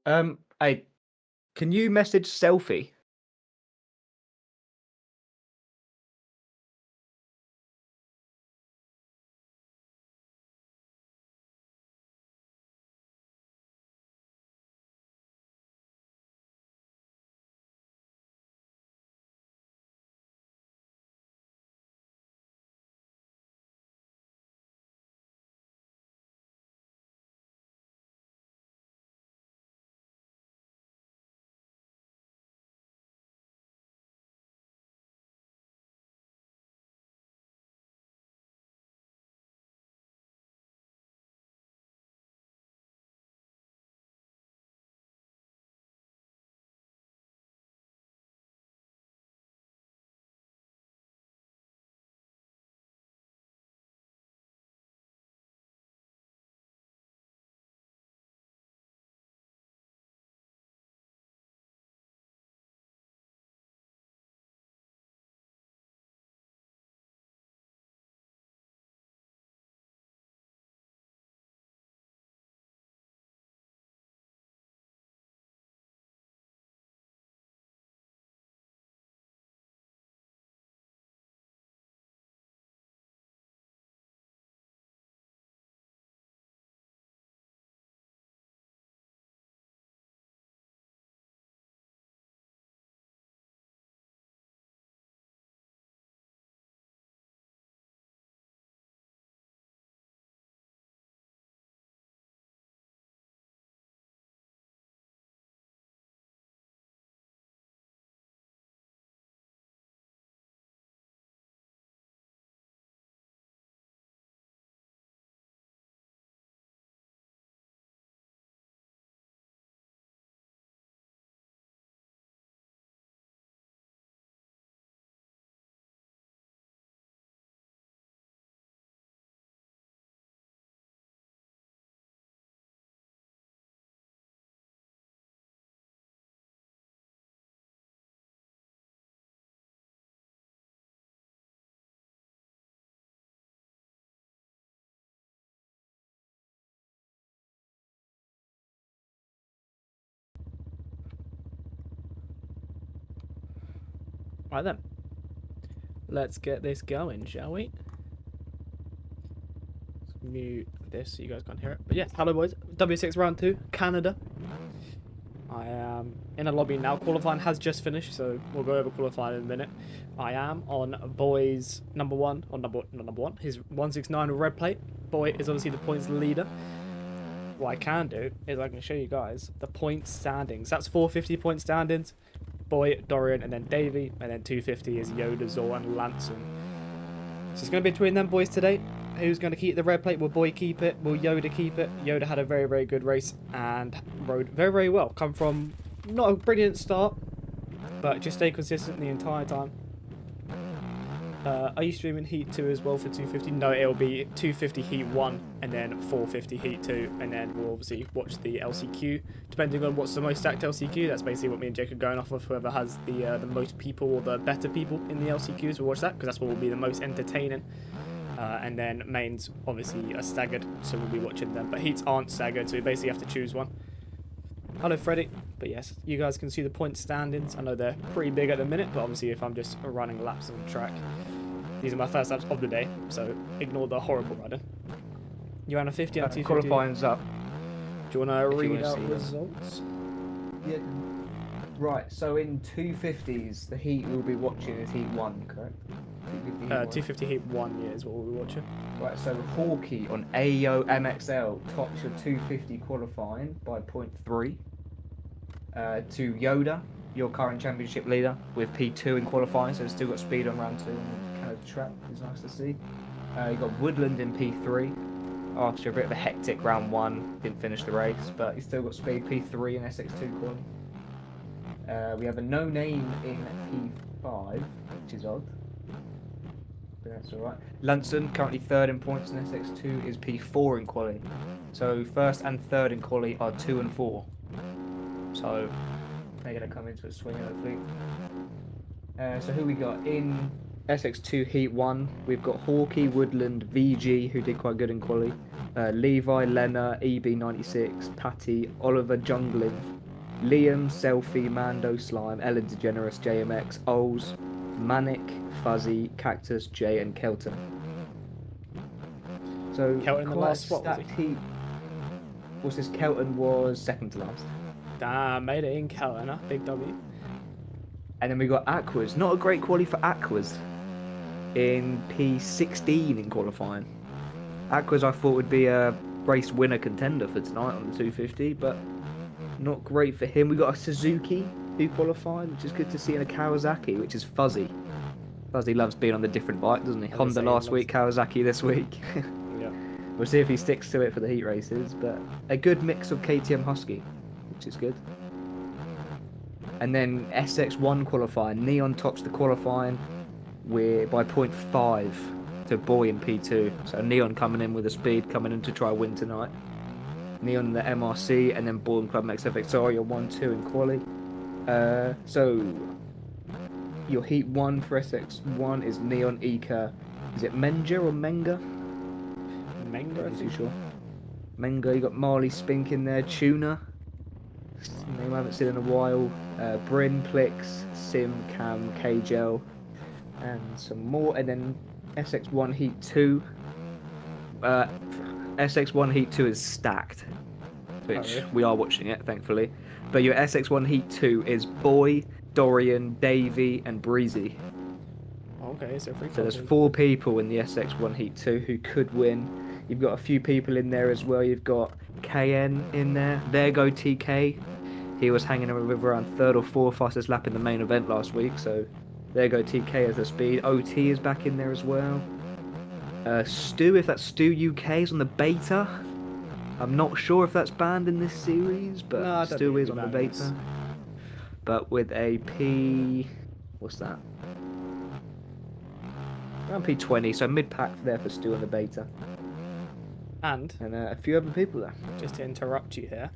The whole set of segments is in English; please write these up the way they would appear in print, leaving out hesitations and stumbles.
Hey, can you message selfie? Right then, let's get this going, shall we? Let's mute this so you guys can't hear it. But yes, hello boys. WSX round 2, Canada. I am in a lobby now. Qualifying has just finished, so we'll go over qualifying in a minute. I am on boys number 1, or not number 1. He's 169 with red plate. Boy is obviously the points leader. What I can do is I can show you guys the point standings. That's 450 point standings. Boy, Dorian, and then Davey, and then 250 is Yoda, Zor, and Lanson. So it's going to be between them boys today. Who's going to keep the red plate? Will Boy keep it? Will Yoda keep it? Yoda had a very, very good race and rode very, very well. Come from not a brilliant start, but just stay consistent the entire time. Are you streaming Heat 2 as well for 250? No, it'll be 250 Heat 1 and then 450 Heat 2, and then we'll obviously watch the LCQ. Depending on what's the most stacked LCQ, that's basically what me and Jake are going off of. Whoever has the most people or the better people in the LCQs, we'll watch that, because that's what will be the most entertaining. And then mains obviously are staggered, so we'll be watching them. But heats aren't staggered, so we basically have to choose one. Hello, Freddie. But yes, you guys can see the point standings. I know they're pretty big at the minute, but obviously if I'm just running laps on the track, these are my first laps of the day, so ignore the horrible riding. You ran a 50 and 250. Qualifying's up. Do you want to read out results? Yeah. Right, so in 250s, the heat we'll be watching is heat 1, correct? 250 heat 1, yeah, is what we'll be watching. Right, so Hawkey on AO MXL tops your 250 qualifying by 0.3. To Yoda, your current championship leader, with P2 in qualifying, so still got speed on round 2 on the Canada track, it's nice to see. You got Woodland in P3, after a bit of a hectic round 1, didn't finish the race, but he's still got speed P3 in SX2 qualifying. We have a no-name in P5, which is odd. But that's alright. Lanson, currently 3rd in points in SX2, is P4 in quali. So 1st and 3rd in quali are 2 and 4. So they're going to come into a swing, hopefully. So who we got? In SX2 Heat 1, we've got Hawkey, Woodland, VG, who did quite good in quali. Levi, Lena, EB96, Patty, Oliver Junglin, Liam, Selfie, Mando, Slime, Ellen DeGeneres, JMX, Oles, Manic, Fuzzy, Cactus, Jay, and Kelton. So, Kelton in the quite last a spot, was he? stacked heat. What's this? Kelton was second to last. Damn, made it in Kelton, huh? Big W. And then we got Aquas. Not a great quali for Aquas in P16 in qualifying. Aquas I thought would be a race winner contender for tonight on the 250, but not great for him. We got a Suzuki who qualified, which is good to see, and a Kawasaki, which is Fuzzy. Fuzzy loves being on the different bike, doesn't he? Honda last week, Kawasaki this week. Yeah. We'll see if he sticks to it for the heat races, but a good mix of KTM Husky, which is good. And then SX1 qualifying. Neon tops the qualifying by 0.5 to Boy in P2. So Neon coming in with a speed, coming in to try win tonight. Neon in the MRC, and then Ball and Club Max Victoria 1-2 in quali. So your Heat 1 for SX1 is Neon, Ika. Is it Menja or Menga? Menga, I'm not too sure. Menga, you got Marley Spink in there, Tuna. Name I haven't seen in a while. Bryn, Plix, Sim, Cam, KGel, and some more. And then SX1 Heat 2. SX1 Heat 2 is stacked, which we are watching it, thankfully. But your SX1 Heat 2 is Boy, Dorian, Davey, and Breezy. Okay, so there's 4 people in the SX1 Heat 2 who could win. You've got a few people in there as well. You've got KN in there. There go TK. He was hanging around 3rd or 4th fastest lap in the main event last week. So there go TK as a speed. OT is back in there as well. Stu, if that's Stu UK, is on the beta. I'm not sure if that's banned in this series, but no, Stu is on the beta. But with a P... what's that? Around P20, so mid-pack there for Stu on the beta. And a few other people there. Just to interrupt you here.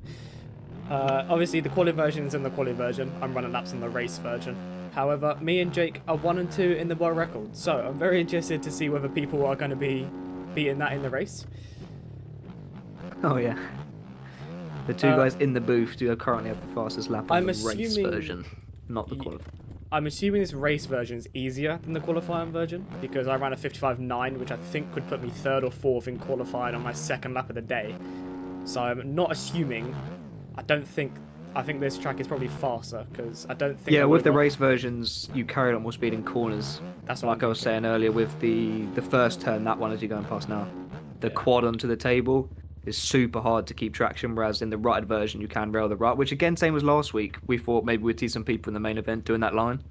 Obviously, the quali version is in the quali version. I'm running laps on the race version. However, me and Jake are 1 and 2 in the world record. So I'm very interested to see whether people are going to be beating that in the race. Oh, yeah. The 2 guys in the booth do currently have the fastest lap on the race version, not the qualifying. I'm assuming this race version is easier than the qualifying version because I ran a 55.9, which I think could put me 3rd or 4th in qualifying on my 2nd lap of the day. So I'm not assuming. I think this track is probably faster because I don't think. Yeah, with the race versions, you carry a lot more speed in corners. That's what like I was saying earlier with the first turn, that one as you're going past now. The quad onto the table is super hard to keep traction, whereas in the righted version you can rail the right, which again, same as last week. We thought maybe we'd see some people in the main event doing that line.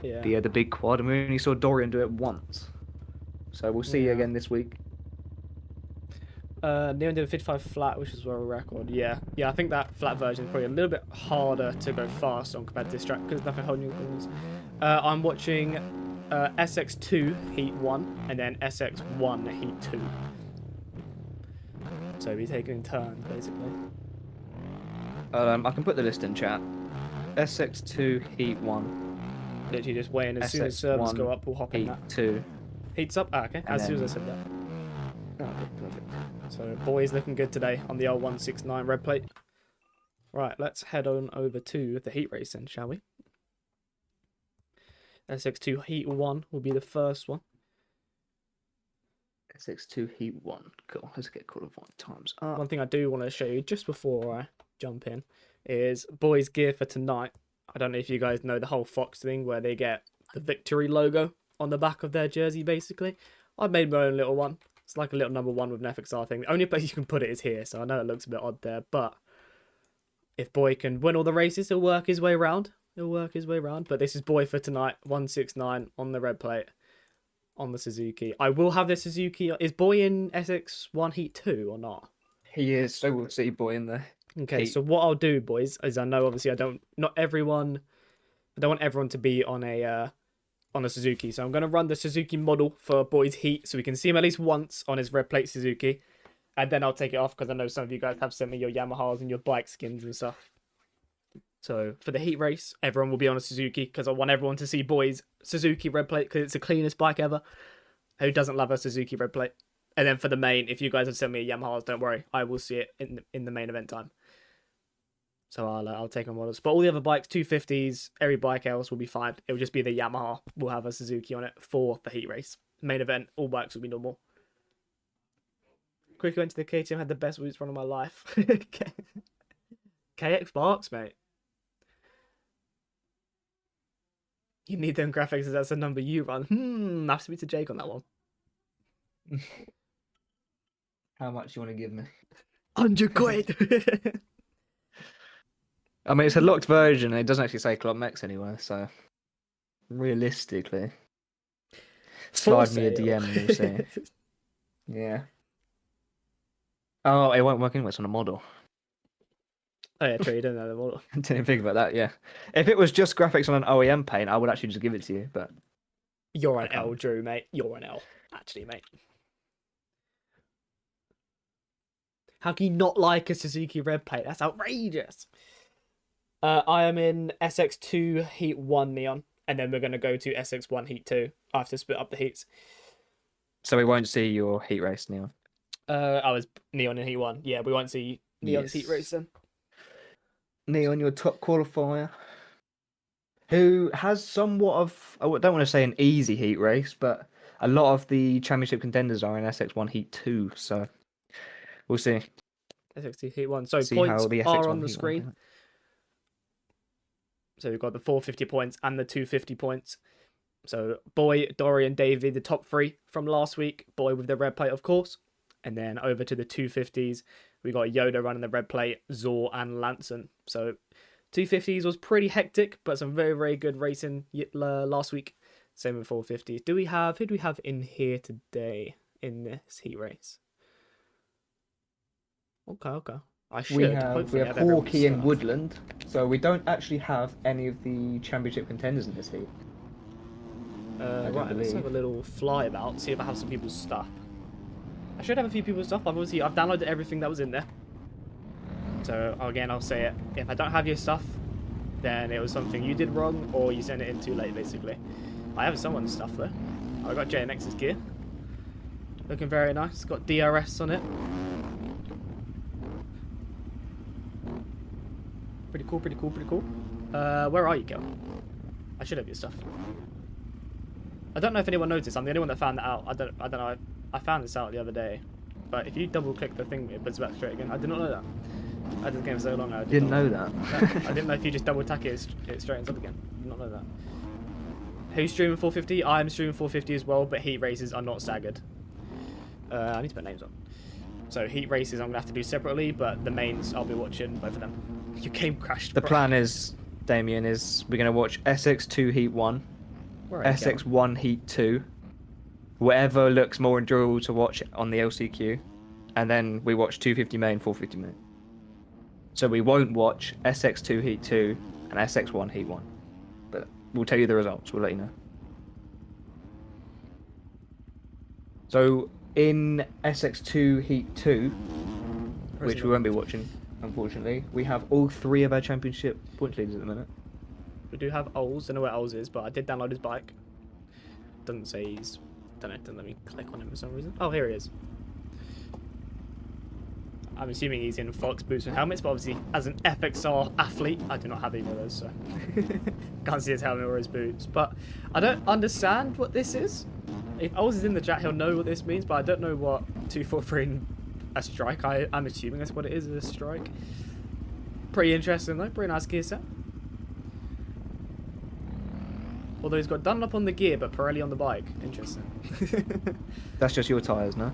Yeah. The big quad, and we only saw Dorian do it once. So we'll see again this week. Neon did a 55 flat, which is a world record. Yeah, I think that flat version is probably a little bit harder to go fast on compared to this track because nothing holding you corners. I'm watching SX2 Heat 1 and then SX1 Heat 2. So we're taking in turns, basically. I can put the list in chat. SX2 Heat 1. Literally just waiting. As soon as servers go up, we'll hop in that. Heat 2. Heat's up? Ah, okay. As soon as I said that. Okay, perfect. So, boys looking good today on the L169 red plate. Right, let's head on over to the heat race then, shall we? SX2 Heat 1 will be the first one. SX2 Heat 1. Cool. Let's get qualifying times up. One thing I do want to show you just before I jump in is boys' gear for tonight. I don't know if you guys know the whole Fox thing where they get the victory logo on the back of their jersey, basically. I've made my own little one. It's like a little number 1 with an FXR thing. The only place you can put it is here, so I know it looks a bit odd there, but if Boy can win all the races, he'll work his way around. But this is Boy for tonight, 169 on the red plate on the Suzuki. I will have the Suzuki. Is Boy in SX1 Heat 2 or not? He is, so we'll see Boy in there. Okay, so what I'll do, boys, is I know obviously I don't want everyone to be on a Suzuki. So I'm going to run the Suzuki model for Boy's Heat so we can see him at least once on his red plate Suzuki. And then I'll take it off because I know some of you guys have sent me your Yamahas and your bike skins and stuff. So for the heat race, everyone will be on a Suzuki because I want everyone to see boys Suzuki red plate because it's the cleanest bike ever. Who doesn't love a Suzuki red plate? And then for the main, if you guys have sent me a Yamaha's, don't worry, I will see it in the main event time. So I'll take on models. But all the other bikes, 250s, every bike else will be fine. It will just be the Yamaha will have a Suzuki on it for the heat race. Main event, all bikes will be normal. Quickly went to the KTM, had the best roots run of my life. KX Barks, mate. You need them graphics as that's a number you run. I have to speak to Jake on that one. How much you want to give me? 100 quid. I mean, it's a locked version, and it doesn't actually say Club Mex anywhere, so realistically, slide me a DM and you'll see. Yeah. Oh, it won't work anyway. It's on a model. Oh yeah, true. You don't know the model. I didn't even think about that. Yeah. If it was just graphics on an OEM paint, I would actually just give it to you. But you're an L, Drew, mate. You're an L, actually, mate. How can you not like a Suzuki red plate? That's outrageous. I am in SX2 Heat 1 Neon, and then we're going to go to SX1 Heat 2. I have to split up the heats. So we won't see your heat race, Neon? I was Neon in Heat 1. Yeah, we won't see Neon's heat race then. Neon, your top qualifier, who has somewhat of, I don't want to say an easy heat race, but a lot of the championship contenders are in SX1 Heat 2, so we'll see. SX2 Heat 1. So points are on the screen. So we've got the 450 points and the 250 points. So Boy, Dory, and Davey, the top three from last week. Boy with the red plate, of course. And then over to the 250s, we got Yoda running the red plate, Zor and Lanson. So 250s was pretty hectic, but some very, very good racing last week. Same with 450s. Who do we have in here today in this heat race? Okay. We have Hawkeye and Woodland, so we don't actually have any of the championship contenders in this heat. Right, let's have a little fly about, see if I have some people's stuff. I should have a few people's stuff. I've downloaded everything that was in there. So again, I'll say it. If I don't have your stuff, then it was something you did wrong, or you sent it in too late, basically. I have someone's stuff though. I got JMX's gear. Looking very nice. Got DRS on it. Pretty cool. Where are you, Kel? I should have your stuff. I don't know if anyone noticed. I'm the only one that found that out. I don't know. I found this out the other day. But if you double click the thing, it puts it back straight again. I did not know that. I had this game for so long. I didn't know that. I didn't know if you just double tack it straight up again. I did not know that. Who's streaming 450? I'm streaming 450 as well, but heat races are not staggered. I need to put names on. So heat races I'm gonna have to do separately, but the mains I'll be watching both of them. Your game crashed. The plan is, Damien, is we're gonna watch SX2 Heat 1, SX1 Heat 2, whatever looks more enjoyable to watch on the LCQ, and then we watch 250 main, 450 main. So we won't watch SX2 Heat 2 and SX1 Heat 1, but we'll tell you the results. We'll let you know. So in SX2 Heat 2, which we won't be watching, unfortunately, we have all three of our championship point leaders at the minute. We do have Ols. Don't know where Ols is, but I did download his bike. Doesn't say he's... Don't know. Don't let me click on him for some reason. Oh, here he is. I'm assuming he's in Fox boots and helmets, but obviously, as an FXR athlete, I do not have either of those, so can't see his helmet or his boots. But I don't understand what this is. If Ols is in the chat, he'll know what this means, but I don't know what 243 and a strike. I'm assuming that's what it is a strike. Pretty interesting though. Pretty nice gear set. Although he's got Dunlop on the gear, but Pirelli on the bike. Interesting. That's just your tyres, no?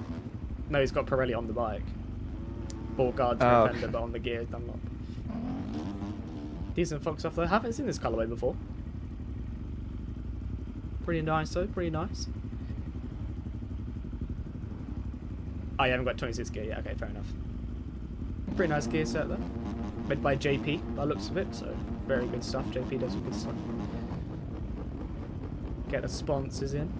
No, he's got Pirelli on the bike. Ball guards for fender, but on the gear is Dunlop. Decent Fox off though. Haven't seen this colourway before. Pretty nice though. Pretty nice. Oh, you haven't got 26 gear yet. Okay, fair enough. Pretty nice gear set though. Made by JP by the looks of it, so very good stuff. JP does some good stuff. Get the sponsors in.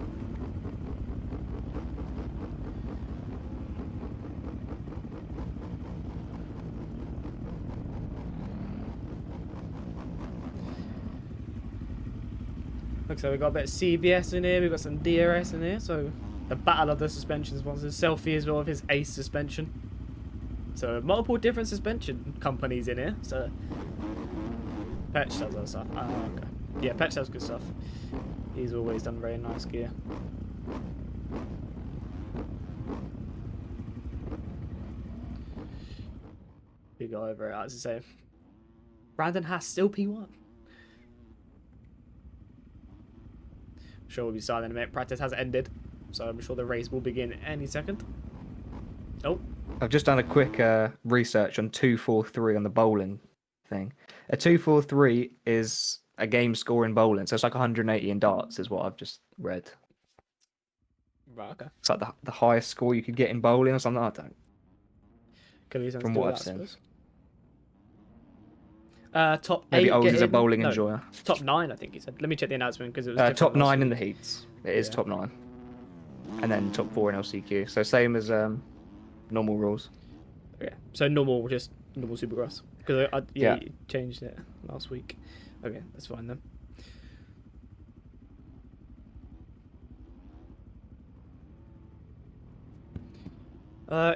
Looks like we've got a bit of CBS in here, we've got some DRS in here, so the battle of the suspension sponsors. Selfie as well with his Ace suspension. So multiple different suspension companies in here, so Petch does other stuff. Oh, okay. Yeah, Petch does good stuff. He's always done very nice gear. We go over it, as I say. Brandon Haas still P1. Sure, we'll be starting in a minute. Practice has ended, so I'm sure the race will begin any second. Oh. I've just done a quick research on 243 on the bowling thing. A 243 is a game score in bowling, so it's like 180 in darts, is what I've just read. Right, okay. It's like the highest score you could get in bowling or something. I don't. From what I've seen. Top Maybe 8. Oz is a bowling enjoyer. Top 9, I think he said. Let me check the announcement because it was top 9 in the heats. It is Yeah. top 9, and then top 4 in LCQ. So same as normal rules. Yeah. So normal, just normal Supercross. Because Yeah. you changed it last week. Okay, that's fine then.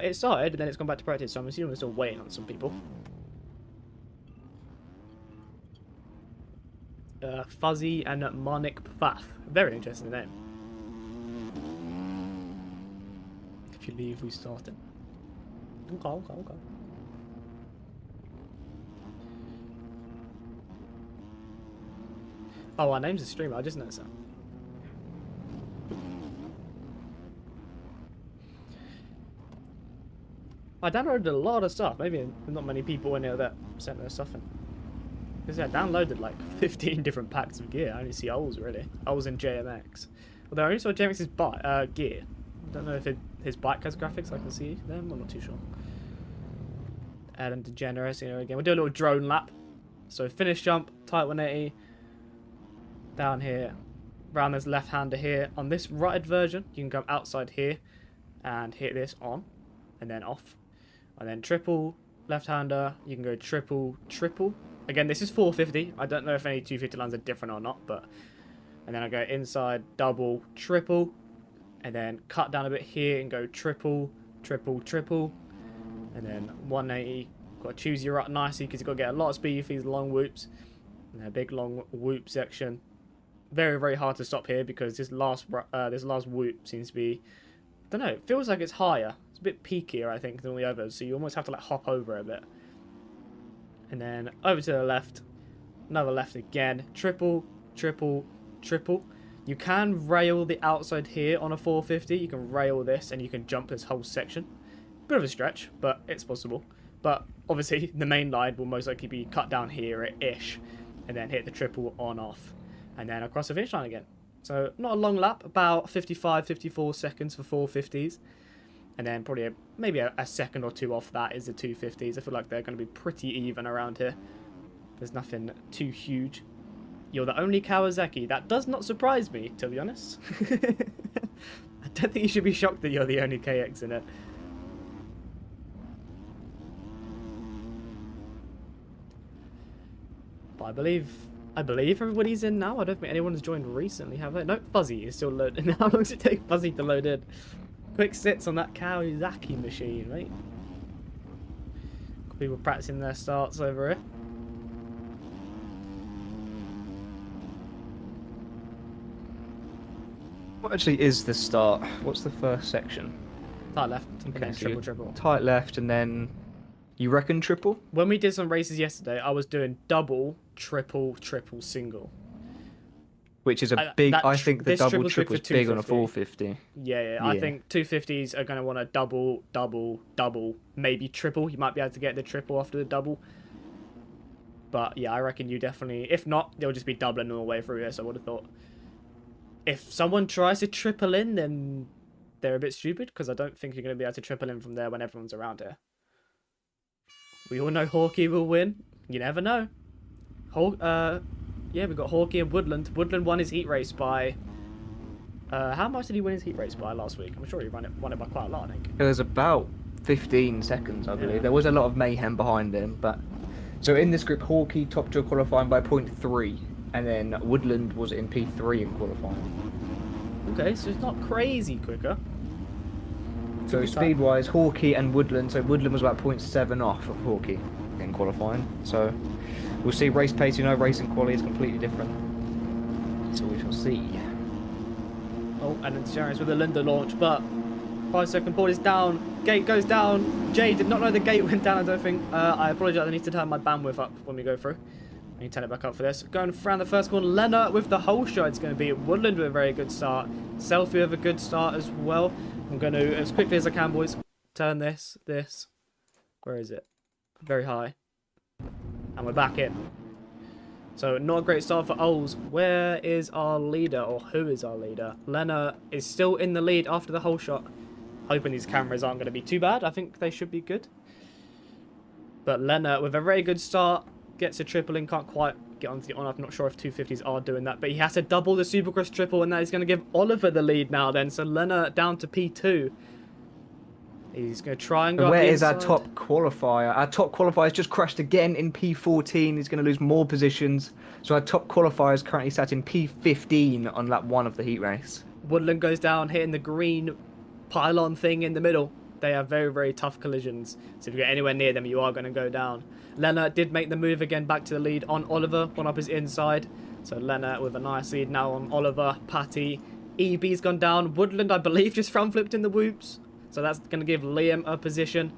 It started and then it's gone back to practice, so I'm assuming we're still waiting on some people. Fuzzy and Monik Pfaff. Very interesting name. If you leave, we started. Okay. Oh, our name's a streamer. I just noticed that. I downloaded a lot of stuff. Maybe not many people in here that sent their stuff in. Because I downloaded like 15 different packs of gear. I only see Ols really. Ols and JMX. Although I only saw JMX's gear. I don't know if his bike has graphics. I can see them. I'm not too sure. Adam DeGeneres, again. We'll do a little drone lap. So finish jump, tight 180. Down here. Round this left-hander here. On this right version, you can come outside here and hit this on and then off. And then triple left-hander. You can go triple. Again, this is 450. I don't know if any 250 lines are different or not, but... And then I go inside, double, triple. And then cut down a bit here and go triple. And then 180. Got to choose your route nicely because you've got to get a lot of speed for these long whoops. And a big long whoop section. Very, very hard to stop here because this last whoop seems to be... I don't know, it feels like it's higher. It's a bit peakier, I think, than the others. So you almost have to like hop over a bit. And then over to the left. Another left again. Triple. You can rail the outside here on a 450. You can rail this and you can jump this whole section. Bit of a stretch, but it's possible. But obviously the main line will most likely be cut down here-ish. And then hit the triple on off. And then across the finish line again. So not a long lap, about 55, 54 seconds for 450s. And then probably maybe a second or two off that is the 250s. I feel like they're going to be pretty even around here. There's nothing too huge. You're the only Kawasaki. That does not surprise me, to be honest. I don't think you should be shocked that you're the only KX in it. But I believe everybody's in now. I don't think anyone's joined recently, have they? No, Fuzzy is still loading. How long does it take Fuzzy to load in? Quick sits on that Kawasaki machine, right? People practicing their starts over here. What actually is the start? What's the first section? Tight left, and then so triple. Tight left, and then you reckon triple? When we did some races yesterday, I was doing double, triple, single. Which is a big. I think the double triple's triple is big on a 450. Yeah. I think 250s are going to want a double, maybe triple. You might be able to get the triple after the double. But yeah, I reckon you definitely. If not, they'll just be doubling all the way through this. I would have thought. If someone tries to triple in, then they're a bit stupid because I don't think you're going to be able to triple in from there when everyone's around here. We all know Hawkeye will win. You never know. Yeah, we've got Hawkeye and Woodland. Woodland won his heat race by... how much did he win his heat race by last week? I'm sure he won it by quite a lot, I think. It was about 15 seconds, I believe. Yeah. There was a lot of mayhem behind him, but... So in this group, Hawkeye topped your qualifying by 0.3. and then Woodland was in P3 in qualifying. Okay, so it's not crazy quicker. So speed-wise, Hawkeye and Woodland. So Woodland was about 0.7 off of Hawkeye in qualifying. So we'll see. Race pace, you know, racing quality is completely different. So we shall see. Oh, and then Sharon's with a Linda launch, but 5-second board is down. Gate goes down. Jay did not know the gate went down, I don't think. I apologise, I need to turn my bandwidth up when we go through. I need to turn it back up for this. Going around the first corner, Lena with the whole shot. It's going to be Woodland with a very good start. Selfie with a good start as well. I'm going to, as quickly as I can, boys, turn this. Where is it? Very high. And we're back in. So, not a great start for Oles. Where is our leader, or who is our leader? Lena is still in the lead after the whole shot. Hoping these cameras aren't going to be too bad. I think they should be good. But Lena, with a very good start, gets a triple in. Can't quite get onto the on. I'm not sure if 250s are doing that. But he has to double the Supercross triple, and that is going to give Oliver the lead now then. So, Lena down to P2. He's going to try and go. Where is our top qualifier? Our top qualifier has just crashed again in P14. He's going to lose more positions. So our top qualifier is currently sat in P15 on lap 1 of the heat race. Woodland goes down, hitting the green pylon thing in the middle. They are very, very tough collisions. So if you get anywhere near them, you are going to go down. Lena did make the move again back to the lead on Oliver. One up his inside. So Lena with a nice lead now on Oliver. Patty. EB's gone down. Woodland, I believe, just front flipped in the whoops. So that's going to give Liam a position.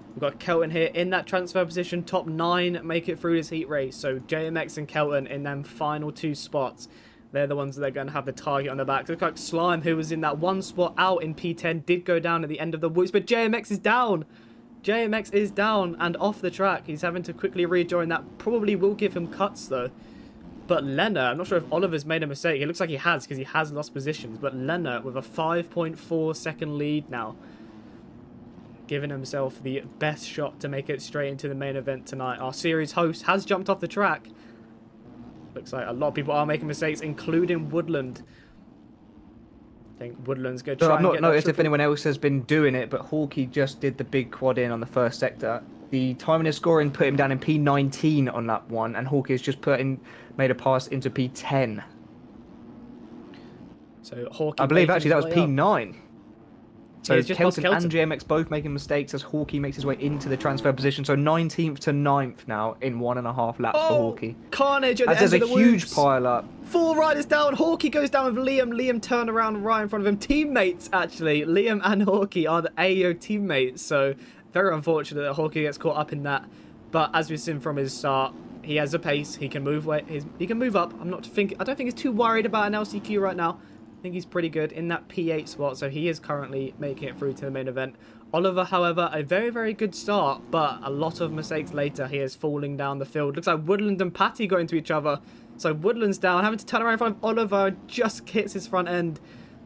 We've got Kelton here in that transfer position. Top 9 make it through this heat race. So JMX and Kelton in them final 2 spots. They're the ones that are going to have the target on the back. So it looks like Slime, who was in that 1 spot out in P10, did go down at the end of the whoops. But JMX is down. JMX is down and off the track. He's having to quickly rejoin. That probably will give him cuts, though. But Lena, I'm not sure if Oliver's made a mistake. It looks like he has, because he has lost positions. But Lena with a 5.4 second lead now. Giving himself the best shot to make it straight into the main event tonight. Our series host has jumped off the track. Looks like a lot of people are making mistakes, including Woodland. I think Woodland's going to try I've and not get noticed if anyone else has been doing it, but Hawkeye just did the big quad in on the first sector. The timing and scoring put him down in P19 on lap 1, and Hawkeye has just made a pass into P10. So Hawkeye, I believe actually that was P9. So yeah, Kelton and JMX both making mistakes as Hawkeye makes his way into the transfer position. So 19th to 9th now in 1.5 laps for Hawkeye. Carnage at the end of the there's a huge whoops. pile up. 4 riders down. Hawkeye goes down with Liam. Liam turned around right in front of him. Teammates, actually. Liam and Hawkeye are the AO teammates. So very unfortunate that Hawkeye gets caught up in that. But as we've seen from his start, he has a pace. He can move he can move up. I don't think he's too worried about an LCQ right now. I think he's pretty good in that P8 spot, so he is currently making it through to the main event. Oliver, however, a very, very good start, but a lot of mistakes later. He is falling down the field. Looks like Woodland and Patty got into each other. So Woodland's down, having to turn around in front of Oliver, just hits his front end.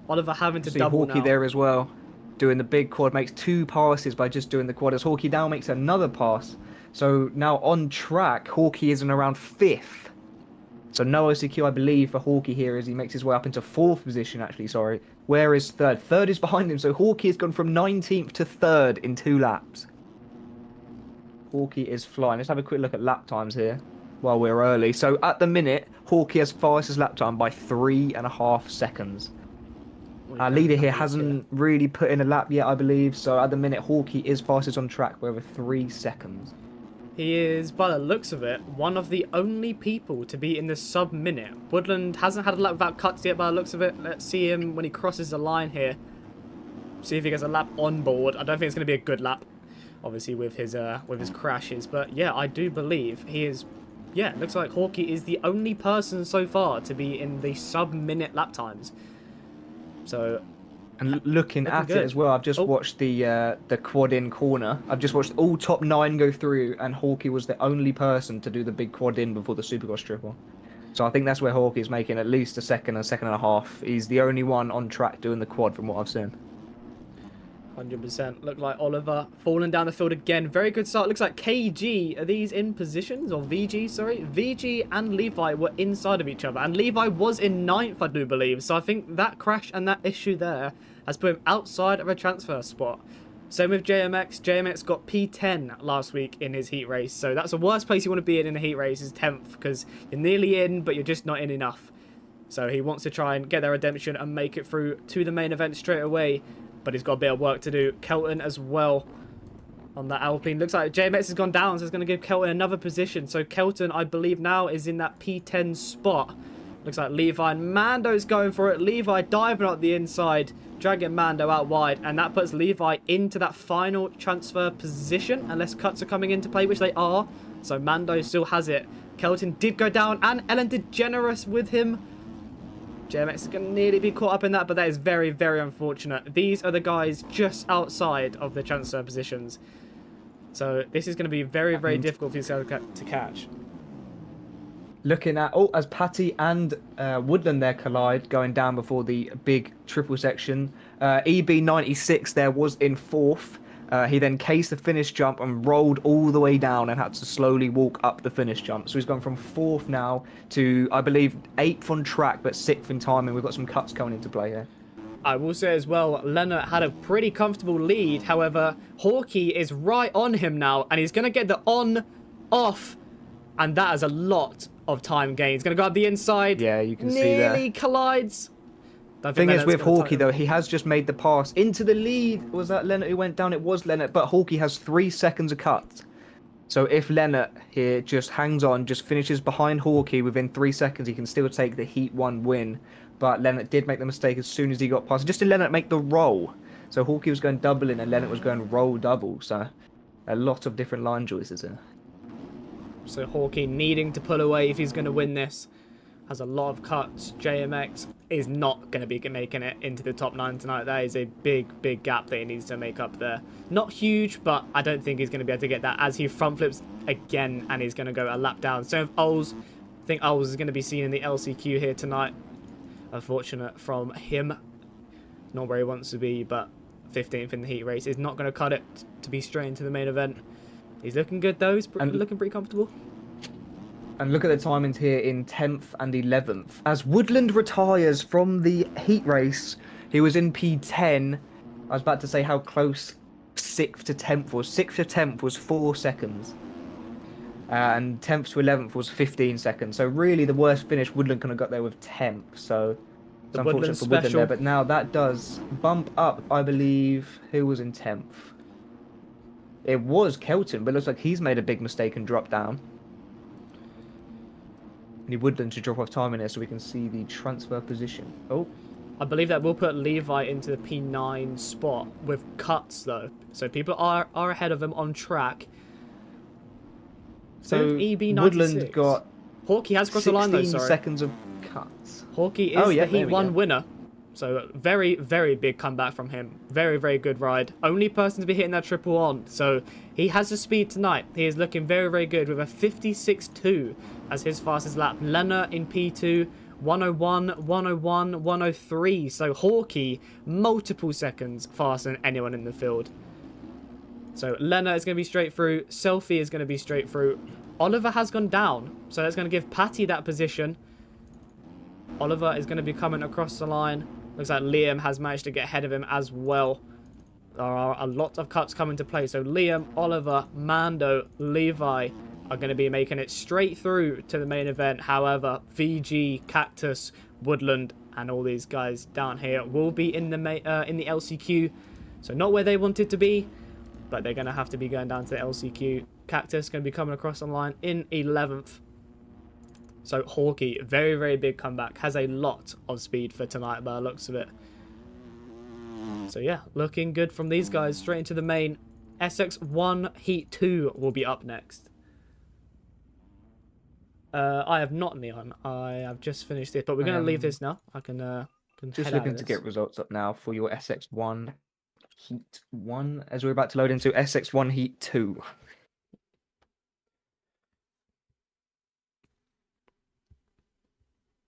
Oliver having to double Hawkeye now. there as well, doing the big quad, makes 2 passes by just doing the quad, as Hawkeye now makes another pass. So now on track, Hawkeye is in around 5th. So no OCQ, I believe, for Hawkeye here as he makes his way up into 4th position, actually, sorry. Where is 3rd? 3rd is behind him, so Hawkeye has gone from 19th to 3rd in 2 laps. Hawkeye is flying. Let's have a quick look at lap times here while we're early. So at the minute, Hawkeye has fastest lap time by 3.5 seconds. Our leader here hasn't really put in a lap yet, I believe. So at the minute, Hawkeye is fastest on track by over 3 seconds. He is, by the looks of it, one of the only people to be in the sub-minute. Woodland hasn't had a lap without cuts yet, by the looks of it. Let's see him when he crosses the line here. See if he gets a lap on board. I don't think it's going to be a good lap, obviously, with his crashes. But yeah, I do believe he is. Yeah, it looks like Hawkeye is the only person so far to be in the sub-minute lap times. So. And looking at it as well, I've just watched the quad in corner. I've just watched all top 9 go through, and Hawkeye was the only person to do the big quad in before the Supercross triple. So I think that's where Hawkeye is making at least a second and a half. He's the only one on track doing the quad from what I've seen. 100%. Look like Oliver falling down the field again. Very good start. Looks like KG, are these in positions? Or VG, sorry. VG and Levi were inside of each other. And Levi was in 9th, I do believe. So I think that crash and that issue there has put him outside of a transfer spot. Same with JMX. JMX got P10 last week in his heat race. So that's the worst place you want to be in a heat race is 10th, because you're nearly in, but you're just not in enough. So he wants to try and get their redemption and make it through to the main event straight away. But he's got a bit of work to do. Kelton as well on that Alpine. Looks like JMX has gone down, so it's going to give Kelton another position. So Kelton, I believe now, is in that P10 spot. Looks like Levi and Mando's going for it. Levi diving out the inside, dragging Mando out wide. And that puts Levi into that final transfer position, unless cuts are coming into play, which they are. So Mando still has it. Kelton did go down, and Ellen DeGeneres with him. JMX is going to nearly be caught up in that, but that is very, very unfortunate. These are the guys just outside of the transfer positions. So this is going to be very, very difficult for these guys to catch. Looking at, as Patty and Woodland there collide, going down before the big triple section. EB96 there was in 4th. He then cased the finish jump and rolled all the way down and had to slowly walk up the finish jump. So he's gone from 4th now to, I believe, 8th on track, but 6th in time, and we've got some cuts coming into play here. I will say as well, Leonard had a pretty comfortable lead. However, Hawkey is right on him now, and he's going to get the on, off, and that is a lot of time gain. He's going to go up the inside. Yeah, you can see there. Nearly collides. The thing is with Hawkey, though, he has just made the pass into the lead. Was that Leonard who went down? It was Leonard, but Hawkey has 3 seconds of cut. So if Leonard here just hangs on, just finishes behind Hawkey within 3 seconds, he can still take the Heat 1 win. But Leonard did make the mistake as soon as he got past. Just to Leonard make the roll. So Hawkey was going double in and Leonard was going roll double. So a lot of different line choices there. So Hawkey needing to pull away if he's going to win this. Has a lot of cuts. JMX is not going to be making it into the top 9 tonight. That is a big, big gap that he needs to make up there. Not huge, but I don't think he's going to be able to get that as he front flips again and he's going to go a lap down. So if Oles, I think Oles is going to be seen in the LCQ here tonight. Unfortunate from him. Not where he wants to be, but 15th in the heat race is not going to cut it to be straight into the main event. He's looking good though. He's looking pretty comfortable. And look at the timings here in 10th and 11th. As Woodland retires from the heat race, he was in P10. I was about to say how close 6th to 10th was. 6th to 10th was 4 seconds. And 10th to 11th was 15 seconds. So really the worst finish Woodland could have got there with 10th. So it's unfortunate for Woodland there. But now that does bump up, I believe, who was in 10th? It was Kelton, but it looks like he's made a big mistake and dropped down. We need Woodland to drop off time in here so we can see the transfer position. Oh. I believe that will put Levi into the P9 spot with cuts though. So people are ahead of him on track. So EB96. Woodland got Hawkey has crossed the line though, 16 sorry. seconds of cuts. Hawkey is the Heat 1 winner. So very, very big comeback from him. Very, very good ride. Only person to be hitting that triple on. So he has the speed tonight. He is looking very, very good with a 56.2 as his fastest lap. Lena in P2, 101, 101, 103. So Hawkey, multiple seconds faster than anyone in the field. So Lena is going to be straight through. Selfie is going to be straight through. Oliver has gone down. So that's going to give Patty that position. Oliver is going to be coming across the line. Looks like Liam has managed to get ahead of him as well. There are a lot of cuts coming to play. So Liam, Oliver, Mando, Levi are going to be making it straight through to the main event. However, VG, Cactus, Woodland, and all these guys down here will be in the LCQ. So not where they wanted to be, but they're going to have to be going down to the LCQ. Cactus going to be coming across the line in 11th. So Hawkey, very, very big comeback. Has a lot of speed for tonight by the looks of it. So yeah, looking good from these guys. Straight into the main. SX1 Heat 2 will be up next. I have not, Neon. I have just finished it, but we're going to leave this now. I can just looking to get results up now for your SX1 Heat 1 as we're about to load into SX1 Heat 2.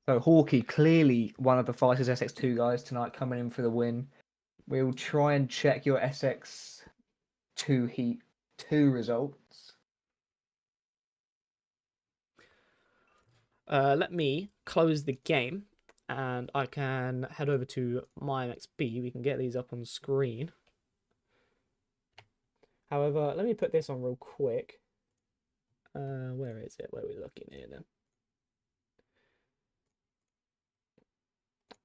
So Hawkey, clearly one of the fastest SX2 guys tonight, coming in for the win. We'll try and check your SX2 Heat 2 results. Let me close the game and I can head over to my MXB. We can get these up on screen. However, let me put this on real quick. Where is it? Where are we looking here then?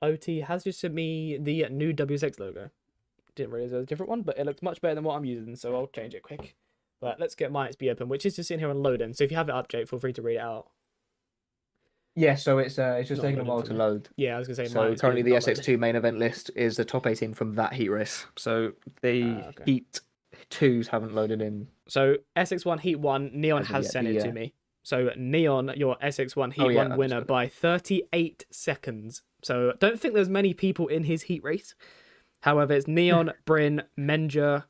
OT has just sent me the new WSX logo. Didn't realize there was a different one, but it looks much better than what I'm using, so I'll change it quick. But let's get my XP open, which is just sitting here and loading. So if you have it up, Jake, feel free to read it out. Yeah, so it's just Not taking a loaded while for to me. load. Yeah, I was gonna say. So My XP currently is the not loaded. SX2 main event list is the top 18 from that heat race. So the Okay. heat 2s haven't loaded in. So SX1 Heat 1, Neon As of has yet, sent it yeah. to me. So Neon, your SX1 Heat Oh, yeah, 1 I winner just got it. by 38 seconds. So I don't think there's many people in his heat race. However, it's Neon, Bryn, Menja,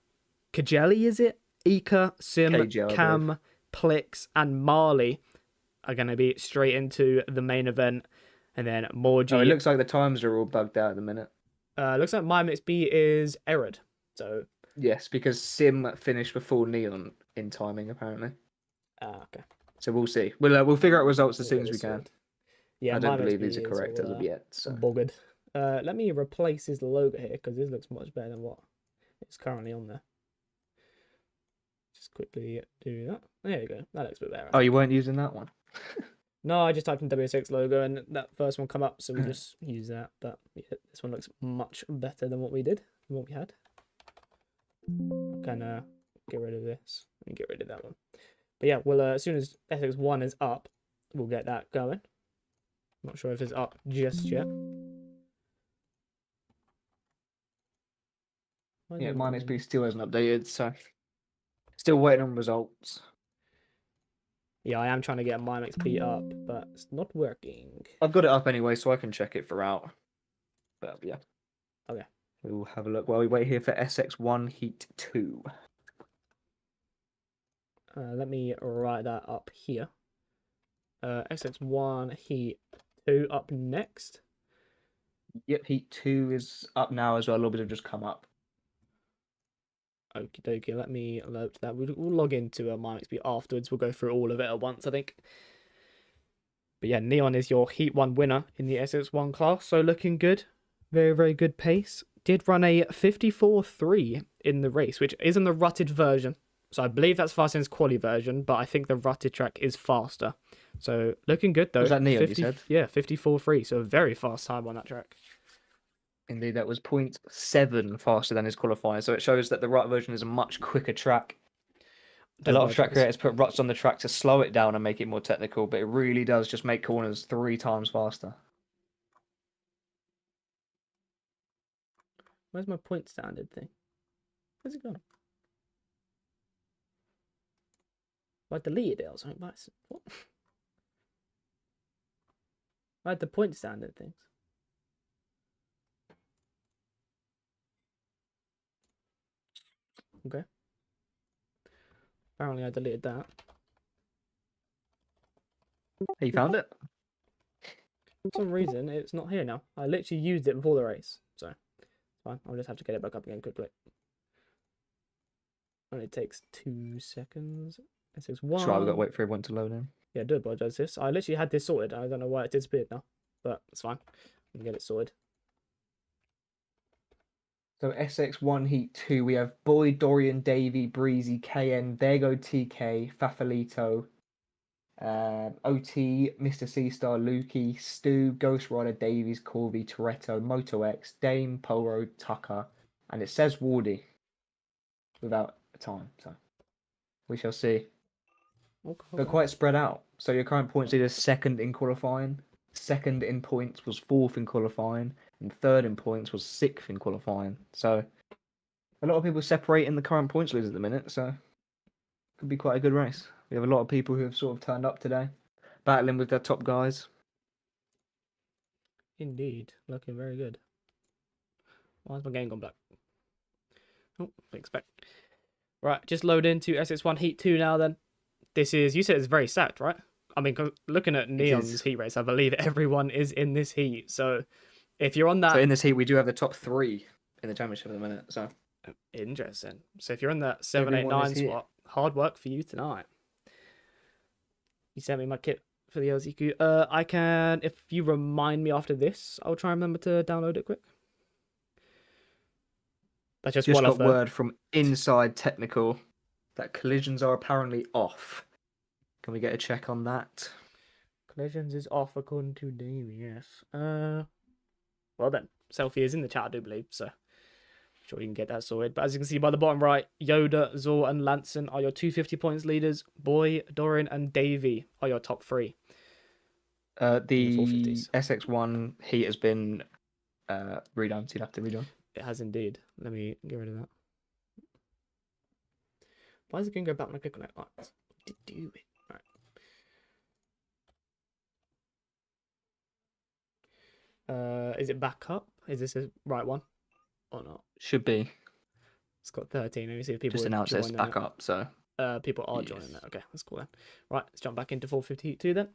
Kajeli, is it? Ika, Sim, KJ, I Cam, Plix, and Marley are going to be straight into the main event. And then Morgie. Oh, it looks like the times are all bugged out at the minute. Looks like my MXB is errored. So. Yes, because Sim finished before Neon in timing, apparently. Okay. So we'll see. We'll figure out results as We'll soon get as it we can. sorted. Yeah, I don't my believe MXB these are is correct as all, of yet. So. buggered. Let me replace his logo here because this looks much better than what it's currently on there. Just quickly do that. There you go. That looks a bit better. Oh, you weren't using that one? No, I just typed in WSX logo and that first one come up, so we just use that. But yeah, this one looks much better than what we did, than what we had. Kind of get rid of this and get rid of that one. But yeah, well, as soon as SX1 is up, we'll get that going. Not sure if it's up just yet. Yeah, mine XP still hasn't updated, so still waiting on results. Yeah, I am trying to get my XP up, but it's not working. I've got it up anyway, so I can check it throughout. But yeah. Okay. We'll have a look while we wait here for SX1 Heat 2. Let me write that up here. SX1 Heat 2 up next. Yep, Heat 2 is up now as well. A little bit have just come up. Okie dokie, let me load that. We'll log into my XP afterwards. We'll go through all of it at once, I think. But yeah, Neon is your Heat 1 winner in the SX1 class, so looking good. Very, very good pace. Did run a 54.3 in the race, which isn't the rutted version. So I believe that's faster than his quali version, but I think the rutted track is faster. So looking good though. Was that Neon, 50, you said? Yeah, 54.3, so a very fast time on that track. Indeed, that was 0.7 faster than his qualifier, so it shows that the rut version is a much quicker track. A lot of track creators put ruts on the track to slow it down and make it more technical, but it really does just make corners 3 times faster. Where's my point standard thing? Where's it gone? I deleted it or something. What? I had the point standard things. Okay. Apparently I deleted that. Hey, you found it? For some reason, it's not here now. I literally used it before the race. So, it's fine. I'll just have to get it back up again quickly. Only takes 2 seconds. SX1. Sure, we've got to wait for everyone to load in. Yeah, I do apologize for this. I literally had this sorted. I don't know why it disappeared now. But it's fine. We can get it sorted. So SX1 Heat 2, we have Boyd, Dorian, Davey, Breezy, KN, Dago, TK, Fafalito, OT, Mr. C-Star, Lukey, Stu, Ghost Rider, Davies, Corby, Toretto, Moto X, Dame, Polo, Tucker, and it says Wardy without a time, so we shall see. Okay. But quite spread out. So your current points leader is second in qualifying, second in points was fourth in qualifying, and third in points was sixth in qualifying. So a lot of people separating the current points leaders at the minute, so it could be quite a good race. We have a lot of people who have sort of turned up today, battling with their top guys. Indeed. Looking very good. Why has my game gone black? Oh, expect. Right, just load into SX1 Heat 2 now then. This is, you said it's very stacked, right? I mean, looking at Neon's heat race, I believe everyone is in this heat. So if you're on that... So in this heat, we do have the top 3 in the championship at the minute, so... Interesting. So if you're in that 7, 8, 9 spot, hard work for you tonight. You sent me my kit for the LZQ. I can, if you remind me after this, I'll try and remember to download it quick. That's just got one word from Inside Technical that collisions are apparently off. Can we get a check on that? Collisions is off according to Davey, yes. Well then, Selfie is in the chat, I do believe, so sure you can get that sorted. But as you can see by the bottom right, Yoda, Zor, and Lanson are your 250 points leaders. Boy, Dorian, and Davey are your top 3. The 450s. SX1 heat has been redone, so you'll have to redone. It has indeed. Let me get rid of that. Why is it going to go back when I click on it? Oh, to do it. Alright. Is it back up? Is this the right one or not? Should be. It's got 13. Let me see if people Just announced it's back up, so. People are joining it. Okay, that's cool then. Right, let's jump back into 452 then.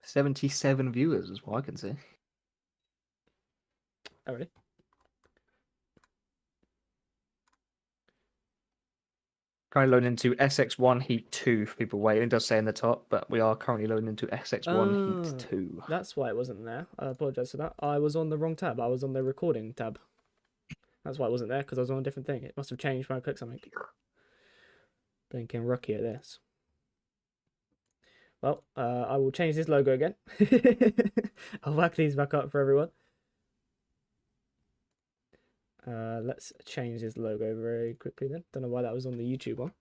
$77 viewers is what I can see. Oh, really? Currently loading into SX1 Heat 2 for people waiting. It does say in the top, but we are currently loading into SX1 Heat 2. That's why it wasn't there. I apologize for that. I was on the wrong tab. I was on the recording tab. That's why it wasn't there, because I was on a different thing. It must have changed when I clicked something. Blinking rookie at this. Well, I will change this logo again. I'll whack these back up for everyone. Let's change this logo very quickly then. Don't know why that was on the YouTube one.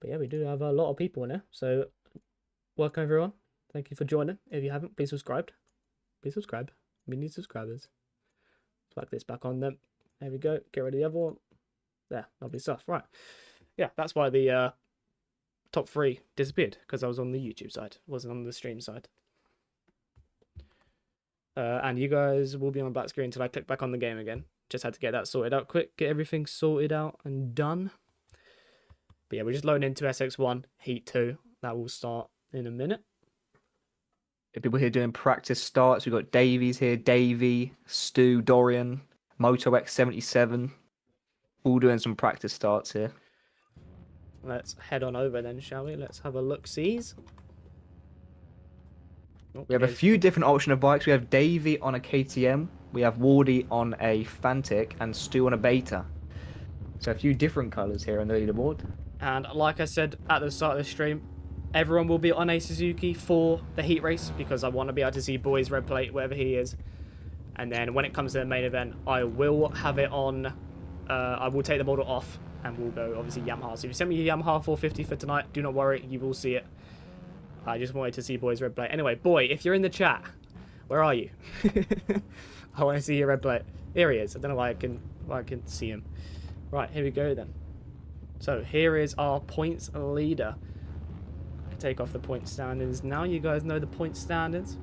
But yeah, we do have a lot of people in here. So welcome everyone. Thank you for joining. If you haven't, please subscribe. Please subscribe. We need subscribers. Let's whack this back on them. There we go. Get rid of the other one. There, lovely stuff. Right. Yeah, that's why the top 3 disappeared, because I was on the YouTube side, wasn't on the stream side. And you guys will be on black screen until I click back on the game again. Just had to get that sorted out quick, get everything sorted out and done. But yeah, we're just loading into SX1 Heat 2. That will start in a minute. People here doing practice starts. We've got Davies here, Davey, Stu, Dorian, MotoX77. All doing some practice starts here. Let's head on over then, shall we? Let's have a look-sees. Oh, We have a few different option of bikes. We have Davey on a KTM. We have Wardy on a Fantic and Stu on a Beta. So a few different colours here on the leaderboard. And like I said at the start of the stream, everyone will be on a Suzuki for the heat race, because I want to be able to see Boy's red plate, wherever he is. And then when it comes to the main event, I will have it on. I will take the model off and we'll go obviously Yamaha. So if you send me your Yamaha 450 for tonight, do not worry, you will see it. I just wanted to see Boy's red plate. Anyway, Boy, if you're in the chat, where are you? I want to see your red plate. Here he is. I don't know why I can see him. Right, here we go then. So here is our points leader. Take off the point standards. Now you guys know the point standards.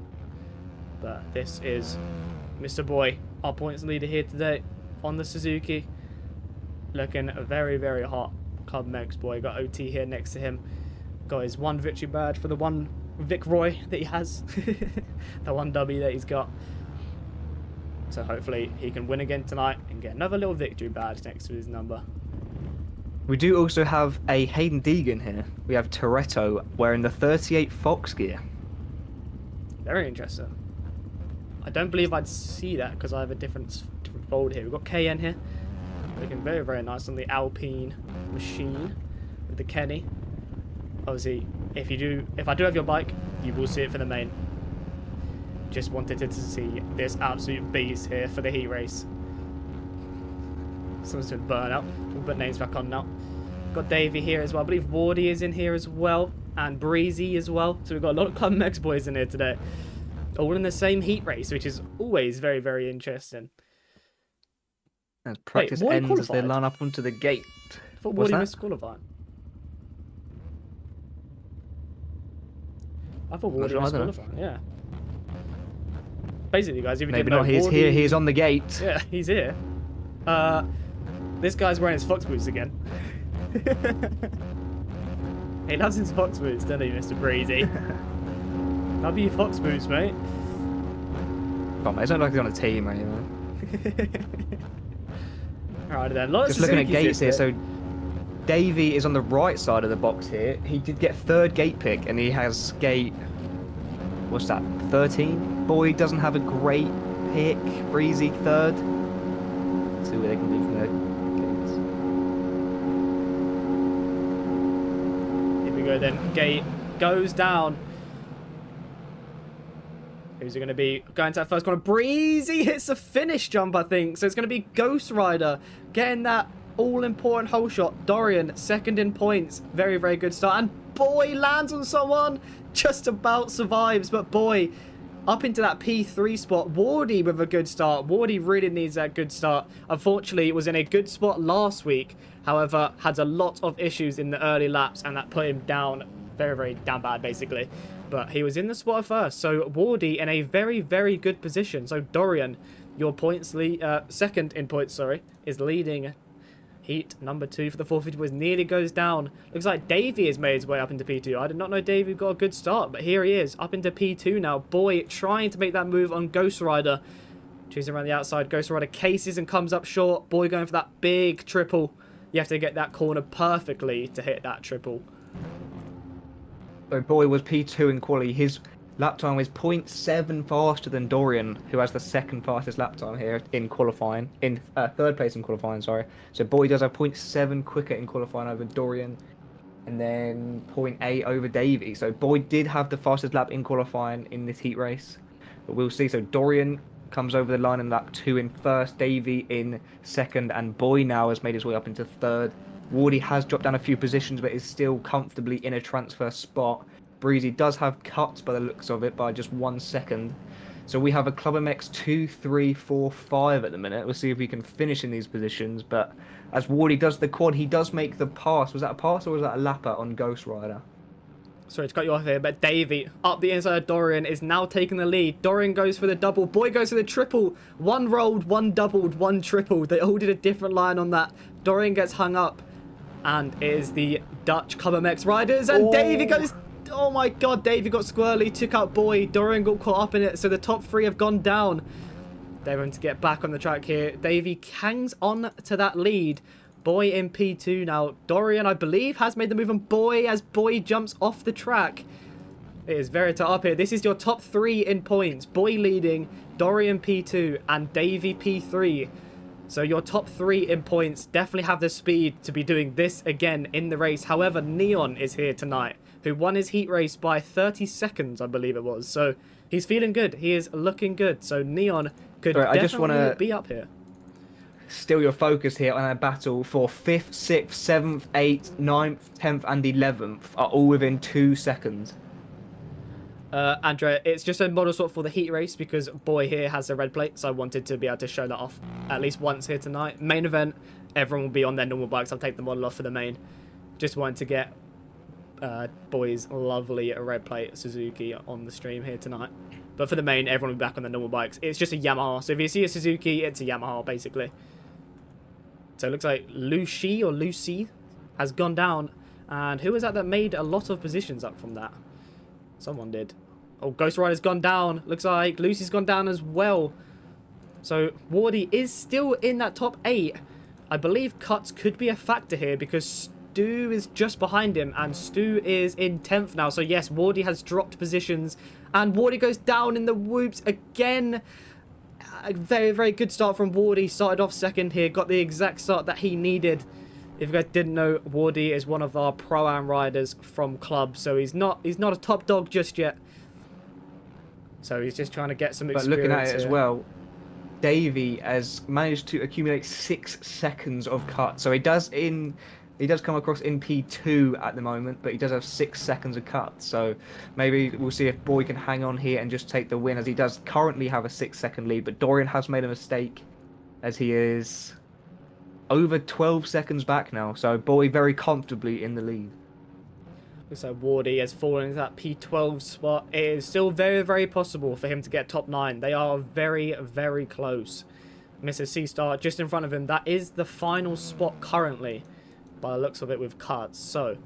But this is Mr. Boy, our points leader here today on the Suzuki. Looking very, very hot. Club Mex Boy. Got OT here next to him. Got his 1 victory badge for the 1 Vic Roy that he has. The 1 W that he's got. So hopefully he can win again tonight and get another little victory badge next to his number. We do also have a Hayden Deegan here. We have Toretto wearing the 38 Fox gear. Very interesting. I don't believe I'd see that because I have a different fold here. We've got KN here. Looking very, very nice on the Alpine machine with the Kenny. Obviously, if I do have your bike, you will see it for the main. Just wanted to see this absolute beast here for the heat race. Someone's been burnt out. We'll put names back on now. Got Davey here as well. I believe Wardy is in here as well. And Breezy as well. So we've got a lot of Club Mex boys in here today. All in the same heat race, which is always very, very interesting. As practice ends as they line up onto the gate. I thought Wardy missed qualifying. I thought Wardy missed qualifying, yeah. Basically, guys, if you didn't know, he's Wardy... here. He's on the gate. Yeah, he's here. This guy's wearing his Fox boots again. He loves his Fox boots, doesn't he, Mr. Breezy? Love your Fox boots, mate. Come on, mate. It's not like he's on a team or anything. Alright then, lots just looking at gates here, so Davey is on the right side of the box here. He did get third gate pick, and he has gate, what's that, 13? Boy doesn't have a great pick. Breezy third. Let's see where they can do from there. Here we go then. Gate goes down. Who's it going to be? Going to that first corner. Breezy hits the finish jump, I think. So it's going to be Ghost Rider getting that all-important hole shot. Dorian, second in points. Very, very good start. And Boy lands on someone. Just about survives. But Boy up into that P3 spot. Wardy with a good start. Wardy really needs that good start. Unfortunately, it was in a good spot last week. However, had a lot of issues in the early laps. And that put him down very, very down bad, basically. But he was in the spot first. So Wardy in a very, very good position. So Dorian, your points second in points, sorry, is leading heat number 2 for the 450 boys. Nearly goes down. Looks like Davey has made his way up into P2. I did not know Davey got a good start, but here he is up into P2 now. Boy trying to make that move on Ghost Rider. Choosing around the outside. Ghost Rider cases and comes up short. Boy going for that big triple. You have to get that corner perfectly to hit that triple. So Boy was P2 in quali. His lap time is 0.7 faster than Dorian, who has the second fastest lap time here in qualifying, in third place in qualifying, sorry. So Boy does have 0.7 quicker in qualifying over Dorian, and then 0.8 over Davey. So Boy did have the fastest lap in qualifying in this heat race, but we'll see. So Dorian comes over the line in lap 2 in first, Davey in second, and Boy now has made his way up into third. Wardy has dropped down a few positions, but is still comfortably in a transfer spot. Breezy does have cuts by the looks of it by just 1 second. So we have a Club MX 2, 3, 4, 5 at the minute. We'll see if we can finish in these positions. But as Wardy does the quad, he does make the pass. Was that a pass or was that a lapper on Ghost Rider? Sorry to cut you off here, but Davey up the inside of Dorian is now taking the lead. Dorian goes for the double. Boy goes for the triple. One rolled, one doubled, one tripled. They all did a different line on that. Dorian gets hung up. And it is the Dutch Club MX riders. And Davey goes... Oh my god, Davey got squirrely. Took out Boy. Dorian got caught up in it. So the top 3 have gone down. They're going to get back on the track here. Davey hangs on to that lead. Boy in P2 now. Dorian, I believe, has made the move on Boy as Boy jumps off the track. It is very tight up here. This is your top 3 in points. Boy leading, Dorian P2, and Davey P3. So your top 3 in points definitely have the speed to be doing this again in the race. However, Neon is here tonight, who won his heat race by 30 seconds, I believe it was. So he's feeling good. He is looking good. So Neon could definitely be up here. Still your focus here on a battle for 5th, 6th, 7th, 8th, 9th, 10th and 11th are all within 2 seconds. Andrea, it's just a model sort for the heat race because Boy here has a red plate, so I wanted to be able to show that off at least once here tonight. Main event, everyone will be on their normal bikes. I'll take the model off for the main. Just wanted to get Boy's lovely red plate Suzuki on the stream here tonight. But for the main, everyone will be back on their normal bikes. It's just a Yamaha, so if you see a Suzuki, it's a Yamaha basically. So it looks like Lucy has gone down. And who was that made a lot of positions up from that? Someone did. Oh, Ghost Rider's gone down. Looks like Lucy's gone down as well. So Wardy is still in that top 8. I believe cuts could be a factor here because Stu is just behind him. And Stu is in 10th now. So yes, Wardy has dropped positions. And Wardy goes down in the whoops again. A very, very good start from Wardy. Started off second here. Got the exact start that he needed. If you guys didn't know, Wardy is one of our Pro-Am riders from club, so he's not a top dog just yet. So he's just trying to get some experience. But looking at it here as well, Davey has managed to accumulate 6 seconds of cut. So he does come across in P2 at the moment, but he does have 6 seconds of cut. So maybe we'll see if Boy can hang on here and just take the win, as he does currently have a 6-second lead. But Dorian has made a mistake, as he is over 12 seconds back now, so Boy very comfortably in the lead. Looks like Wardy has fallen into that P12 spot. It is still very, very possible for him to get top 9. They are very, very close. Mr. C-Star just in front of him. That is the final spot currently, by the looks of it, with cuts. So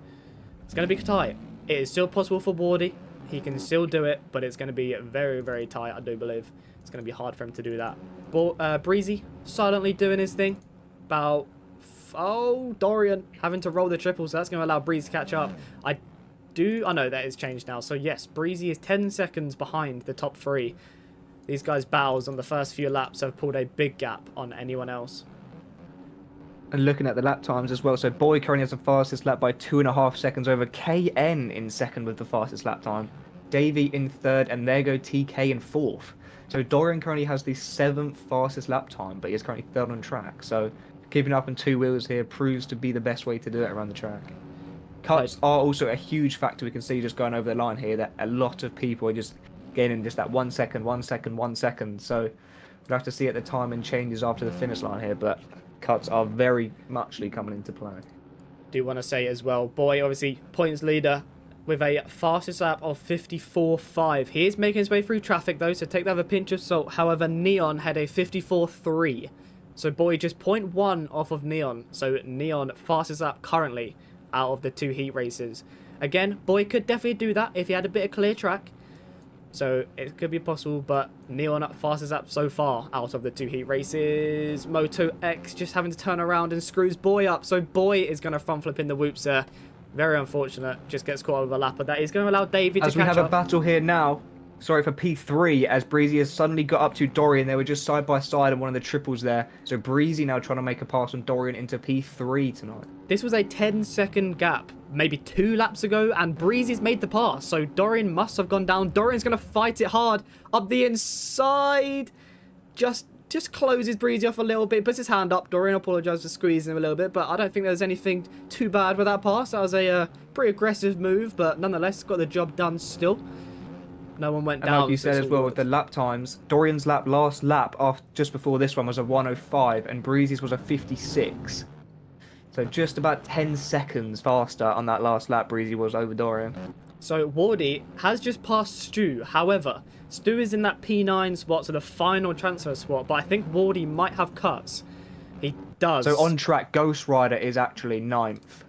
it's going to be tight. It is still possible for Wardy. He can still do it, but it's going to be very, very tight, I do believe. It's going to be hard for him to do that. But Breezy silently doing his thing. About Oh, Dorian having to roll the triple, so that's going to allow Breeze to catch up. I know that is changed now. So yes, Breezy is 10 seconds behind the top 3. These guys' battles on the first few laps have pulled a big gap on anyone else. And looking at the lap times as well, so Boy currently has the fastest lap by 2.5 seconds over KN in second with the fastest lap time. Davey in third, and there go TK in fourth. So Dorian currently has the 7th fastest lap time, but he is currently third on track. So keeping up on 2 wheels here proves to be the best way to do it around the track. Cuts are also a huge factor. We can see just going over the line here that a lot of people are just getting just that 1 second, 1 second, 1 second. So we'll have to see at the time and changes after the finish line here, but cuts are very muchly coming into play. Do want to say as well, Boy obviously points leader with a fastest lap of 54.5. He is making his way through traffic though, so take that with a pinch of salt. However, Neon had a 54.3. So Boy just 0.1 off of Neon. So Neon fastest lap currently out of the 2 heat races. Again, Boy could definitely do that if he had a bit of clear track. So it could be possible, but Neon fastest lap so far out of the 2 heat races. Moto X just having to turn around and screws Boy up. So Boy is going to front flip in the whoops there. Very unfortunate. Just gets caught over a lap, but that is going to allow Davey to catch up. As we have a battle here now, sorry for P3, as Breezy has suddenly got up to Dorian. They were just side by side on one of the triples there. So Breezy now trying to make a pass on Dorian into P3 tonight. This was a 10-second gap, maybe 2 laps ago, and Breezy's made the pass. So Dorian must have gone down. Dorian's going to fight it hard up the inside. Just closes Breezy off a little bit, puts his hand up. Dorian apologises for squeezing him a little bit, but I don't think there's anything too bad with that pass. That was a pretty aggressive move, but nonetheless, got the job done still. No one went down. Like you said as well with the lap times, Dorian's last lap after just before this one was a 1:05, and Breezy's was a 56. So just about 10 seconds faster on that last lap Breezy was over Dorian. So Wardy has just passed Stu. However, Stu is in that P9 spot, so the final transfer spot. But I think Wardy might have cuts. He does. So on track, Ghost Rider is actually 9th.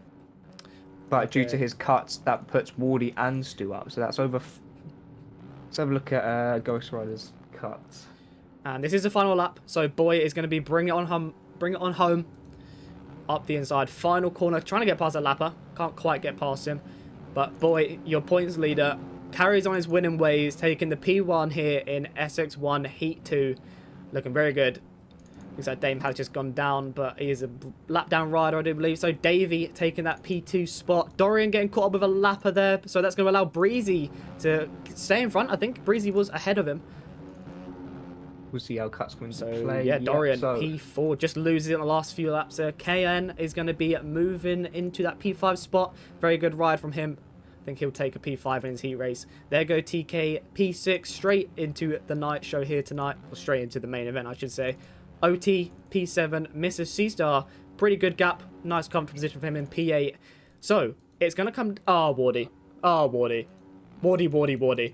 But due to his cuts, that puts Wardy and Stu up. So that's over. Let's have a look at Ghost Rider's cuts. And this is the final lap. So Boy is going to be bring it on home. Up the inside. Final corner. Trying to get past a lapper. Can't quite get past him. But Boy, your points leader, carries on his winning ways, taking the P1 here in SX1 Heat 2. Looking very good. Looks like Dame has just gone down, but he is a lap down rider, I do believe. So Davey taking that P2 spot. Dorian getting caught up with a lapper there. So that's going to allow Breezy to stay in front. I think Breezy was ahead of him. We'll see how cuts come into So, play. yeah, Dorian, P4, just loses it in the last few laps there. KN is going to be moving into that P5 spot. Very good ride from him. I think he'll take a P5 in his heat race. There go TK, P6, straight into the night show here tonight. Or straight into the main event, I should say. OT, P7, Mrs. C-Star. Pretty good gap. Nice comfortable position for him in P8. So, it's going to come... Wardy. Wardy. Wardy.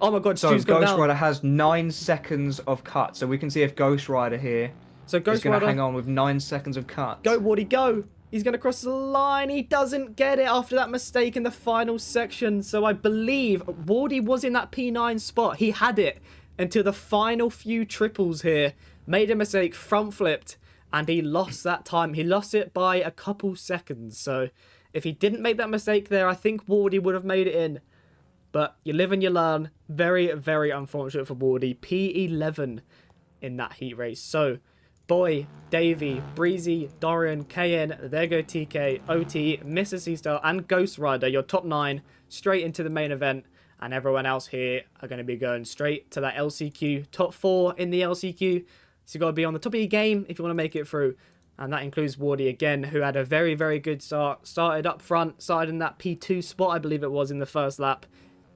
Oh my god, so Stu's gone Ghost down. Rider has 9 seconds of cut. So we can see if Ghost Rider here is going to hang on with 9 seconds of cut. Go, Wardy, go! He's going to cross the line. He doesn't get it after that mistake in the final section. So I believe Wardy was in that P9 spot. He had it until the final few triples here. Made a mistake, front flipped, and he lost that time. He lost it by a couple seconds. So if he didn't make that mistake there, I think Wardy would have made it in. But you live and you learn. Very, very unfortunate for Wardy. P11 in that heat race. So, Boy, Davey, Breezy, Dorian, KN, there go TK, OT, Mrs. C-Star, and Ghost Rider. Your top 9 straight into the main event. And everyone else here are going to be going straight to that LCQ. Top 4 in the LCQ. So you've got to be on the top of your game if you want to make it through. And that includes Wardy again, who had a very, very good start. Started up front, started in that P2 spot, I believe it was, in the first lap.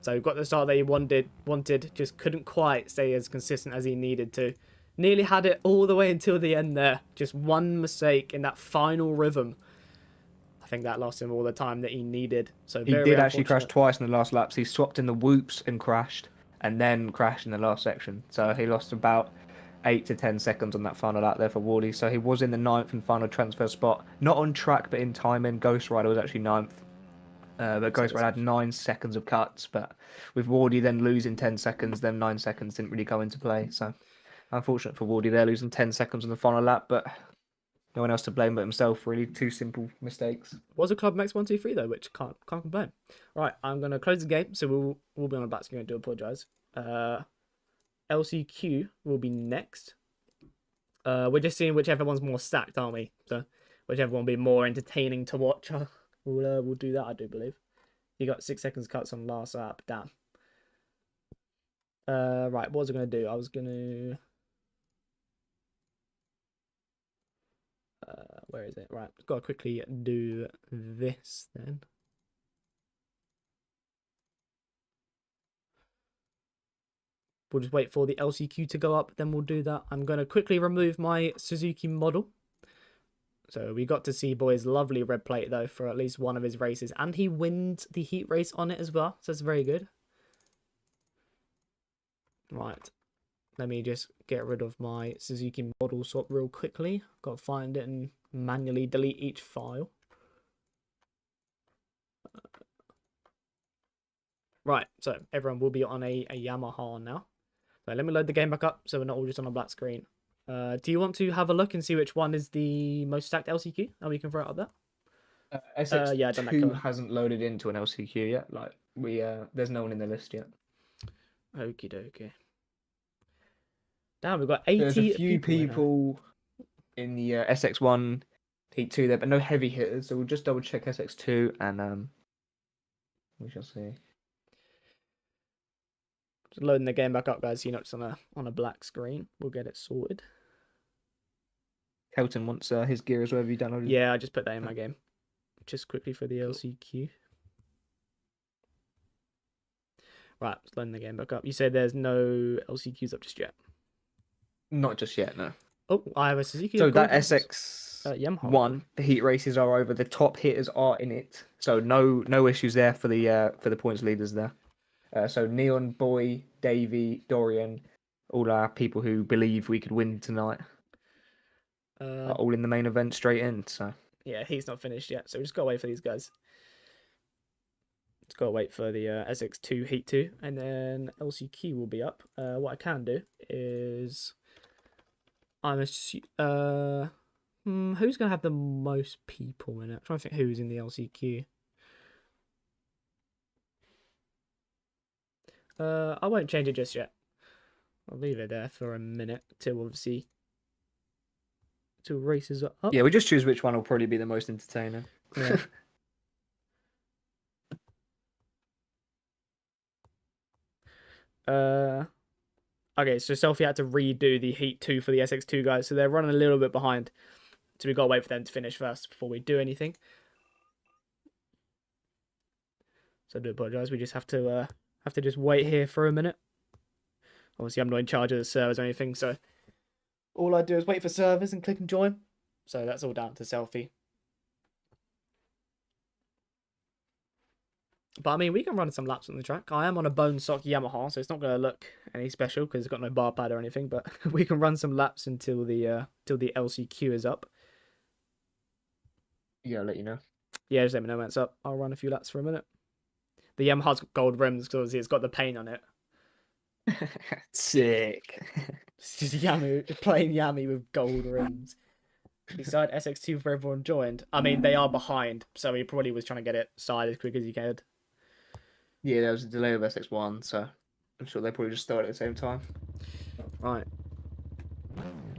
So got the start that he wanted, just couldn't quite stay as consistent as he needed to. Nearly had it all the way until the end there. Just one mistake in that final rhythm. I think that lost him all the time that he needed. So he did actually crash twice in the last laps. He swapped in the whoops and crashed, and then crashed in the last section. So he lost about 8 to 10 seconds on that final lap there for Wardy. So he was in the 9th and final transfer spot. Not on track, but in timing. Ghost Rider was actually 9th. But Ghost Rider had 9 seconds of cuts, but with Wardy then losing 10 seconds, then 9 seconds didn't really go into play. So unfortunate for Wardy there, losing 10 seconds on the final lap, but No one else to blame but himself, really. Two simple mistakes. Was a Club Max 123 though, which can't complain. Right, I'm gonna close the game, so we'll be on the back screen. I do apologize. LCQ will be next. We're just seeing whichever one's more stacked, aren't we? So whichever one will be more entertaining to watch, we'll do that. I do believe. You got 6 seconds cuts on last lap. Damn. Right, what was I gonna do? I was gonna. Where is it? Right, gotta quickly do this then. We'll just wait for the LCQ to go up, then we'll do that. I'm going to quickly remove my Suzuki model. So we got to see Boy's lovely red plate, though, for at least one of his races. And he wins the heat race on it as well, so that's very good. Right. Let me just get rid of my Suzuki model swap real quickly. Got to find it and manually delete each file. Right, so everyone will be on a Yamaha now. So let me load the game back up so we're not all just on a black screen. Do you want to have a look and see which one is the most stacked LCQ? And we can throw it up there. SX2 yeah, I done that colour. hasn't loaded into an LCQ yet. Like there's no one in the list yet. Okie dokie. Damn, we've got 80 There's a few people in the SX1 Heat 2 there, but no heavy hitters. So we'll just double check SX2 and we shall see. Just loading the game back up, guys. So you're not just on a black screen. We'll get it sorted. Kelton wants his gear as well. Have you downloaded? Yeah, I just put that in my game. Just quickly for the LCQ. Right, just loading the game back up. You said there's no LCQs up just yet. Not just yet, no. Oh, I have a Suzuki. So that SX1, Yamaha. the heat races are over. The top hitters are in it. So no issues there for the points leaders there. So Neon, Boy, Davey, Dorian, all our people who believe we could win tonight are all in the main event straight in. So yeah, he's not finished yet. So we just gotta wait for these guys. Just gotta wait for the SX2 Heat 2, and then LCQ will be up. What I can do is who's gonna have the most people in it? I'm trying to think who's in the LCQ. I won't change it just yet. I'll leave it there for a minute till obviously till races are up. yeah, we just choose which one will probably be the most entertaining. Yeah. Okay, so Selfie had to redo the Heat 2 for the SX2 guys, so they're running a little bit behind. So we've got to wait for them to finish first before we do anything. So I do apologise, we just have to just wait here for a minute. Obviously I'm not in charge of the servers or anything, so all I do is wait for servers and click and join. So that's all down to Selfie. But I mean, we can run some laps on the track. I am on a bone stock Yamaha, so it's not going to look any special because it's got no bar pad or anything. But we can run some laps until the LCQ is up. Yeah, I'll let you know. Yeah, just let me know when it's up. I'll run a few laps for a minute. The Yamaha's got gold rims because obviously it's got the paint on it. Sick. It's just plain Yami with gold rims. Beside SX2 for everyone joined. I mean, they are behind, so he probably was trying to get it started as quick as he could. Yeah, there was a delay of SX1, so I'm sure they probably just started at the same time. Right.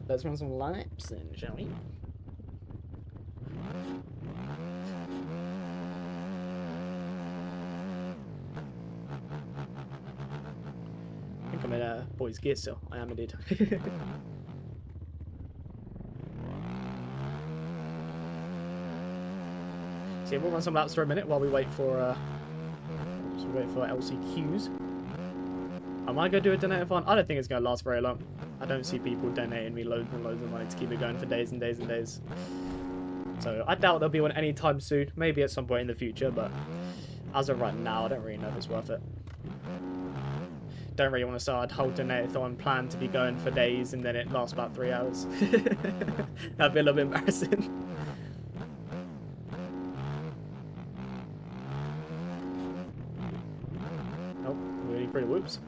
Let's run some laps then, shall we? I think I'm in a boy's gear still. I am indeed. So yeah, we'll run some laps for a minute while we wait for LCQs. Am I going to do a donate fund? I don't think it's going to last very long. I don't see people donating me loads and loads of money to keep it going for days and days and days. So I doubt there'll be one anytime soon. Maybe at some point in the future, but as of right now, I don't really know if it's worth it. Don't really want to start a whole donate-a-thon plan to be going for days and then it lasts about 3 hours. That'd be a little bit embarrassing. Pretty whoops.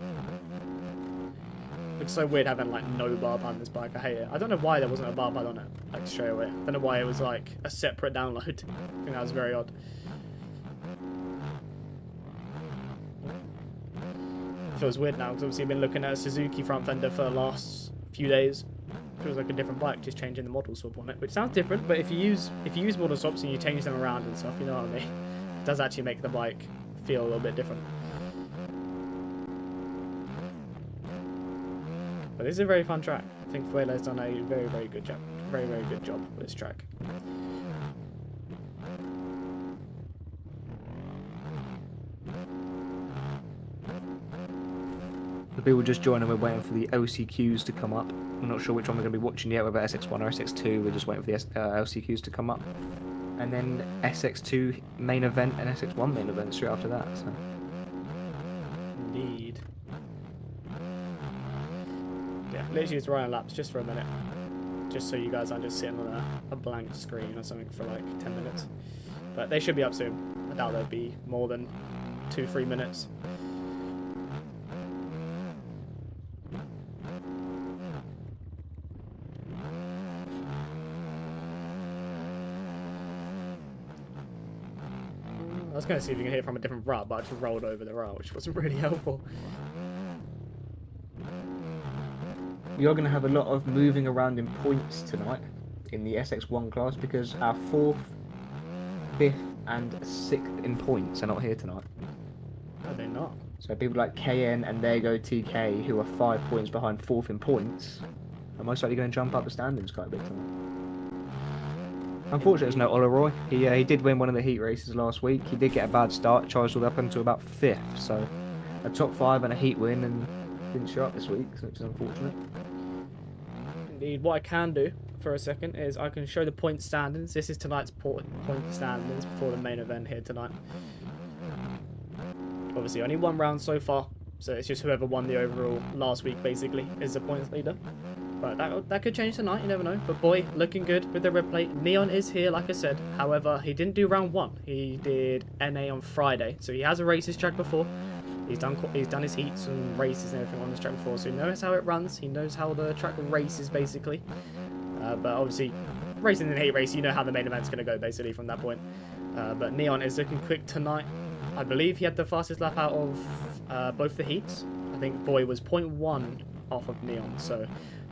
Looks looks so weird having like no bar pad on this bike. I hate it. I don't know why there wasn't a bar pad on it like straight away. I don't know why it was like a separate download. I think that was very odd. It feels weird now because obviously I've been looking at a Suzuki front fender for the last few days. It feels like a different bike, just changing the model swap on it, which sounds different. But if you use model swaps and you change them around and stuff, you know what I mean. It does actually make the bike feel a little bit different. But this is a very fun track. I think Fuele's done a very, very good job. Very, very good job with this track. For people just joining, we're waiting for the LCQs to come up. I'm not sure which one we're going to be watching yet, whether SX1 or SX2. We're just waiting for the LCQs to come up. And then SX2 main event and SX1 main event straight after that. So. Indeed. Yeah, literally just running laps just for a minute. Just so you guys aren't just sitting on a blank screen or something for like 10 minutes. But they should be up soon. I doubt they'll be more than 2-3 minutes. I was going to see if you can hit it from a different route, but I just rolled over the route, which wasn't really helpful. You're going to have a lot of moving around in points tonight in the SX1 class because our 4th, 5th and 6th in points are not here tonight. Are they not? So people like KN and There Go TK, who are 5 points behind 4th in points, are most likely going to jump up the standings quite a bit tonight. Unfortunately, there's no Olaroy. He did win one of the heat races last week. He did get a bad start, charged all up until about 5th, so a top 5 and a heat win, and didn't show up this week, which is unfortunate. Indeed, what I can do for a second is I can show the point standings. This is tonight's point standings before the main event here tonight. Obviously, only one round so far, so it's just whoever won the overall last week basically is the points leader. But that could change tonight, you never know. But boy, looking good with the red plate. Neon is here, like I said. However, he didn't do round 1. He did NA on Friday, so he has a races track before. He's done his heats and races and everything on this track before, so he knows how it runs. He knows how the track races basically. But obviously, racing in a heat race, you know how the main event's going to go basically from that point. But Neon is looking quick tonight. I believe he had the fastest lap out of both the heats. I think Boy was 0.1 off of Neon, so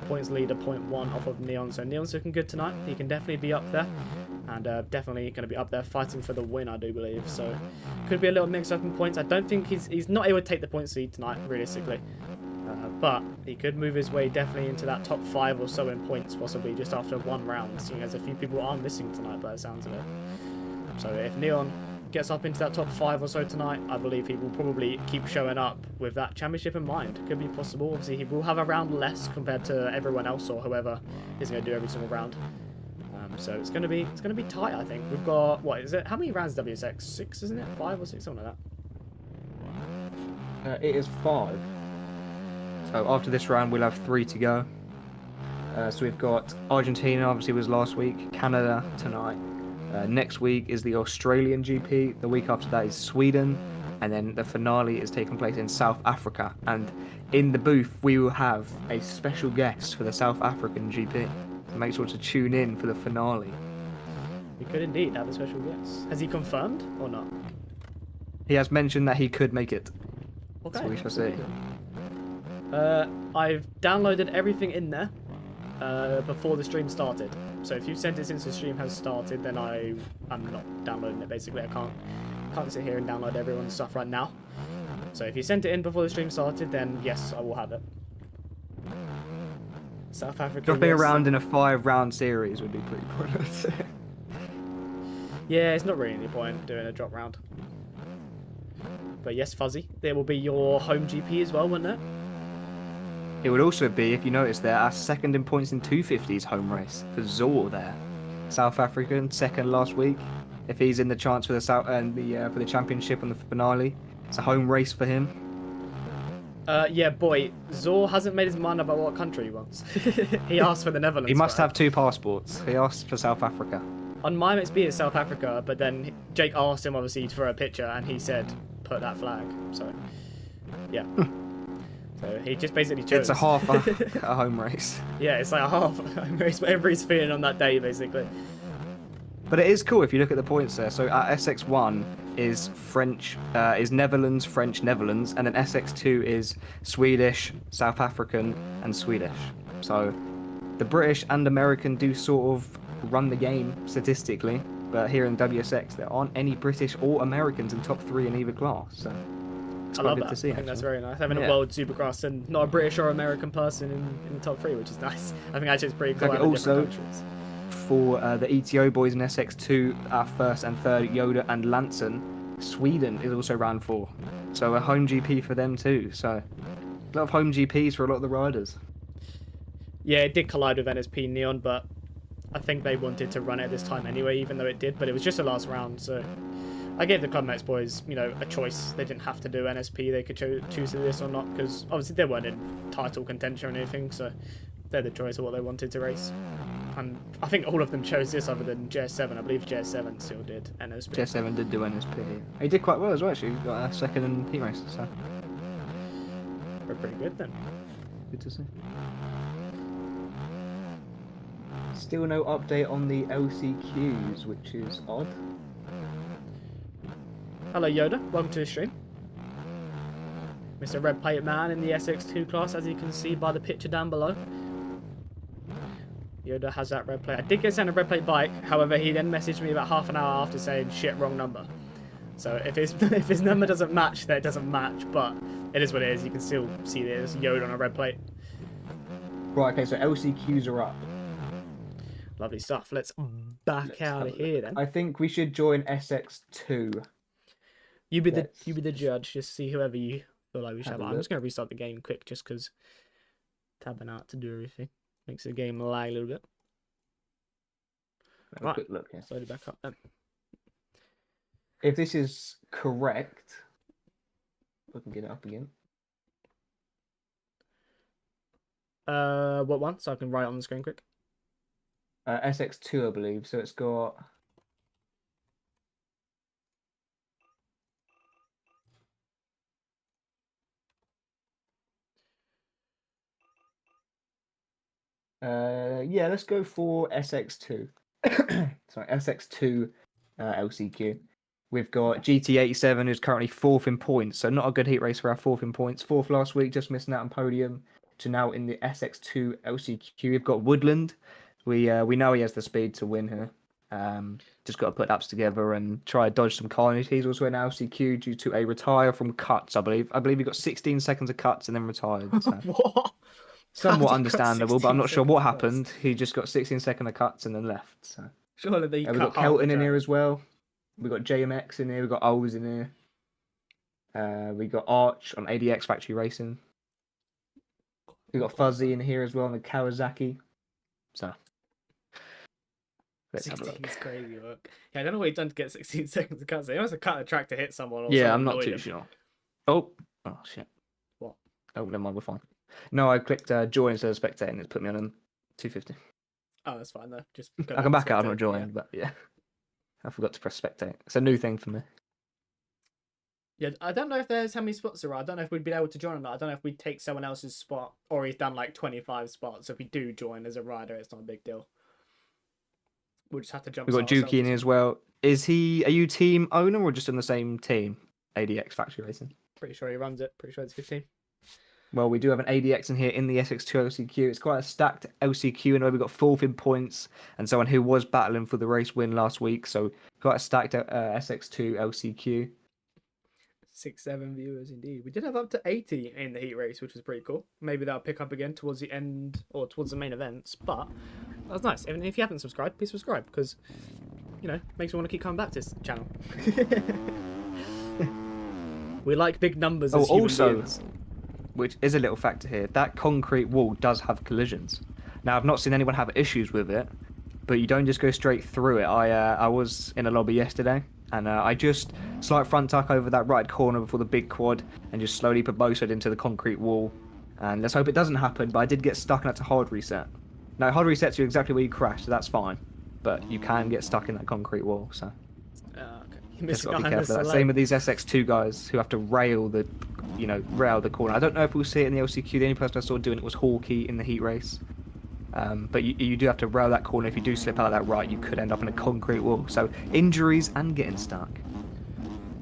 points leader 0.1 off of Neon. So Neon's looking good tonight. He can definitely be up there, and definitely going to be up there fighting for the win, I do believe. So could be a little mix up in points. I don't think he's not able to take the points lead tonight, realistically. But he could move his way definitely into that top 5 or so in points, possibly just after one round, seeing as a few people are missing tonight by the sounds of it. So if Neon gets up into that top 5 or so tonight, I believe he will probably keep showing up with that championship in mind. Could be possible. Obviously, he will have a round less compared to everyone else or whoever is going to do every single round. So it's going to be tight. I think we've got, what is it? How many rounds WSX? 6, isn't it? 5 or 6, something like that. It is 5. So after this round, we'll have 3 to go. So we've got Argentina, obviously was last week. Canada tonight. Next week is the Australian GP. The week after that is Sweden. And then the finale is taking place in South Africa. And in the booth, we will have a special guest for the South African GP. So make sure to tune in for the finale. We could indeed have a special guest. Has he confirmed or not? He has mentioned that he could make it. Okay. So we shall see. I've downloaded everything in there before the stream started. So if you've sent it since the stream has started, then I'm not downloading it. Basically, I can't sit here and download everyone's stuff right now. So if you sent it in before the stream started, then yes, I will have it. South Africa. Dropping around in a 5-round series would be pretty pointless. Yeah, it's not really any point doing a drop round. But yes, Fuzzy, there will be your home GP as well, wouldn't it? It would also be, if you notice there, our second in points in 250s home race for Zor there. South African, second last week. If he's in the chance for the for the championship and the finale, it's a home race for him. Yeah, boy, Zor hasn't made his mind about what country he wants. He asked for the Netherlands. He must have 2 passports. He asked for South Africa. On my MXB it's South Africa, but then Jake asked him obviously for a picture, and he said put that flag. So, yeah. So he just basically chose. It's a half a home race. Yeah, it's like a half home race, whatever he's feeling on that day, basically. But it is cool if you look at the points there. So SX1 is French, is Netherlands, French, Netherlands, and then SX2 is Swedish, South African, and Swedish. So the British and American do sort of run the game statistically, but here in WSX there aren't any British or Americans in top 3 in either class. So it's I quite love good that. to see. I think that's very nice. Having a Yeah. world supercross and not a British or American person in the top 3, which is nice. I think actually it's pretty cool. Like having also- different countries. For the ETO boys in SX2, our first and third, Yoda and Lanson, Sweden is also round 4. So a home GP for them too. So a lot of home GPs for a lot of the riders. Yeah, it did collide with NSP Neon, but I think they wanted to run it this time anyway, even though it did. But it was just the last round, so I gave the Club Max boys, you know, a choice. They didn't have to do NSP. They could choose to do this or not, because obviously they weren't in title contention or anything, so they're the choice of what they wanted to race. And I think all of them chose this other than JS7. I believe JS7 still did NSP. JS7 did do NSP. He did quite well as well, actually. He got a second in heat race, so We're pretty good then. good to see. Still no update on the LCQs, which is odd. Hello Yoda, welcome to the stream. Mr. Red Plate Man in the SX2 class, as you can see by the picture down below. Yoda has that red plate. I did get sent a red plate bike, however he then messaged me about half an hour after saying, shit, wrong number. So if his number doesn't match, then it doesn't match, but it is what it is. You can still see there's Yoda on a red plate. Right, okay, so LCQs are up. Lovely stuff. Let's back out of here then. I think we should join SX2. You be the judge. Just see whoever you feel like we should Have have. a I'm look. just gonna restart the game quick, just because tabbing out to do everything makes the game lag a little bit. Have a Right. quick look here. Slowly back up then. If this is correct, I can get it up again. What one? So I can write it on the screen quick. SX2, I believe. So it's got. Yeah, let's go for SX2. Sorry, SX2 LCQ. We've got GT87, who's currently 4th in points, so not a good heat race for our 4th in points. 4th last week, just missing out on podium. To now in the SX2 LCQ, we've got Woodland. We know he has the speed to win here. Just got to put laps together and try to dodge some carnage. He's also in LCQ due to a retire from cuts, I believe. I believe he got 16 seconds of cuts and then retired. So. What? Somewhat How's he got understandable, but I'm not sure 16 what seconds? happened. He just got 16 seconds of cuts and then left. So Surely they we've cut got half the Kelton in track. here as well. We've got JMX in here. We've got O's in here. We got Arch on ADX Factory Racing. We've got Fuzzy in here as well on the Kawasaki. So let's have a 16 look. is crazy work. Yeah, I don't know what he's done to get 16 seconds of cuts. He must have cut the track to hit someone. Or Yeah, someone I'm not annoyed too him. sure. Oh shit. What? Oh, never mind. We're fine. No, I clicked join instead of spectate and it's put me on 250. Oh, that's fine though. Just I can back out. I'm to not spectate, joined, but yeah. I forgot to press spectate. It's a new thing for me. Yeah, I don't know if there's how many spots there are. I don't know if we'd be able to join or not. I don't know if we'd take someone else's spot or he's done like 25 spots. So if we do join as a rider, it's not a big deal. We'll just have to jump. We've got Dookie in here as well. Are you team owner or just on the same team? ADX Factory Racing. Pretty sure he runs it. Pretty sure it's 15. Well, we do have an ADX in here in the SX2 LCQ. It's quite a stacked LCQ, and we've got 4th in points and someone who was battling for the race win last week. So quite a stacked SX2 LCQ. 6-7 viewers indeed. We did have up to 80 in the heat race, which was pretty cool. Maybe that'll pick up again towards the end or towards the main events. But that was nice. And if you haven't subscribed, please subscribe because, you know, makes me want to keep coming back to this channel. We like big numbers as human beings. Which is a little factor here, that concrete wall does have collisions. Now, I've not seen anyone have issues with it, but you don't just go straight through it. I was in a lobby yesterday, and I just slight front tuck over that right corner before the big quad, and just slowly put both sides into the concrete wall. And let's hope it doesn't happen, but I did get stuck and had to hard reset. Now, hard resets you exactly where you crash, so that's fine. But you can get stuck in that concrete wall, so Okay. You missed just the got to guy be in the careful of that. Soleil. Same with these SX2 guys who have to rail the you know, rail the corner. I don't know if we'll see it in the LCQ. The only person I saw doing it was Hawkeye in the heat race. But you do have to rail that corner. If you do slip out of that right, you could end up in a concrete wall. So injuries and getting stuck.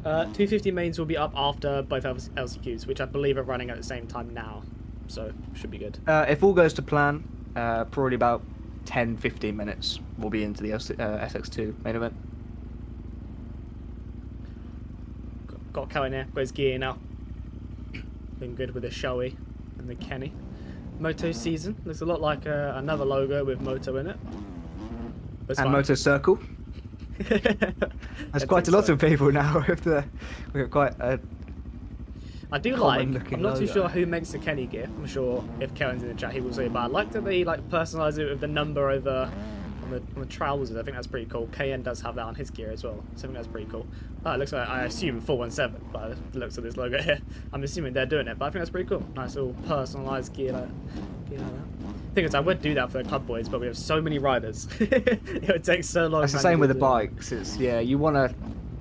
250 mains will be up after both LCQs, which I believe are running at the same time now. So, should be good. If all goes to plan, probably about 10-15 minutes we'll be into the SX2 main event. Got Cal in here. Got his gear now. Been good with the Shoei and the Kenny. Moto season. Looks a lot like another logo with Moto in it. And fine. Moto Circle. There's quite a lot of people now. We've got quite a I do like. I'm not too sure who makes the Kenny gear. I'm sure if Kevin's in the chat, he will say. But I like that they like personalise it with the number over on the trousers. I think that's pretty cool. KN does have that on his gear as well. So I think that's pretty cool. It looks like, I assume 417 by the looks of this logo here. I'm assuming they're doing it, but I think that's pretty cool. Nice little personalised gear like that. Thing is, I would do that for the club boys, but we have so many riders. It would take so long. It's the same with the bikes. It's you want to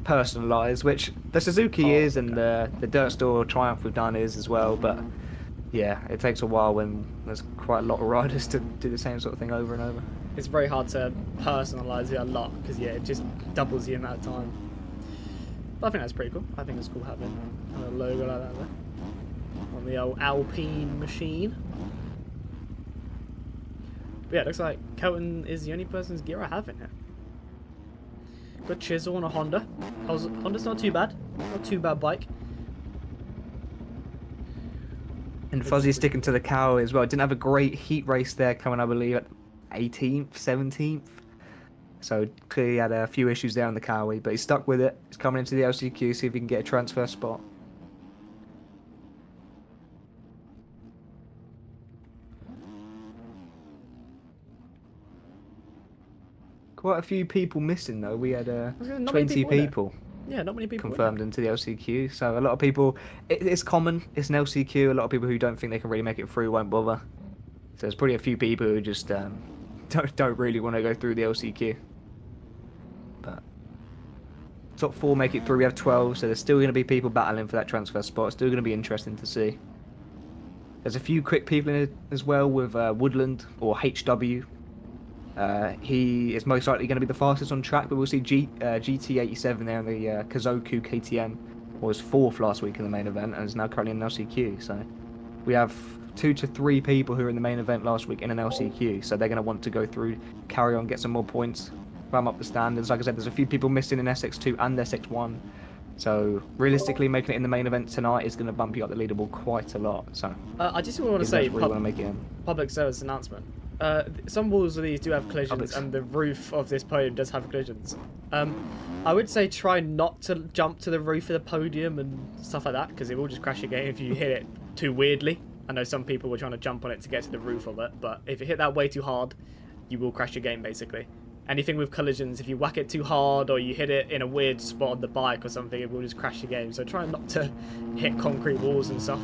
personalise, which the Suzuki is, and the Dirt Store Triumph we've done is as well. But yeah, it takes a while when there's quite a lot of riders to do the same sort of thing over and over. It's very hard to personalise it a lot because it just doubles the amount of time. But I think that's pretty cool. I think it's cool having a logo like that there on the old Alpine machine. But yeah, it looks like Kelton is the only person's gear I have in here. Got Chisel on a Honda. Honda's not too bad. Not too bad bike. And Fuzzy sticking to the cow as well. Didn't have a great heat race there coming, I believe, at 18th, 17th. So clearly had a few issues there on the Cowie, but he's stuck with it. He's coming into the LCQ, see if he can get a transfer spot. Quite a few people missing though. We had 20 people. Yeah, not many people confirmed into the LCQ. So a lot of people, it's common. It's an LCQ. A lot of people who don't think they can really make it through won't bother. So there's probably a few people who just don't really want to go through the LCQ. But top 4 make it through. We have 12, so there's still going to be people battling for that transfer spot. It's still going to be interesting to see. There's a few quick people in it as well with Woodland or HW. He is most likely going to be the fastest on track, but we'll see GT87 there in the Kazoku KTM was 4th last week in the main event and is now currently in an LCQ. So we have 2 to 3 people who were in the main event last week in an LCQ, so they're going to want to go through, carry on, get some more points, climb up the standards. Like I said, there's a few people missing in SX2 and SX1, so realistically making it in the main event tonight is going to bump you up the leaderboard quite a lot. So I just want to say really want to make it in. Public service announcement. Some walls of these do have collisions, and the roof of this podium does have collisions. I would say try not to jump to the roof of the podium and stuff like that, because it will just crash your game if you hit it too weirdly. I know some people were trying to jump on it to get to the roof of it, but if you hit that way too hard, you will crash your game, basically. Anything with collisions, if you whack it too hard or you hit it in a weird spot on the bike or something, it will just crash your game. So try not to hit concrete walls and stuff.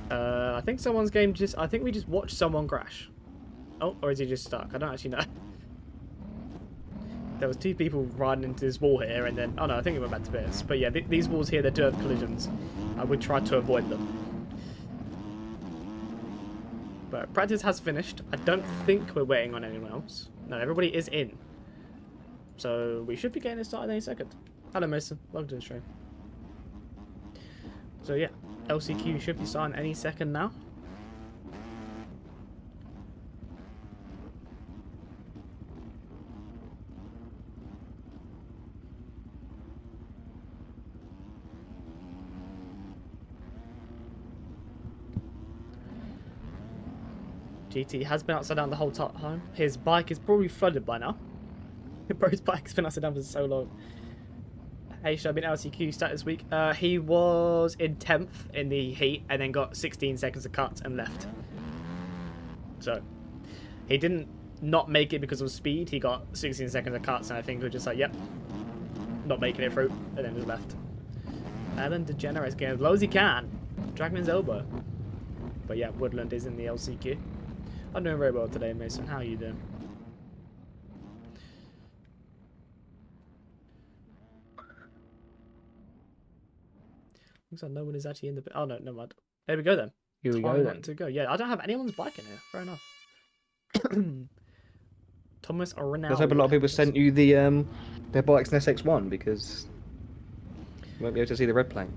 I think someone's game I think we just watched someone crash. Oh, or is he just stuck? I don't actually know. There was 2 people riding into this wall here, and then... Oh no, I think it went back to bits. But yeah, these walls here, they do have collisions. I would try to avoid them. But practice has finished. I don't think we're waiting on anyone else. No, everybody is in. So we should be getting it started any second. Hello, Mason. Welcome to the stream. So yeah, LCQ should be starting any second now. GT has been upside down the whole time. His bike is probably flooded by now. Bro's bike's been upside down for so long. Hey, should I be in LCQ stat this week? He was in 10th in the heat and then got 16 seconds of cut and left. So, he didn't not make it because of speed. He got 16 seconds of cuts and I think he was just like, yep, not making it through, and then just left. Alan Degenerate's getting as low as he can. Dragging his elbow. But yeah, Woodland is in the LCQ. I'm doing very well today, Mason. How are you doing? Looks like no one is actually in the... Oh, no, never mind. There we go, then. Here we go, Time then. to go. Yeah, I don't have anyone's bike in here. Fair enough. Thomas Renaud. Let's hope a lot of people sent you the their bikes in SX1 because you won't be able to see the red plane.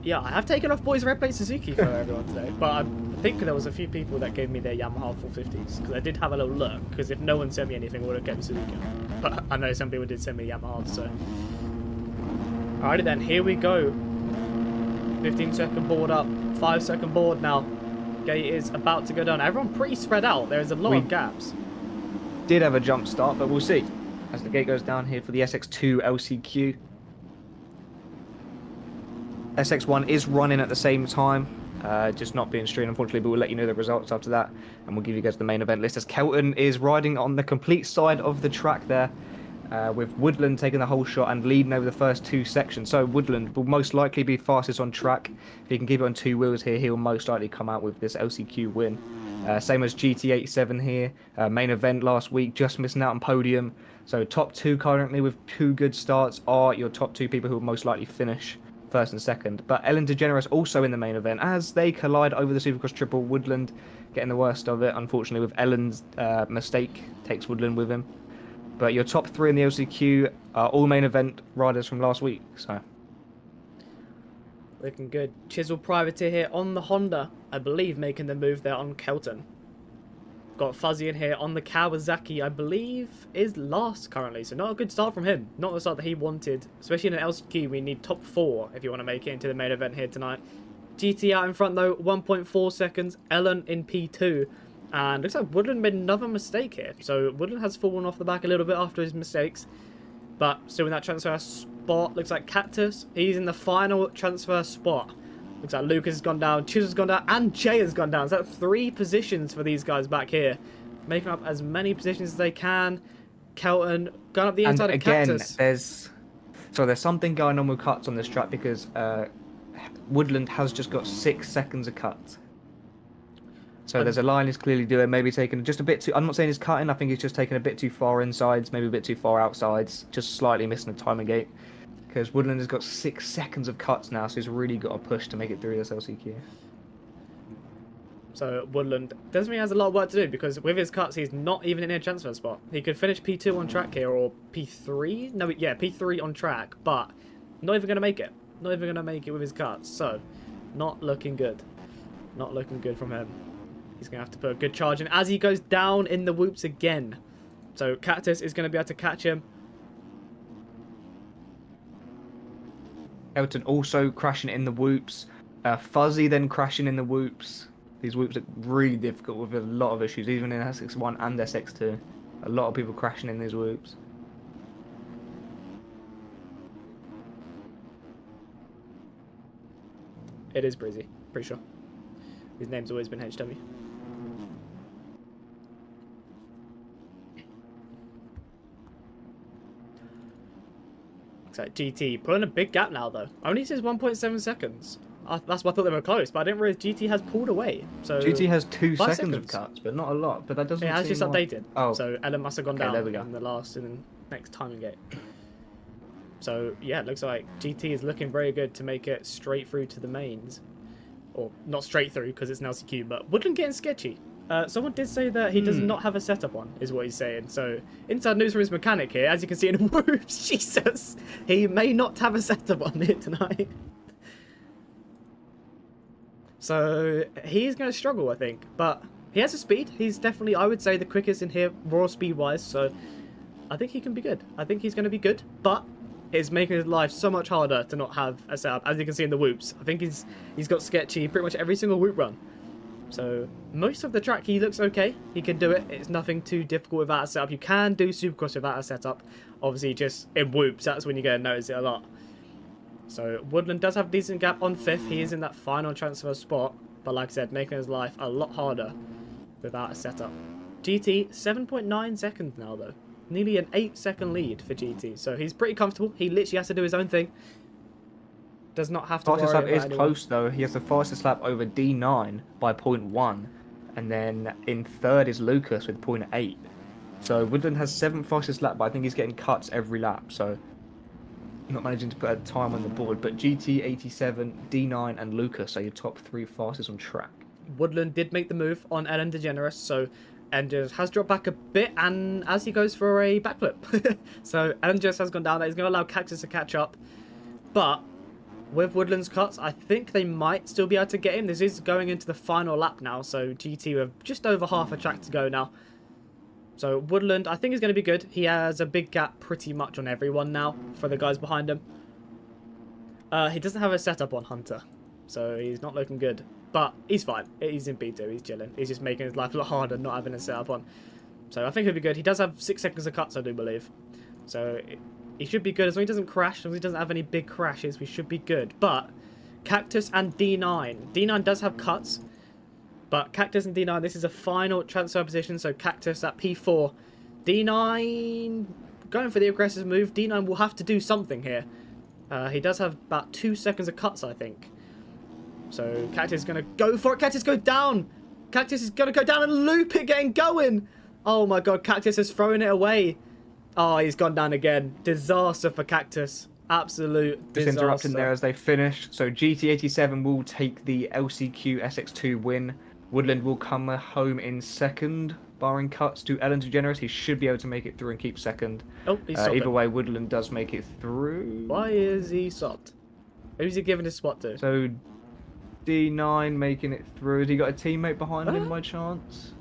Yeah, I have taken off boys' red plate Suzuki for everyone today, but I think there was a few people that gave me their Yamaha 450s because I did have a little look. Because if no one sent me anything, I would have kept Suzuki. But I know some people did send me Yamahas, so. Alrighty then, here we go. 15-second board up, 5-second board now. Gate is about to go down. Everyone pretty spread out. There is a lot of gaps. Did have a jump start, but we'll see as the gate goes down here for the SX2 LCQ. SX1 is running at the same time, just not being streamed unfortunately, but we'll let you know the results after that, and we'll give you guys the main event list as Kelton is riding on the complete side of the track there, with Woodland taking the whole shot and leading over the first 2 sections. So Woodland will most likely be fastest on track. If he can keep it on 2 wheels here, he'll most likely come out with this LCQ win. Same as GT87 here, main event last week, just missing out on podium. So top 2 currently with 2 good starts are your top 2 people who will most likely finish first and second. But Ellen DeGeneres also in the main event as they collide over the Supercross triple. Woodland getting the worst of it, unfortunately, with Ellen's mistake, takes Woodland with him. But your top 3 in the LCQ are all main event riders from last week. So Looking good. Chisel Privateer here on the Honda, I believe, making the move there on Kelton. Got Fuzzy in here on the Kawasaki, I believe, is last currently. So not a good start from him. Not the start that he wanted. Especially in an LCQ, we need top 4 if you want to make it into the main event here tonight. GT out in front though, 1.4 seconds. Ellen in P2. And looks like Woodland made another mistake here. So Woodland has fallen off the back a little bit after his mistakes. But still in that transfer spot. Looks like Cactus, he's in the final transfer spot. Looks like Lucas has gone down, Chisel's gone down, and Jay has gone down. So that's 3 positions for these guys back here. Making up as many positions as they can. Kelton going up the inside of Cactus. There's something going on with cuts on this track because Woodland has just got 6 seconds of cut. So there's a line he's clearly doing, maybe taking just a bit too... I'm not saying he's cutting, I think he's just taking a bit too far insides, maybe a bit too far outsides, just slightly missing the timing gate. Because Woodland has got 6 seconds of cuts now, so he's really got to push to make it through this LCQ. So Woodland definitely has a lot of work to do because with his cuts, he's not even in a transfer spot. He could finish P2 on track here or P3. No, yeah, P3 on track, but not even going to make it. Not even going to make it with his cuts. So not looking good. Not looking good from him. He's going to have to put a good charge in as he goes down in the whoops again. So Cactus is going to be able to catch him. Elton also crashing in the whoops. Fuzzy then crashing in the whoops. These whoops are really difficult with a lot of issues, even in SX1 and SX2. A lot of people crashing in these whoops. It is Breezy, pretty sure. His name's always been HW. Looks like GT pulling a big gap now though. Only says 1.7 seconds. That's why I thought they were close, but I didn't realize GT has pulled away. So GT has 2 seconds of cuts, but not a lot. But that doesn't. It has just updated. Oh. So Ellen must have gone down there we go. in the next timing gate. So yeah, it looks like GT is looking very good to make it straight through to the mains. Or not straight through because it's an LCQ, but Woodland getting sketchy. Someone did say that he does not have a setup on, is what he's saying. So, inside news from his mechanic here, as you can see in the whoops, Jesus, he may not have a setup on it tonight. So, he's going to struggle, I think. But he has a speed. He's definitely, I would say, the quickest in here, raw speed-wise. So, I think he can be good. I think he's going to be good. But it's making his life so much harder to not have a setup, as you can see in the whoops. I think he's got sketchy pretty much every single whoop run. So, most of the track he looks okay. He can do it. It's nothing too difficult without a setup. You can do Supercross without a setup. Obviously, just in whoops, that's when you're going to notice it a lot. So, Woodland does have a decent gap on 5th. He is in that final transfer spot. But like I said, making his life a lot harder without a setup. GT, 7.9 seconds now, though. Nearly an 8-second lead for GT. So, he's pretty comfortable. He literally has to do his own thing. Does not have to fastest worry lap about is anyone. close though. He has the fastest lap over D9 by 0.1, and then in 3rd is Lucas with 0.8. So Woodland has 7th fastest lap, but I think he's getting cuts every lap. So not managing to put a time on the board, but GT87, D9, and Lucas are your top 3 fastest on track. Woodland did make the move on Ellen DeGeneres, so Ellen DeGeneres has dropped back a bit, and as he goes for a backflip. So Ellen DeGeneres has gone down there. He's going to allow Cactus to catch up. But with Woodland's cuts, I think they might still be able to get him. This is going into the final lap now, so GT with just over half a track to go now. So Woodland, I think, is going to be good. He has a big gap pretty much on everyone now for the guys behind him. He doesn't have a setup on Hunter, so he's not looking good. But he's fine. He's in B2. He's chilling. He's just making his life a lot harder not having a setup on. So I think he'll be good. He does have 6 seconds of cuts, I do believe. So he should be good. As long as he doesn't crash, as long as he doesn't have any big crashes, we should be good. But Cactus and D9. D9 does have cuts. But Cactus and D9, this is a final transfer position. So Cactus at P4. D9 going for the aggressive move. D9 will have to do something here. He does have about 2 seconds of cuts, I think. So Cactus is going to go for it. Cactus go down. Cactus is going to go down and loop it, getting going. Oh my god, Cactus has thrown it away. Oh, he's gone down again. Disaster for Cactus. Absolute disaster. Just interrupting there as they finish. So GT87 will take the LCQ SX2 win. Woodland will come home in second, barring cuts to Ellen DeGeneres. He should be able to make it through and keep second. Oh, he's either way, Woodland does make it through. Why is he stopped? Who's he giving his spot to? So D9 making it through. Has he got a teammate behind him by chance?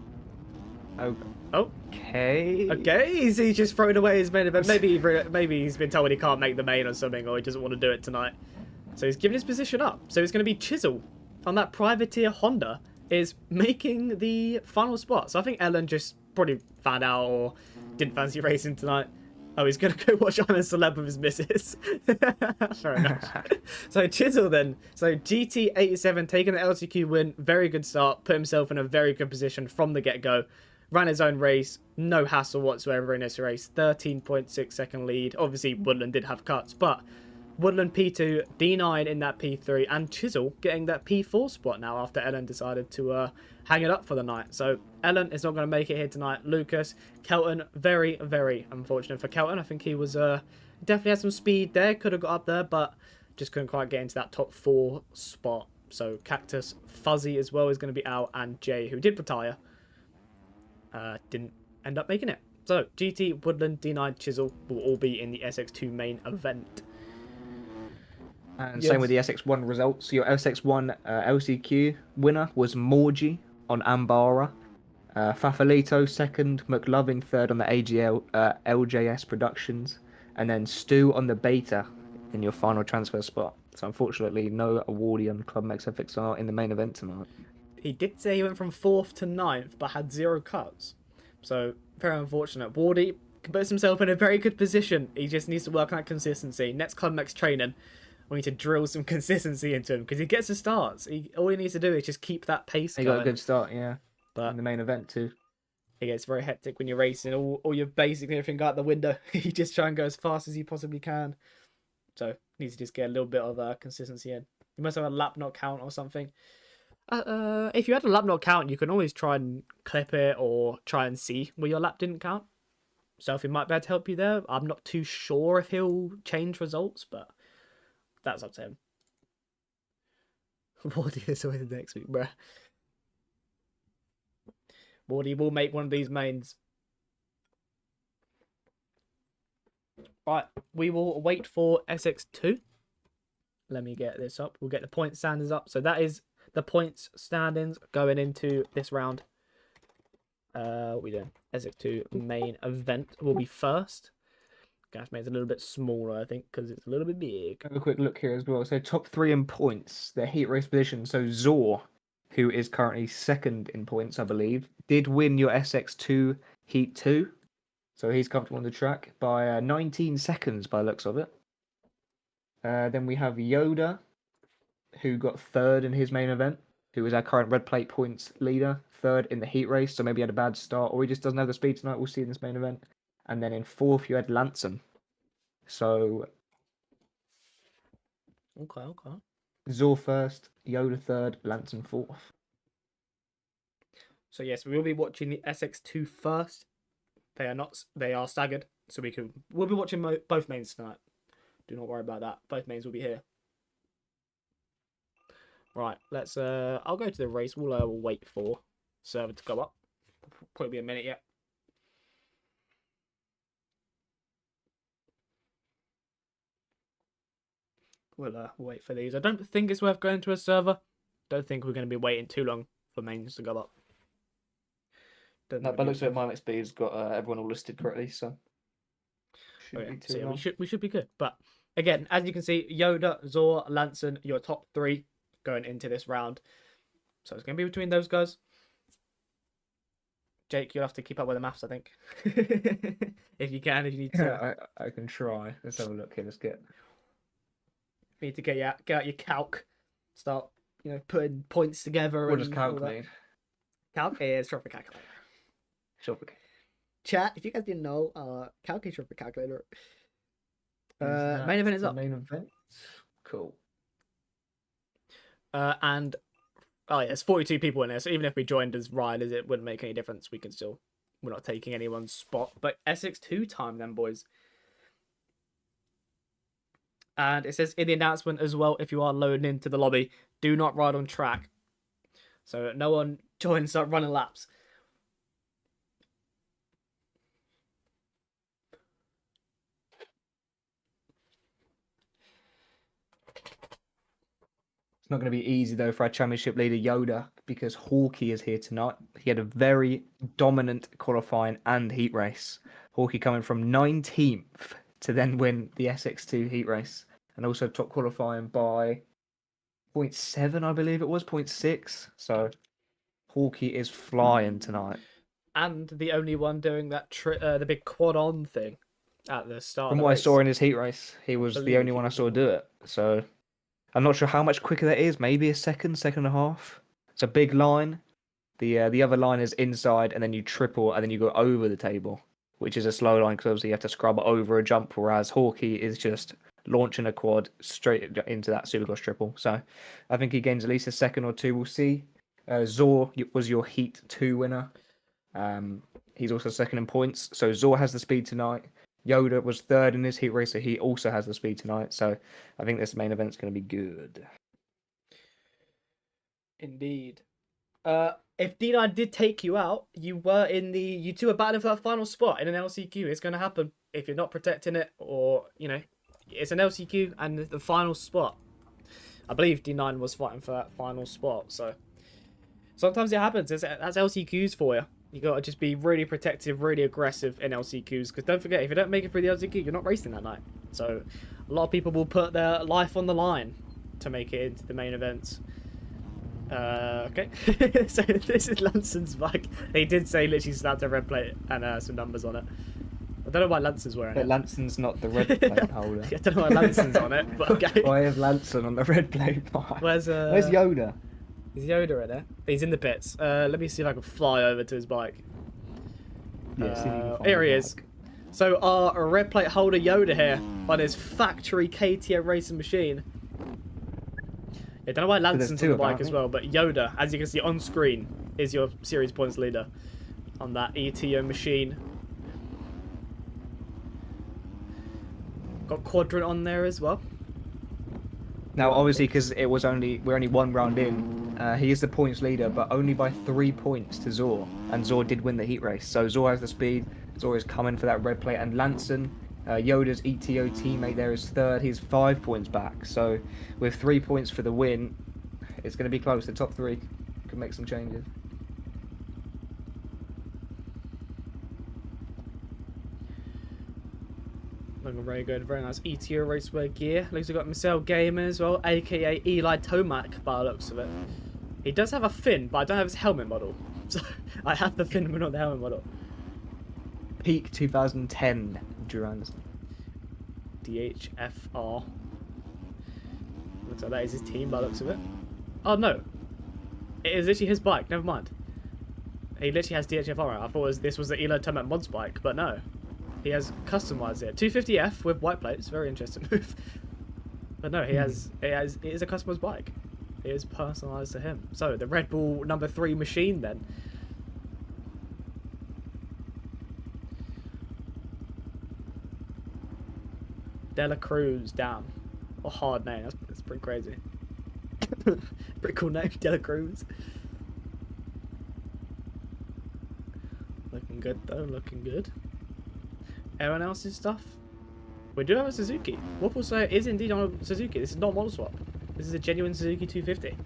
Oh. Okay. Okay, he's just thrown away his main event. Maybe he's been told he can't make the main or something, or he doesn't want to do it tonight. So he's giving his position up. So it's going to be Chisel on that privateer Honda is making the final spot. So I think Ellen just probably found out or didn't fancy racing tonight. Oh, he's going to go watch I'm a Celeb with his missus. Fair enough. So Chisel then. So GT87 taking the LCQ win. Very good start. Put himself in a very good position from the get-go. Ran his own race. No hassle whatsoever in this race. 13.6 second lead. Obviously, Woodland did have cuts, but Woodland P2, D9 in that P3, and Chisel getting that P4 spot now after Ellen decided to hang it up for the night. So Ellen is not going to make it here tonight. Lucas, Kelton, very, very unfortunate for Kelton. I think he was definitely had some speed there. Could have got up there, but just couldn't quite get into that top 4 spot. So Cactus, Fuzzy as well is going to be out, and Jay, who did retire, didn't end up making it. So GT, Woodland, D9, Chisel will all be in the SX2 main event. And same with the SX1 results. Your SX1 LCQ winner was Morgie on Ambara. Fafalito second, McLovin third on the AGL LJS Productions, and then Stu on the Beta in your final transfer spot. So unfortunately, no awardee on Club Mex FXR in the main event tonight. He did say he went from 4th to 9th, but had 0 cuts. So very unfortunate. Wardy puts himself in a very good position. He just needs to work on that consistency. Next Club Mex training, we need to drill some consistency into him because he gets the starts. All he needs to do is just keep that pace going. He got a good start, yeah. But in the main event too. It gets very hectic when you're racing. All your basically everything go out the window. You just try and go as fast as you possibly can. So needs to just get a little bit of consistency in. You must have a lap not count or something. If you had a lap not count, you can always try and clip it or try and see where your lap didn't count. So if he might be able to help you there, I'm not too sure if he'll change results, but that's up to him. Wardy is always next week, bruh. Wardy will make one of these mains. Right, we will wait for SX2. Let me get this up. We'll get the point standings up. So that is the points standings going into this round. What we doing? SX2 main event will be first. Gas made's a little bit smaller, I think, because it's a little bit big. Have a quick look here as well. So top 3 in points, their heat race position. So Zor, who is currently second in points, I believe, did win your SX2 Heat 2. So he's comfortable on the track by 19 seconds by the looks of it. Then we have Yoda, who got third in his main event, who is our current red plate points leader, third in the heat race, so maybe he had a bad start, or he just doesn't have the speed tonight. We'll see in this main event. And then in fourth, you had Lanson. So Okay. Zor first, Yoda third, Lanson fourth. So yes, we will be watching the SX2 first. They are staggered, so we'll be watching both mains tonight. Do not worry about that. Both mains will be here. Right, let's I'll go to the race. We'll wait for server to go up. Probably be a minute yet. We'll wait for these. I don't think it's worth going to a server. Don't think we're going to be waiting too long for mains to go up. No, but looks like my XP's got everyone all listed correctly, so shouldn't be too long. We should be good. But again, as you can see, Yoda, Zor, Lanson, your top 3 going into this round. So it's going to be between those guys. Jake, you'll have to keep up with the maths, I think. If you can, if you need to. Yeah, I can try. Let's have a look here. Let's get. You need to get out your calc. Start, putting points together. What does calculate? Calc is short for calculator. Short for. Chat, if you guys didn't know, calc is short for calculator. Main event is up. Main event. Cool. And there's 42 people in there, so even if we joined as riders, it wouldn't make any difference. We're not taking anyone's spot. But SX2 time then, boys. And it says in the announcement as well, if you are loading into the lobby, do not ride on track. So no one join, start running laps. It's not going to be easy though for our championship leader Yoda, because Hawkeye is here tonight. He had a very dominant qualifying and heat race. Hawkeye coming from 19th to then win the SX2 heat race, and also top qualifying by 0.7, I believe it was, 0.6. So Hawkeye is flying tonight. And the only one doing that the big quad on thing at the start. From what I saw in his heat race, he was the only one I saw do it. So I'm not sure how much quicker that is. Maybe a second and a half. It's a big line. The other line is inside, and then you triple, and then you go over the table, which is a slow line because obviously you have to scrub over a jump, whereas Hawkeye is just launching a quad straight into that Supercross triple. So I think he gains at least a second or two. We'll see. Zor was your Heat 2 winner. He's also second in points. So Zor has the speed tonight. Yoda was third in his heat race, so he also has the speed tonight. So I think this main event's going to be good. Indeed. If D9 did take you out, you two are battling for that final spot in an LCQ. It's going to happen if you're not protecting it, or, it's an LCQ and the final spot. I believe D9 was fighting for that final spot, so sometimes it happens. That's LCQs for you. You got to just be really protective, really aggressive in LCQs, because don't forget, if you don't make it through the LCQ, you're not racing that night. So a lot of people will put their life on the line to make it into the main events. Okay. So this is Lanson's bike. They did say literally slapped a red plate and some numbers on it. I don't know why Lanson's wearing it. But Lanson's not the red plate holder. I don't know why Lanson's on it, but okay. Why have Lanson on the red plate bike? Where's Yoda? Is Yoda in there? He's in the pits. Let me see if I can fly over to his bike. Here he is. So our red plate holder Yoda here on his factory KTM racing machine. I don't know why Lanson's on the bike as well, but Yoda, as you can see on screen, is your series points leader on that ETO machine. Got Quadrant on there as well. Now, obviously, because we're only one round in, he is the points leader, but only by 3 points to Zor, and Zor did win the heat race. So Zor has the speed. Zor is coming for that red plate, and Lanson, Yoda's ETO teammate, there is third. He's 5 points back. So with 3 points for the win, it's going to be close. The top 3 can make some changes. Looking very good, very nice ETO racewear gear. Looks like we've got Marcel Gamer as well, aka Eli Tomac by the looks of it. He does have a fin, but I don't have his helmet model. So I have the fin, but not the helmet model. Peak 2010 Durans. DHFR. Looks like that is his team by the looks of it. Oh no, it is literally his bike. Never mind. He literally has DHFR. I thought this was the Eli Tomac mods bike, but no. He has customized it. 250F with white plates. Very interesting move. But no, it is a customized bike. It is personalized to him. So the Red Bull number 3 machine then. Dela Cruz, damn. What a hard name. That's pretty crazy. Pretty cool name, Dela Cruz. Looking good though, looking good. Everyone else's stuff? We do have a Suzuki. Waffle Slayer is indeed on a Suzuki. This is not model swap. This is a genuine Suzuki 250.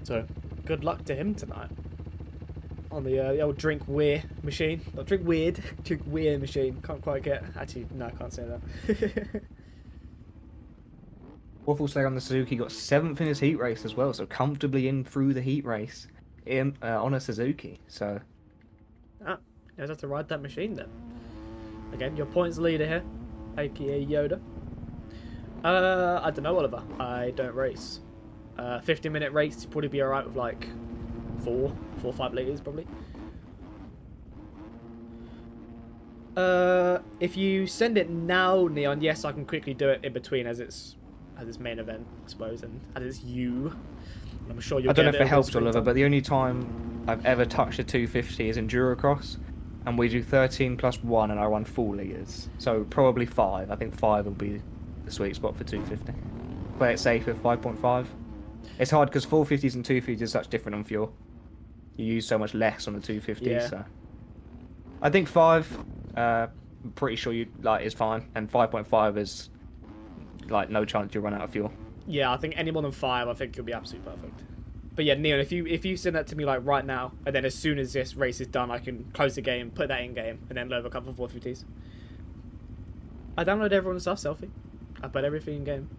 So, good luck to him tonight. On the old drink weir machine. Not drink weird, drink weir machine. Can't quite get... Actually, no, I can't say that. Waffle Slayer on the Suzuki got 7th in his heat race as well, so comfortably in through the heat race on a Suzuki. So, Ah, you just have to ride that machine then. Again, your points leader here, aka Yoda. I don't know, Oliver. I don't race. 50-minute race, you'd probably be alright with like 4 or 5 litres probably. If you send it now, Neon, yes, I can quickly do it in between as its main event, I suppose, and as it's you. I'm sure you'll. I don't know if it helps, Oliver, but the only time I've ever touched a 250 is in Duracross, and we do 13 plus 1, and I run 4 litres. So probably 5. I think 5 will be the sweet spot for 250. Play it safe with 5.5. It's hard because 450s and 250s are such different on fuel. You use so much less on the 250s. Yeah. So I think 5. I'm pretty sure you is fine, and 5.5 is like no chance you'll run out of fuel. Yeah, I think any more than 5, I think you'll be absolutely perfect. But yeah, Neon, if you send that to me like right now, and then as soon as this race is done, I can close the game, put that in game, and then load a couple of 450s. I download everyone's stuff, Selfie. I put everything in game.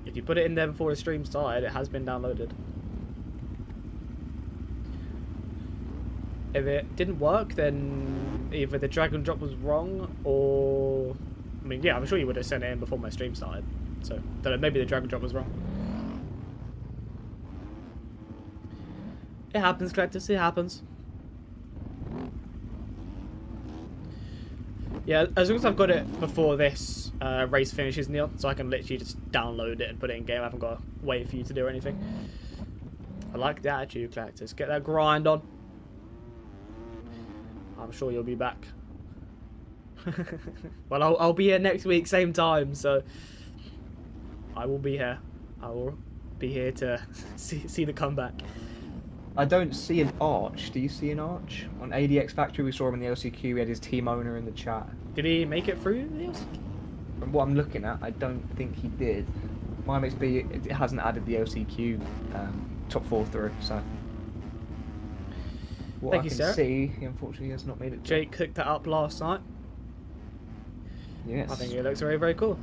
If you put it in there before the stream started, it has been downloaded. If it didn't work, then either the drag and drop was wrong, or... I mean, yeah, I'm sure you would have sent it in before my stream started. So, don't know, maybe the drag and drop was wrong. It happens, Collectors, it happens. Yeah, as long as I've got it before this race finishes, Neil, so I can literally just download it and put it in game. I haven't got to wait for you to do anything. I like the attitude, Collectors. Get that grind on. I'm sure you'll be back. Well, I'll be here next week, same time, so I will be here. I will be here to see the comeback. I don't see an arch. Do you see an arch? On ADX Factory, we saw him in the LCQ. We had his team owner in the chat. Did he make it through the LCQ? From what I'm looking at, I don't think he did. My MXB, it hasn't added the LCQ top 4 through, so... What Thank I you, can Sarah. see, he unfortunately has not made it. Jake cooked that up last night. Yes. I think it looks very, very cool.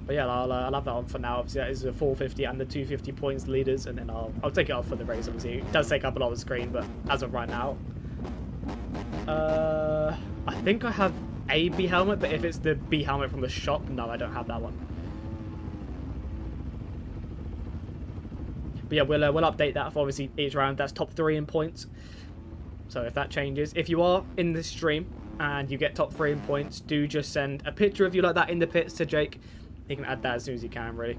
But yeah, I'll have that on for now. Obviously, that is the 450 and the 250 points leaders, and then I'll take it off for the race. Obviously, it does take up a lot of the screen, but as of right now, I think I have a B helmet, but if it's the B helmet from the shop, no, I don't have that one. But yeah, we'll update that for obviously each round. That's top 3 in points. So if that changes, if you are in the stream and you get top 3 in points, do just send a picture of you like that in the pits to Jake. He can add that as soon as you can, really.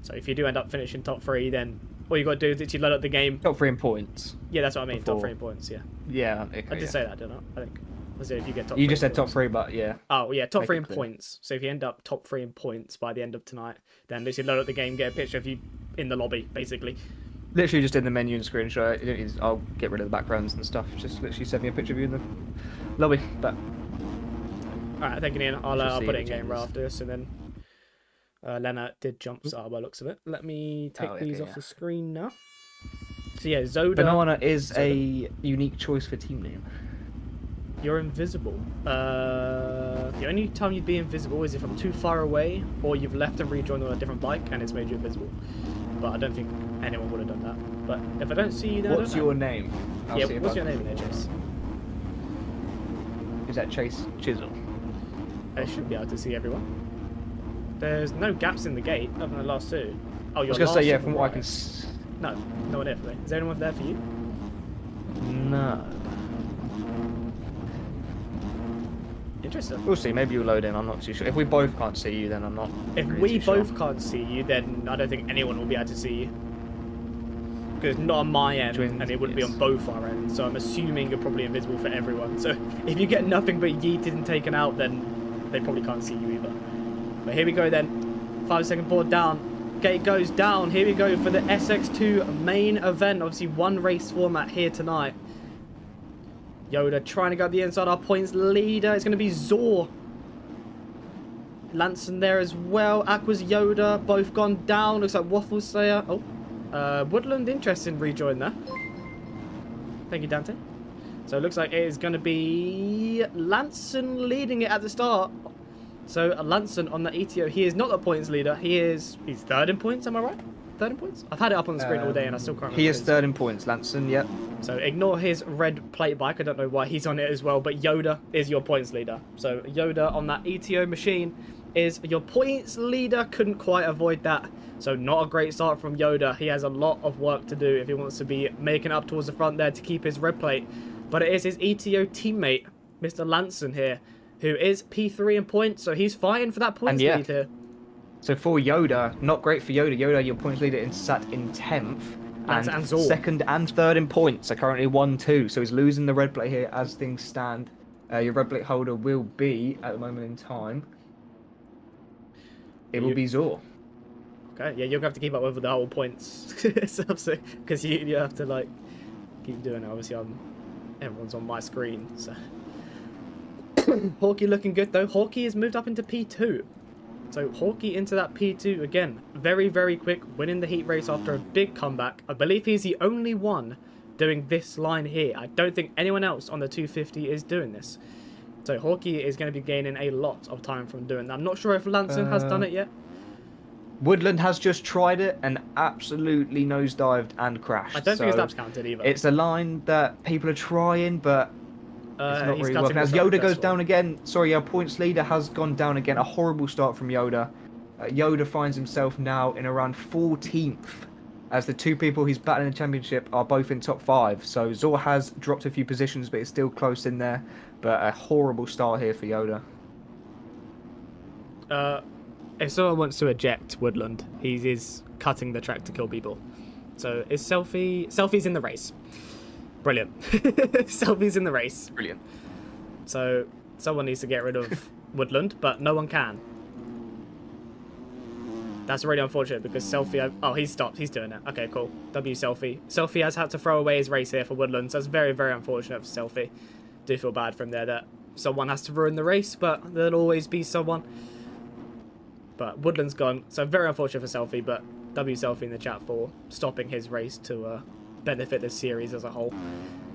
So if you do end up finishing top 3, then all you got to do is literally load up the game. Top 3 in points. Yeah, that's what I mean. Before. Top 3 in points. Yeah. Yeah. Okay, I did say that, didn't I? I think. I said if you get top. You 3 just in said top points. 3, but yeah. Oh yeah, top Make 3 it in clear. points. So if you end up top 3 in points by the end of tonight, then literally load up the game, get a picture of you in the lobby, basically. Literally just in the menu and screenshot. You don't need- I'll get rid of the backgrounds and stuff. Just literally send me a picture of you in the lobby. But Alright, thank you, Ian. I'll Just see put it the in game right changes. after this, and then Lennart did jump start by looks of it. Let me take Oh, these okay, off yeah. the screen now. So yeah, Zoda, Banana is a unique choice for team name. you're invisible. The only time you'd be invisible is if I'm too far away, or you've left and rejoined on a different bike and it's made you invisible. But I don't think anyone would have done that. But if I don't see you, then What's I don't your know. name? I'll Yeah, see if what's I- your name in there, Chase? Is that Chase Chisel? I should be able to see everyone. There's no gaps in the gate other than the last 2. Oh, I you're was gonna say last yeah. on the From what I right. can. S No, no one there for me. Is there anyone there for you? No. Interesting. We'll see. Maybe you'll load in. I'm not too sure. If we both can't see you, then I'm not. If really we too sure. both can't see you, then I don't think anyone will be able to see you. because not on my end, Twins, and it wouldn't be yes. on both our ends. So I'm assuming you're probably invisible for everyone. So if you get nothing but yeeted and taken out, then they probably can't see you either. But here we go then. 5-second board down. Gate goes down. Here we go for the SX2 main event. Obviously, one race format here tonight. Yoda trying to go up the inside. Our points leader is going to be Zor. Lanson there as well. Aqua's Yoda, both gone down. Looks like Waffle Slayer. Oh, Woodland, interesting rejoin there. Thank you, Dante. So it looks like it is going to be Lanson leading it at the start. So Lanson on the ETO, he is not the points leader. He's third in points, am I right? Third in points? I've had it up on the screen all day and I still can't remember. He is third in points, Lanson, yep. So ignore his red plate bike. I don't know why he's on it as well, but Yoda is your points leader. So Yoda on that ETO machine is your points leader. Couldn't quite avoid that. So not a great start from Yoda. He has a lot of work to do if he wants to be making up towards the front there to keep his red plate. But it is his ETO teammate, Mr. Lanson here, who is P3 in points. So he's fighting for that points lead here. So for Yoda, not great for Yoda. Yoda, your points leader, is sat in 10th. And Zor. second and third in points are currently 1-2. So he's losing the red plate here as things stand. Your red plate holder will be, at the moment in time, it will be Zor. Okay, yeah, you're going to have to keep up with the whole points. Because you have to, like, keep doing it. Obviously, everyone's on my screen, so... Hawkeye looking good, though. Hawkeye has moved up into P2. So, Hawkeye into that P2 again. Very, very quick, winning the heat race after a big comeback. I believe he's the only one doing this line here. I don't think anyone else on the 250 is doing this. So, Hawkeye is going to be gaining a lot of time from doing that. I'm not sure if Lanson has done it yet. Woodland has just tried it and absolutely nosedived and crashed. I don't think his laps counted either. It's a line that people are trying, but it's not really working. As Yoda goes down again, sorry, our points leader has gone down again. A horrible start from Yoda. Yoda finds himself now in around 14th, as the two people he's battling in the championship are both in top 5. So Zor has dropped a few positions, but it's still close in there. But a horrible start here for Yoda. If someone wants to eject Woodland, he is cutting the track to kill people. So is Selfie's in the race. Brilliant. Selfie's in the race. Brilliant. So someone needs to get rid of Woodland, but no one can. That's really unfortunate because Selfie... Oh, he's stopped. He's doing it. Okay, cool. W Selfie. Selfie has had to throw away his race here for Woodland, so that's very, very unfortunate for Selfie. Do feel bad for him there that someone has to ruin the race, but there'll always be someone. But Woodland's gone, so very unfortunate for Selfie, but W Selfie in the chat for stopping his race to benefit the series as a whole.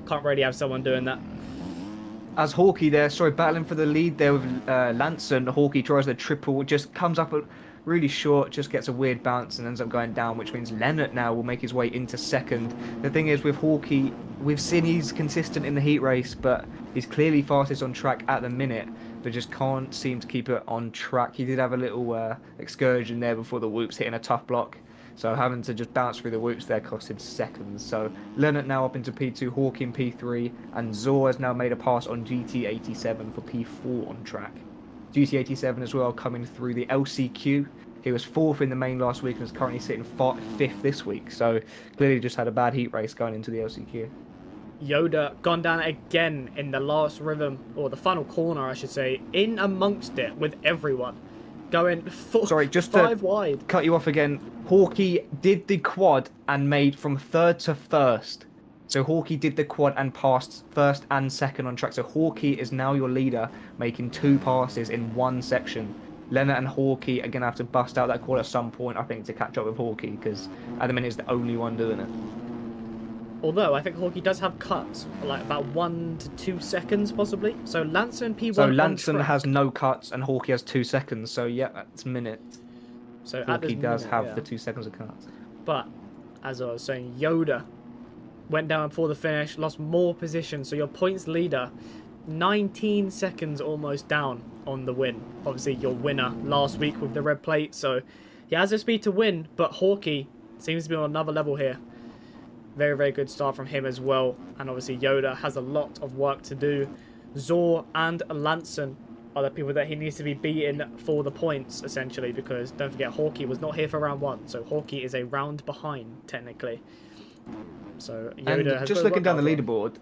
Can't really have someone doing that. As Hawkeye there, sorry, battling for the lead there with Lanson, Hawkeye tries the triple, just comes up really short, just gets a weird bounce and ends up going down, which means Leonard now will make his way into second. The thing is with Hawkeye, we've seen he's consistent in the heat race, but he's clearly fastest on track at the minute, but just can't seem to keep it on track. He did have a little excursion there before the whoops, hitting a tough block. So having to just bounce through the whoops there cost him seconds. So Leonard now up into P2, Hawkeye in P3, and Zor has now made a pass on GT87 for P4 on track. GT87 as well coming through the LCQ. He was 4th in the main last week and is currently sitting 5th this week. So clearly just had a bad heat race going into the LCQ. Yoda gone down again in the last rhythm, or the final corner I should say, in amongst it with everyone. Going 5 wide. Cut you off again. Hawkeye did the quad and made from 3rd to 1st. So Hawkeye did the quad and passed 1st and 2nd on track. So Hawkeye is now your leader, making 2 passes in 1 section. Leonard and Hawkeye are going to have to bust out that quad at some point, I think, to catch up with Hawkeye, because at the minute he's the only one doing it. Although I think Hawkeye does have cuts, like about 1 to 2 seconds possibly. So Lanson P1. So Lanson has no cuts and Hawkeye has 2 seconds. So yeah, that's a minute. So Hawkeye does have the 2 seconds of cuts. But as I was saying, Yoda went down before the finish, lost more position. So your points leader, 19 seconds almost down on the win. Obviously your winner last week with the red plate. So he has the speed to win, but Hawkeye seems to be on another level here. Very, very good start from him as well. And obviously Yoda has a lot of work to do. Zor and Lanson are the people that he needs to be beating for the points, essentially, because don't forget, Hawkeye was not here for round 1. So Hawkeye is a round behind, technically. So And Yoda has just got looking work down the out for him. leaderboard,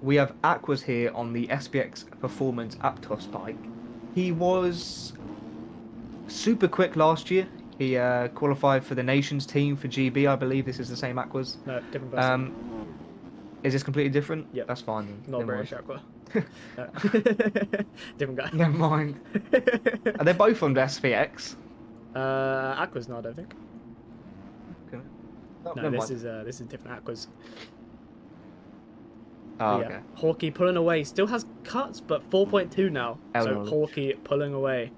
we have Aquas here on the SPX Performance Aptos bike. He was super quick last year. He qualified for the nations team for GB. I believe this is the same Aquas. No, different person. Is this completely different? Yep. That's fine then. Not Never British mind. Aqua. No. Different guy. Never mind. Are they both on the SPX? Aquas, no, I don't think. Okay. Oh, No, never this mind. is different Aquas. Oh, But okay. Hawkeye pulling away. Still has cuts, but 4.2 now. So knowledge. Hawkeye pulling away.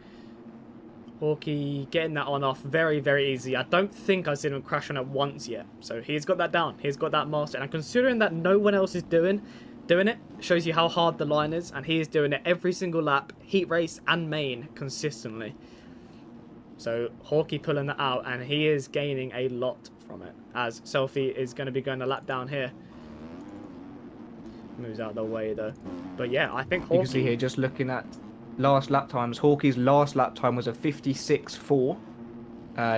Hawkeye getting that on off very, very easy. I don't think I've seen him crash on it once yet. So he's got that down. He's got that mastered. And considering that no one else is doing it, shows you how hard the line is. And he is doing it every single lap, heat race and main, consistently. So Hawkeye pulling that out, and he is gaining a lot from it. As Selfie is going to be going a lap down here. Moves out of the way though. But yeah, I think Hawkeye... You can see here, just looking at last lap times, Hawkeye's last lap time was a 56.4.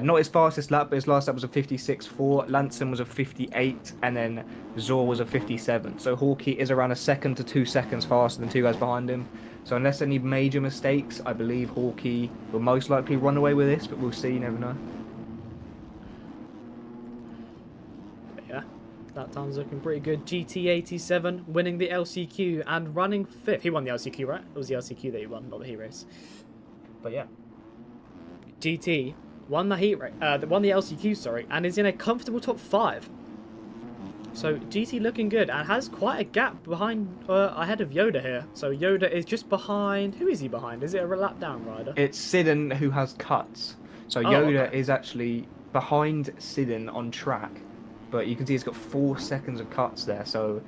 Not his fastest lap, but his last lap was a 56.4. Lanson was a 58, and then Zor was a 57. So Hawkeye is around a second to 2 seconds faster than two guys behind him. So unless any major mistakes, I believe Hawkeye will most likely run away with this, but we'll see, you never know. Yeah, that time's looking pretty good. GT87 winning the LCQ and running 5th. He won the LCQ, right? It was the LCQ that he won, not the heat race. But yeah, GT won the won the LCQ, sorry, and is in a comfortable top 5. So GT looking good and has quite a gap behind ahead of Yoda here. So Yoda is just behind. Who is he behind? Is it a lap down rider? It's Sidon who has cuts. So Yoda is actually behind Sidon on track, but you can see he's got 4 seconds of cuts there. So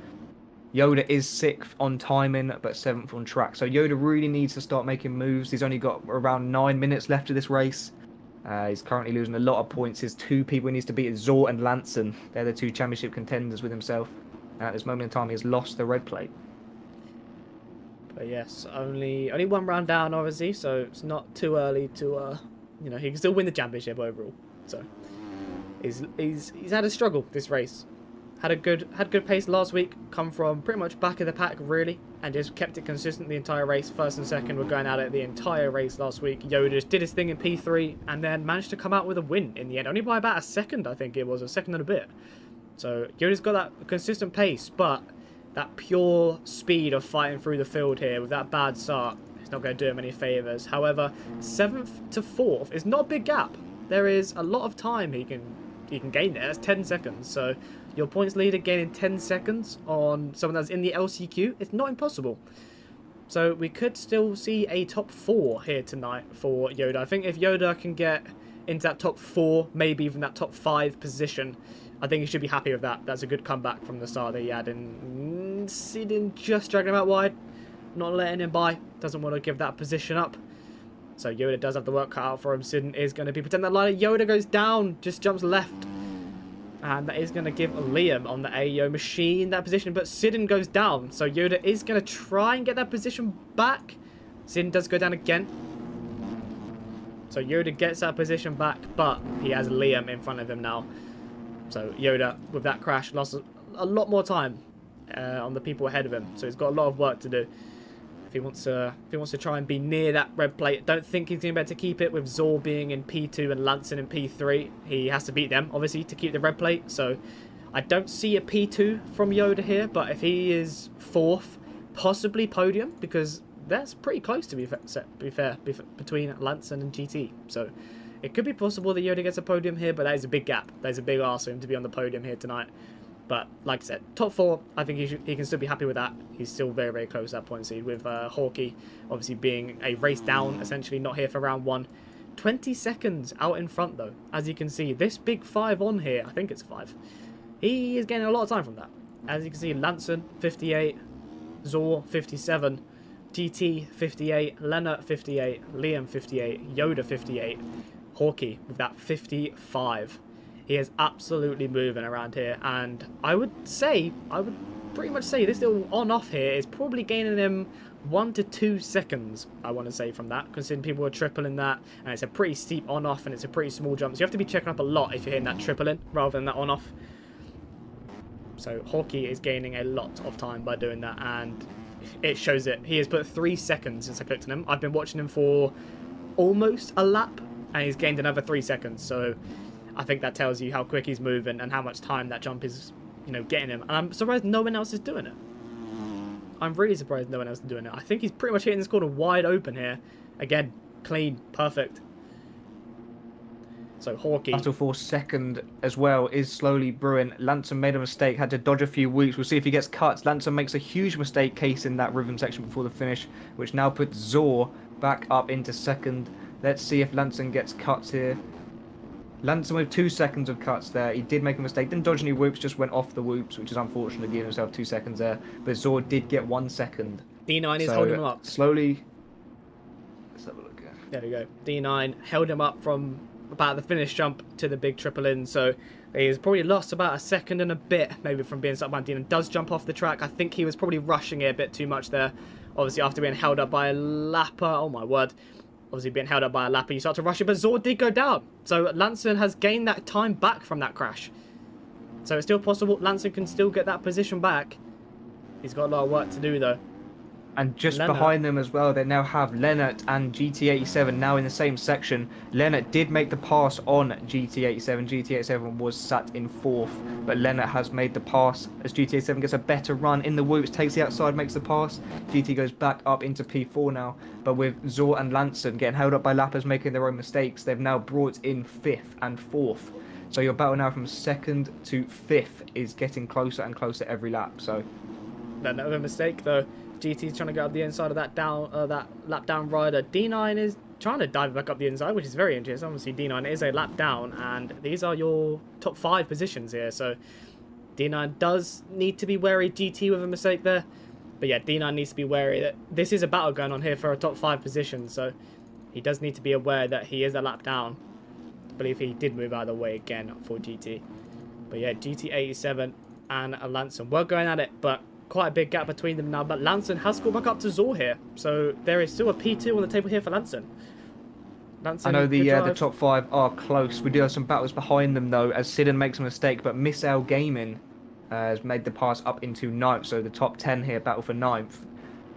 Yoda is 6th on timing, but 7th on track. So Yoda really needs to start making moves. He's only got around 9 minutes left of this race. He's currently losing a lot of points. His 2 people he needs to beat is Zor and Lanson. They're the 2 championship contenders with himself. And at this moment in time, he has lost the red plate. But yes, only 1 round down, obviously, so it's not too early to, you know, he can still win the championship overall. So he's had a struggle this race. Had good pace last week. Come from pretty much back of the pack really, and just kept it consistent the entire race. First and second were going at it the entire race last week. Yoda just did his thing in P3 and then managed to come out with a win in the end, only by about a second. I think it was a second and a bit. So Yoda's got that consistent pace, but that pure speed of fighting through the field here with that bad start, it's not going to do him any favours. However, 7th to 4th is not a big gap. There is a lot of time he can gain there. That's 10 seconds. So your points leader gaining 10 seconds on someone that's in the LCQ, it's not impossible. So we could still see a top 4 here tonight for Yoda. I think if Yoda can get into that top 4, maybe even that top 5 position, I think he should be happy with that. That's a good comeback from the start that he had. And Sidon just dragging him out wide, not letting him by. Doesn't want to give that position up. So Yoda does have the work cut out for him. Sidon is going to be pretending that line. Yoda goes down, just jumps left. And that is going to give Liam on the AEO machine that position. But Sidon goes down. So Yoda is going to try and get that position back. Sidon does go down again. So Yoda gets that position back. But he has Liam in front of him now. So Yoda, with that crash, lost a lot more time on the people ahead of him. So he's got a lot of work to do. If he wants to try and be near that red plate, don't think he's going to be able to keep it with Zor being in P2 and Lanson in P3. He has to beat them, obviously, to keep the red plate. So I don't see a P2 from Yoda here, but if he is 4th, possibly podium, because that's pretty close to be fair between Lanson and GT. So it could be possible that Yoda gets a podium here, but that is a big gap. There's a big ask for him to be on the podium here tonight. But like I said, top 4, I think he can still be happy with that. He's still very, very close to that point seed with Hawkeye obviously being a race down, essentially not here for round 1. 20 seconds out in front though. As you can see, this big 5 on here, I think it's 5. He is gaining a lot of time from that. As you can see, Lanson 58, Zor 57, GT 58, Leonard 58, Liam 58, Yoda 58, Hawkeye with that 55. He is absolutely moving around here, and I would pretty much say this little on-off here is probably gaining him 1 to 2 seconds, I want to say, from that, considering people are tripling that, and it's a pretty steep on-off, and it's a pretty small jump, so you have to be checking up a lot if you're hitting that tripling, rather than that on-off. So Hawkey is gaining a lot of time by doing that, and it shows it. He has put 3 seconds since I clicked on him. I've been watching him for almost a lap, and he's gained another 3 seconds. So I think that tells you how quick he's moving and how much time that jump is, getting him. And I'm surprised no one else is doing it. I'm really surprised no one else is doing it. I think he's pretty much hitting this corner wide open here. Again, clean, perfect. So Hawkey. Battle for second as well is slowly brewing. Lanson made a mistake, had to dodge a few whoops. We'll see if he gets cuts. Lanson makes a huge mistake casing that rhythm section before the finish, which now puts Zor back up into second. Let's see if Lanson gets cuts here. Lanson with 2 seconds of cuts there. He did make a mistake. Didn't dodge any whoops, just went off the whoops, which is unfortunate, giving himself 2 seconds there. But Zor did get 1 second. D9 is holding him up. Slowly. Let's have a look here. There we go. D9 held him up from about the finish jump to the big triple in, so he's probably lost about a second and a bit, maybe from being stuck by D9. Does jump off the track. I think he was probably rushing it a bit too much there. Obviously, after being held up by a lapper, oh my word. Obviously, being held up by a lapper, you start to rush it, but Zor did go down. So Lanson has gained that time back from that crash. So it's still possible. Lanson can still get that position back. He's got a lot of work to do, though. And just Lennart. behind them as well, they now have Lennart and GT87 now in the same section. Lennart did make the pass on GT87. GT87 was sat in 4th, but Lennart has made the pass as GT87 gets a better run in the whoops, takes the outside, makes the pass. GT goes back up into P4 now, but with Zor and Lanson getting held up by lappers making their own mistakes, they've now brought in 5th and 4th. So your battle now from 2nd to 5th is getting closer and closer every lap. So Another mistake, though. GT's trying to go up the inside of that that lap down rider. D9 is trying to dive back up the inside, which is very interesting. Obviously, D9 is a lap down, and these are your top 5 positions here. So D9 does need to be wary. GT with a mistake there. But yeah, D9 needs to be wary that this is a battle going on here for a top 5 position. So he does need to be aware that he is a lap down. I believe he did move out of the way again for GT. But yeah, GT87 and Lanson were going at it, but quite a big gap between them now, but Lanson has scored back up to Zor here, so there is still a P2 on the table here for Lanson. I know the top 5 are close. We do have some battles behind them though, as Sidon makes a mistake, but Missile Gaming has made the pass up into 9th, so the top 10 here battle for 9th.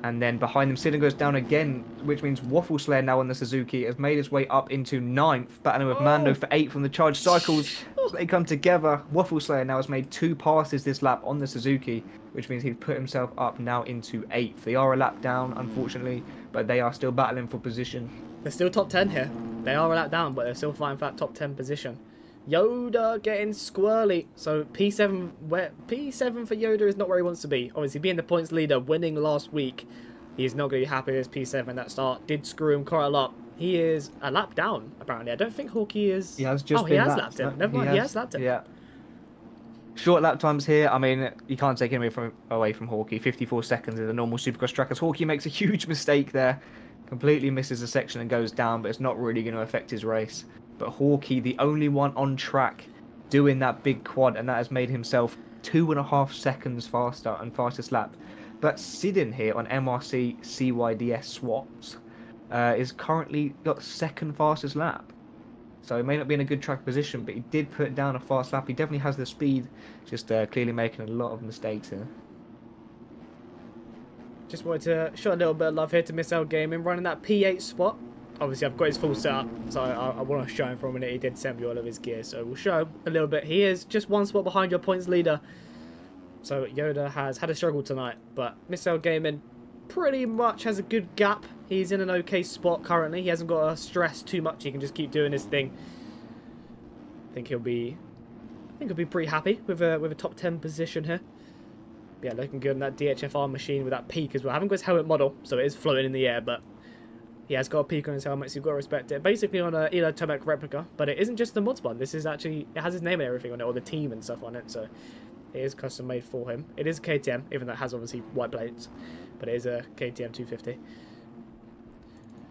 And then behind them, Sidon goes down again, which means Waffle Slayer now on the Suzuki has made his way up into 9th, battling with Mando for 8th from the charged cycles. They come together. Waffle Slayer now has made 2 passes this lap on the Suzuki, which means he's put himself up now into 8th. They are a lap down, unfortunately, but they are still battling for position. They're still top 10 here. They are a lap down, but they're still fighting for that top 10 position. Yoda getting squirrely. So P7 for Yoda is not where he wants to be. Obviously, being the points leader, winning last week, he's not going to be happy with his P7. That start did screw him quite a lot. He is a lap down, apparently. I don't think Hawkey is... He has just he has lapped him. Never mind, he has lapped him. Yeah. Short lap times here. I mean, you can't take him away from Hawkey. 54 seconds is a normal Supercross track, as Hawkey makes a huge mistake there. Completely misses a section and goes down, but it's not really going to affect his race. But Hawkey, the only one on track doing that big quad, and that has made himself 2.5 seconds faster and fastest lap. But Sidon here on MRC CYDS swaps is currently got 2nd fastest lap. So he may not be in a good track position, but he did put down a fast lap. He definitely has the speed, just clearly making a lot of mistakes here. Just wanted to show a little bit of love here to Missile Gaming, running that P8 spot. Obviously, I've got his full setup, so I want to show him for a minute. He did send me all of his gear, so we'll show him a little bit. He is just 1 spot behind your points leader. So Yoda has had a struggle tonight, but Missile Gaming pretty much has a good gap. He's in an okay spot currently. He hasn't got to stress too much. He can just keep doing his thing. I think he'll be pretty happy with a top 10 position here. Yeah, looking good in that DHFR machine with that peak as well. I haven't got his helmet model, so it is floating in the air, but he has got a peak on his helmet, so you've got to respect it. Basically on a Eli Tomac replica, but it isn't just the mod spawn. This is actually, it has his name and everything on it, or the team and stuff on it, so it is custom made for him. It is a KTM, even though it has obviously white plates, but it is a KTM 250.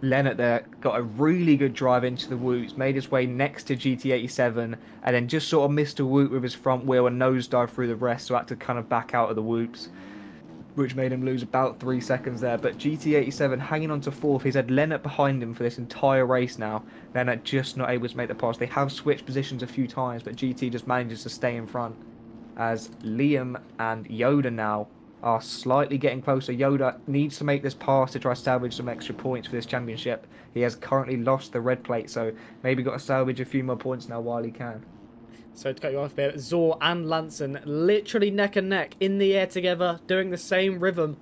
Lennart there got a really good drive into the whoops, made his way next to GT87, and then just sort of missed a whoop with his front wheel and nosedive through the rest, so had to kind of back out of the whoops, which made him lose about 3 seconds there. But GT87 hanging on to 4th. He's had Lennart behind him for this entire race now. Lennart just not able to make the pass. They have switched positions a few times, but GT just manages to stay in front. as Liam and Yoda now are slightly getting closer. Yoda needs to make this pass to try to salvage some extra points for this championship. He has currently lost the red plate, so maybe got to salvage a few more points now while he can. So to cut you off there, Zor and Lanson literally neck and neck in the air together, doing the same rhythm.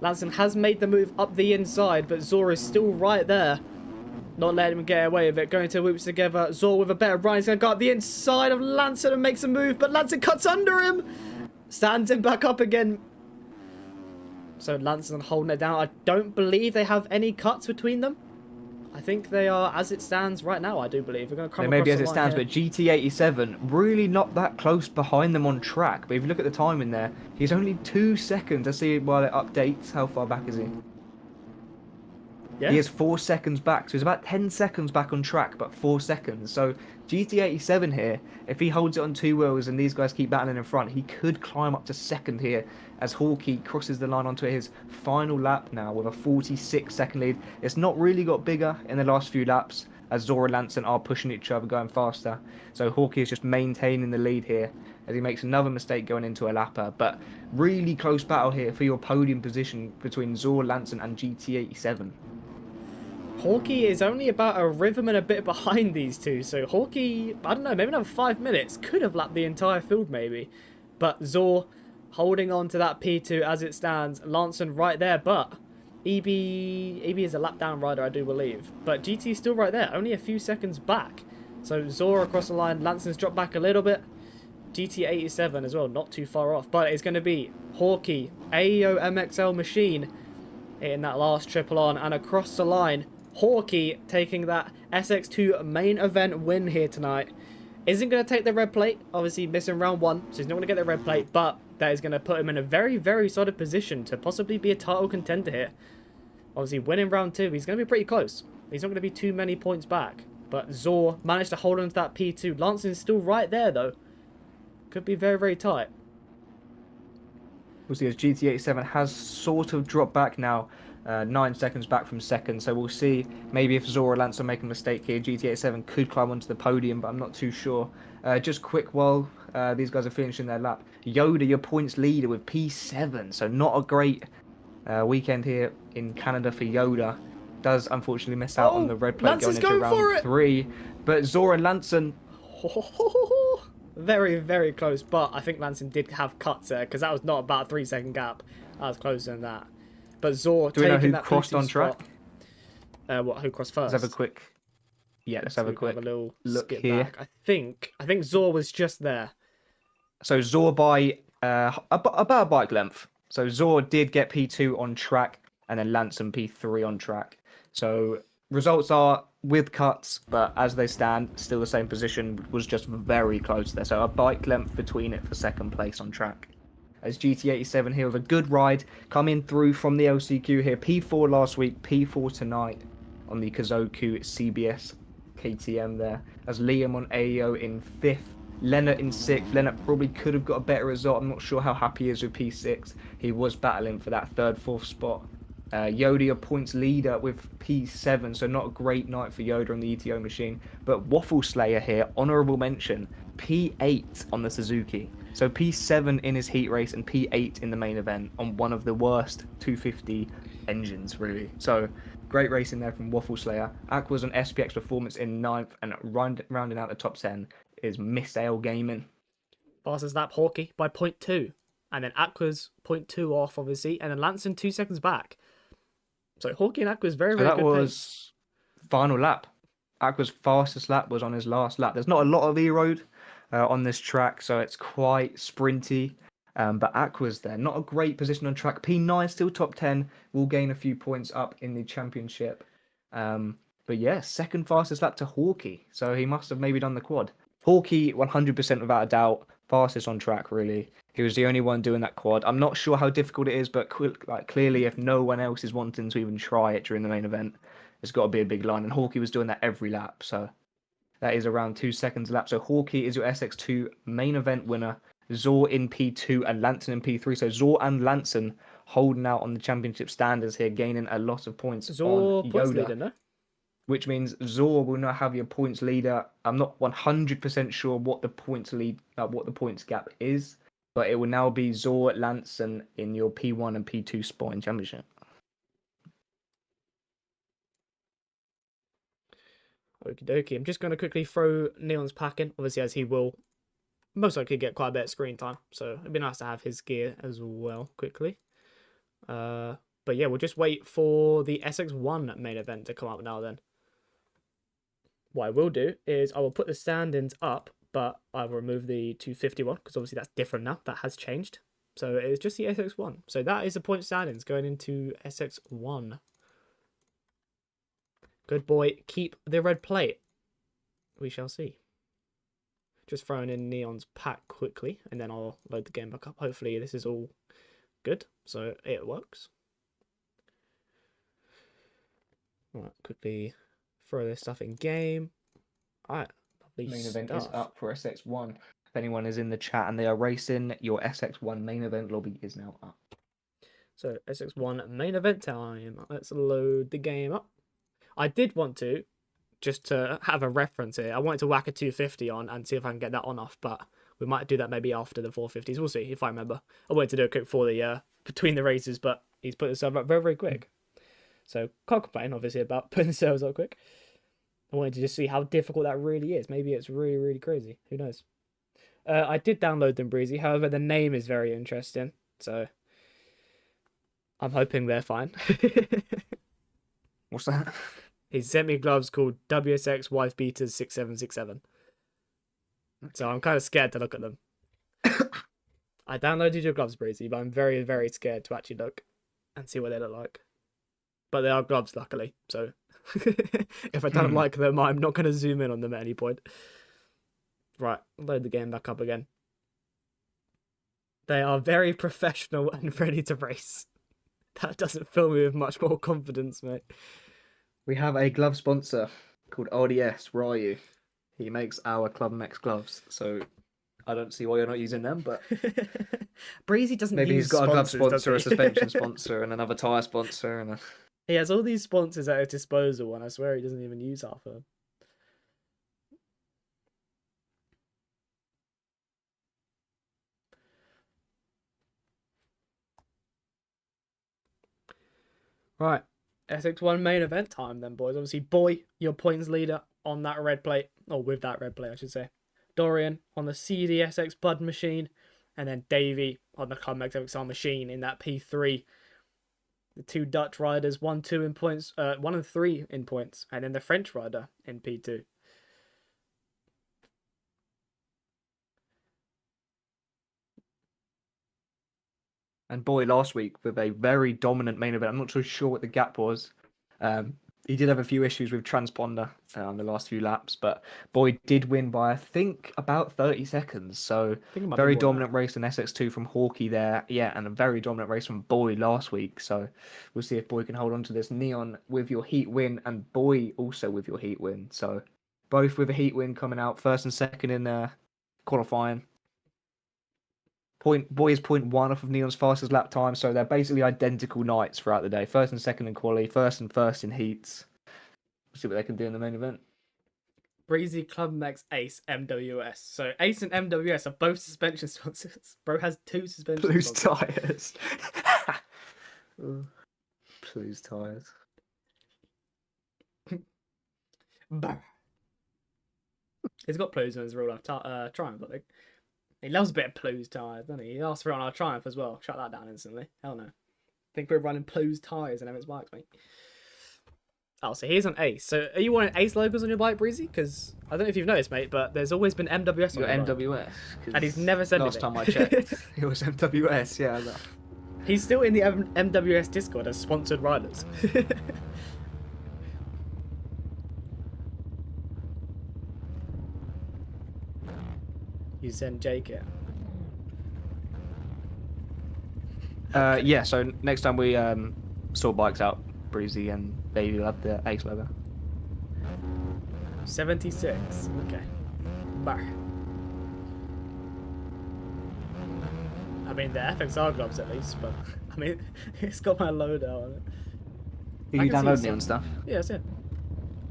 Lanson has made the move up the inside, but Zor is still right there. Not letting him get away with it. Going to whoops together. Zor with a better run. He's going to go up the inside of Lanson and makes a move, but Lanson cuts under him. Stands him back up again. So Lanson holding it down. I don't believe they have any cuts between them. I think they are as it stands right now, I do believe. We're going to come Maybe as the it stands, here. but GT87 really not that close behind them on track. But if you look at the time in there, he's only 2 seconds. Let's see while it updates. How far back is he? Yeah. He is 4 seconds back, so he's about 10 seconds back on track, but 4 seconds. So GT87 here, if he holds it on 2 wheels and these guys keep battling in front, he could climb up to second here as Hawkeye crosses the line onto his final lap now with a 46-second lead. It's not really got bigger in the last few laps as Zor and Lanson are pushing each other, going faster. So Hawkeye is just maintaining the lead here as he makes another mistake going into a lapper. But really close battle here for your podium position between Zor, Lanson and GT87. Hawkeye is only about a rhythm and a bit behind these two, so Hawkeye, I don't know, maybe another 5 minutes, could have lapped the entire field maybe. But Zor holding on to that P2 as it stands, Lanson right there, but EB is a lap down rider, I do believe. But GT is still right there, only a few seconds back. So Zor across the line, Lanson's dropped back a little bit. GT87 as well, not too far off, but it's going to be Hawkeye, AEO MXL machine in that last triple on, and across the line, Hawkeye taking that SX2 main event win here tonight. Isn't going to take the red plate, obviously missing round 1, so he's not going to get the red plate, but that is going to put him in a very, very solid position to possibly be a title contender here. Obviously winning round 2, he's going to be pretty close. He's not going to be too many points back, but Zor managed to hold on to that P2. Lanson's still right there though. Could be very, very tight. We'll see as GT87 has sort of dropped back now. 9 seconds back from second, so we'll see maybe if Zor or Lanson make a mistake here, GT87 could climb onto the podium, but I'm not too sure. Just quick while these guys are finishing their lap, Yoda, your points leader with P7, so not a great weekend here in Canada for Yoda. Does unfortunately miss out on the red plate Lanson's going into round 3, but Zor and Lanson... Very, very close, but I think Lanson did have cuts there, because that was not about a 3-second gap. That was closer than that. But Zor Do we know taking who that crossed P2 on track? Who crossed first? Let's have a quick... Yeah, let's have a quick little look skip here. back. I think Zor was just there. So Zor by about a bike length. So Zor did get P2 on track, and then Lanson P3 on track. So results are with cuts, but as they stand, still the same position, was just very close there. So a bike length between it for second place on track. As GT87 here with a good ride, coming through from the LCQ here. P4 last week, P4 tonight on the Kazoku CBS KTM there. As Liam on AEO in 5th, Leonard in 6th. Leonard probably could have got a better result. I'm not sure how happy he is with P6. He was battling for that 3rd, 4th spot. Yoda, your points leader with P7, so not a great night for Yoda on the ETO machine. But Waffle Slayer here, honourable mention, P8 on the Suzuki. So P7 in his heat race and P8 in the main event on one of the worst 250 engines, really. So great racing there from Waffle Slayer. Aqua's on SPX Performance in 9th, and rounding out the top 10 is Missile Gaming. Fastest lap Hawkeye by 0.2. And then Aqua's 0.2 off, obviously. And then Lanson 2 seconds back. So Hawkeye and Aqua's very, very good that was final lap. Aqua's fastest lap was on his last lap. There's not a lot of E-road on this track, so it's quite sprinty. But Aqua's there. Not a great position on track. P9 still top 10. Will gain a few points up in the championship. But yeah, second fastest lap to Hawkeye. So he must have maybe done the quad. Hawkeye, 100% without a doubt, fastest on track, really. He was the only one doing that quad. I'm not sure how difficult it is, but clearly if no one else is wanting to even try it during the main event, it's got to be a big line. And Hawkeye was doing that every lap, so that is around 2 seconds a lap. So Hawkeye is your SX2 main event winner. Zor in P2 and Lanson in P3. So Zor and Lanson holding out on the championship standards here, gaining a lot of points Zor on points Yoda. leader, no? Which means Zor will now have your points leader. I'm not 100% sure what the points lead, what the points gap is. but it will now be Zor Lanson in your P1 and P2 spot in championship. Okie dokie. I'm just going to quickly throw Neon's pack in, obviously, as he will most likely get quite a bit of screen time. So it'd be nice to have his gear as well quickly. But yeah, we'll just wait for the SX1 main event to come up now then. What I will do is I will put the stand-ins up, but I will remove the 251 because obviously that's different now. That has changed. So it's just the SX1. So that is the point stand-ins going into SX1. Good boy, keep the red plate. We shall see. Just throwing in Neon's pack quickly, and then I'll load the game back up. Hopefully this is all good, so it works. Alright, quickly throw this stuff in game. Alright, lovely Main event stuff. is up for SX1. If anyone is in the chat and they are racing, your SX1 main event lobby is now up. So SX1 main event time. Let's load the game up. I did want to, just to have a reference here, I wanted to whack a 250 on and see if I can get that on off, but we might do that maybe after the 450s. We'll see if I remember. I wanted to do a quick for the between the races, but he's put himself up very, very quick. So can't complain, obviously, about putting himself up quick. I wanted to just see how difficult that really is. Maybe it's really, really crazy. Who knows? I did download them, Breezy. However, the name is very interesting. So I'm hoping they're fine. What's that? He sent me gloves called WSX Wife Beaters 6767. So I'm kind of scared to look at them. I downloaded your gloves, Breezy, but I'm very, very scared to actually look and see what they look like. But they are gloves, luckily. So if I don't like them, I'm not going to zoom in on them at any point. Right, load the game back up again. They are very professional and ready to race. That doesn't fill me with much more confidence, mate. We have a glove sponsor called RDS Ryu. He makes our Club Mex gloves, so I don't see why you're not using them, but Breezy doesn't maybe use he's got a glove sponsor, a does he? suspension sponsor, and another tyre sponsor, and He has all these sponsors at his disposal, and I swear he doesn't even use half of them. Right, SX1 main event time then, boys. Obviously, Boy, your points leader on that red plate, or with that red plate, I should say. Dorian on the CDSX Bud machine, and then Davey on the Club Mex XR machine in that P3. The two Dutch riders, 1-2 in points, 1 and 3 in points, and then the French rider in P2. And Boy last week with a very dominant main event. I'm not too sure what the gap was. He did have a few issues with transponder on the last few laps, but Boy did win by, I think, about 30 seconds. So very dominant race in SX2 from Hawkeye there. Yeah, and a very dominant race from Boy last week. So we'll see if Boy can hold on to this. Neon with your heat win and Boy also with your heat win. So both with a heat win coming out first and second in qualifying. Boy is 0.1 off of Neon's fastest lap time, so they're basically identical nights throughout the day. First and second in quali, first in heats. We'll see what they can do in the main event. Breezy, Club Mex, Ace, MWS. So Ace and MWS are both suspension sponsors. Bro has 2 suspension Blues sponsors. tyres. Blues tyres. He's got Blues on his real life Triumph, I think. He loves a bit of Blues tyres, doesn't he? He asked for it on our Triumph as well. Shut that down instantly. Hell no. Think we're running Blues tyres and Emmett's bikes, mate. Oh, so here's on Ace. So are you wanting Ace logos on your bike, Breezy? Because I don't know if you've noticed, mate, but there's always been MWS on your MWS. And he's never said last anything. time I checked, it was MWS, yeah. He's still in the MWS Discord as sponsored riders. You send Jake it. Yeah, so next time we sort bikes out, Breezy and Baby will have the Ace logo. 76. Okay. Bah. I mean, the FXR gloves at least, but I mean, it's got my loadout on it. You download Neon stuff? Yeah, that's it.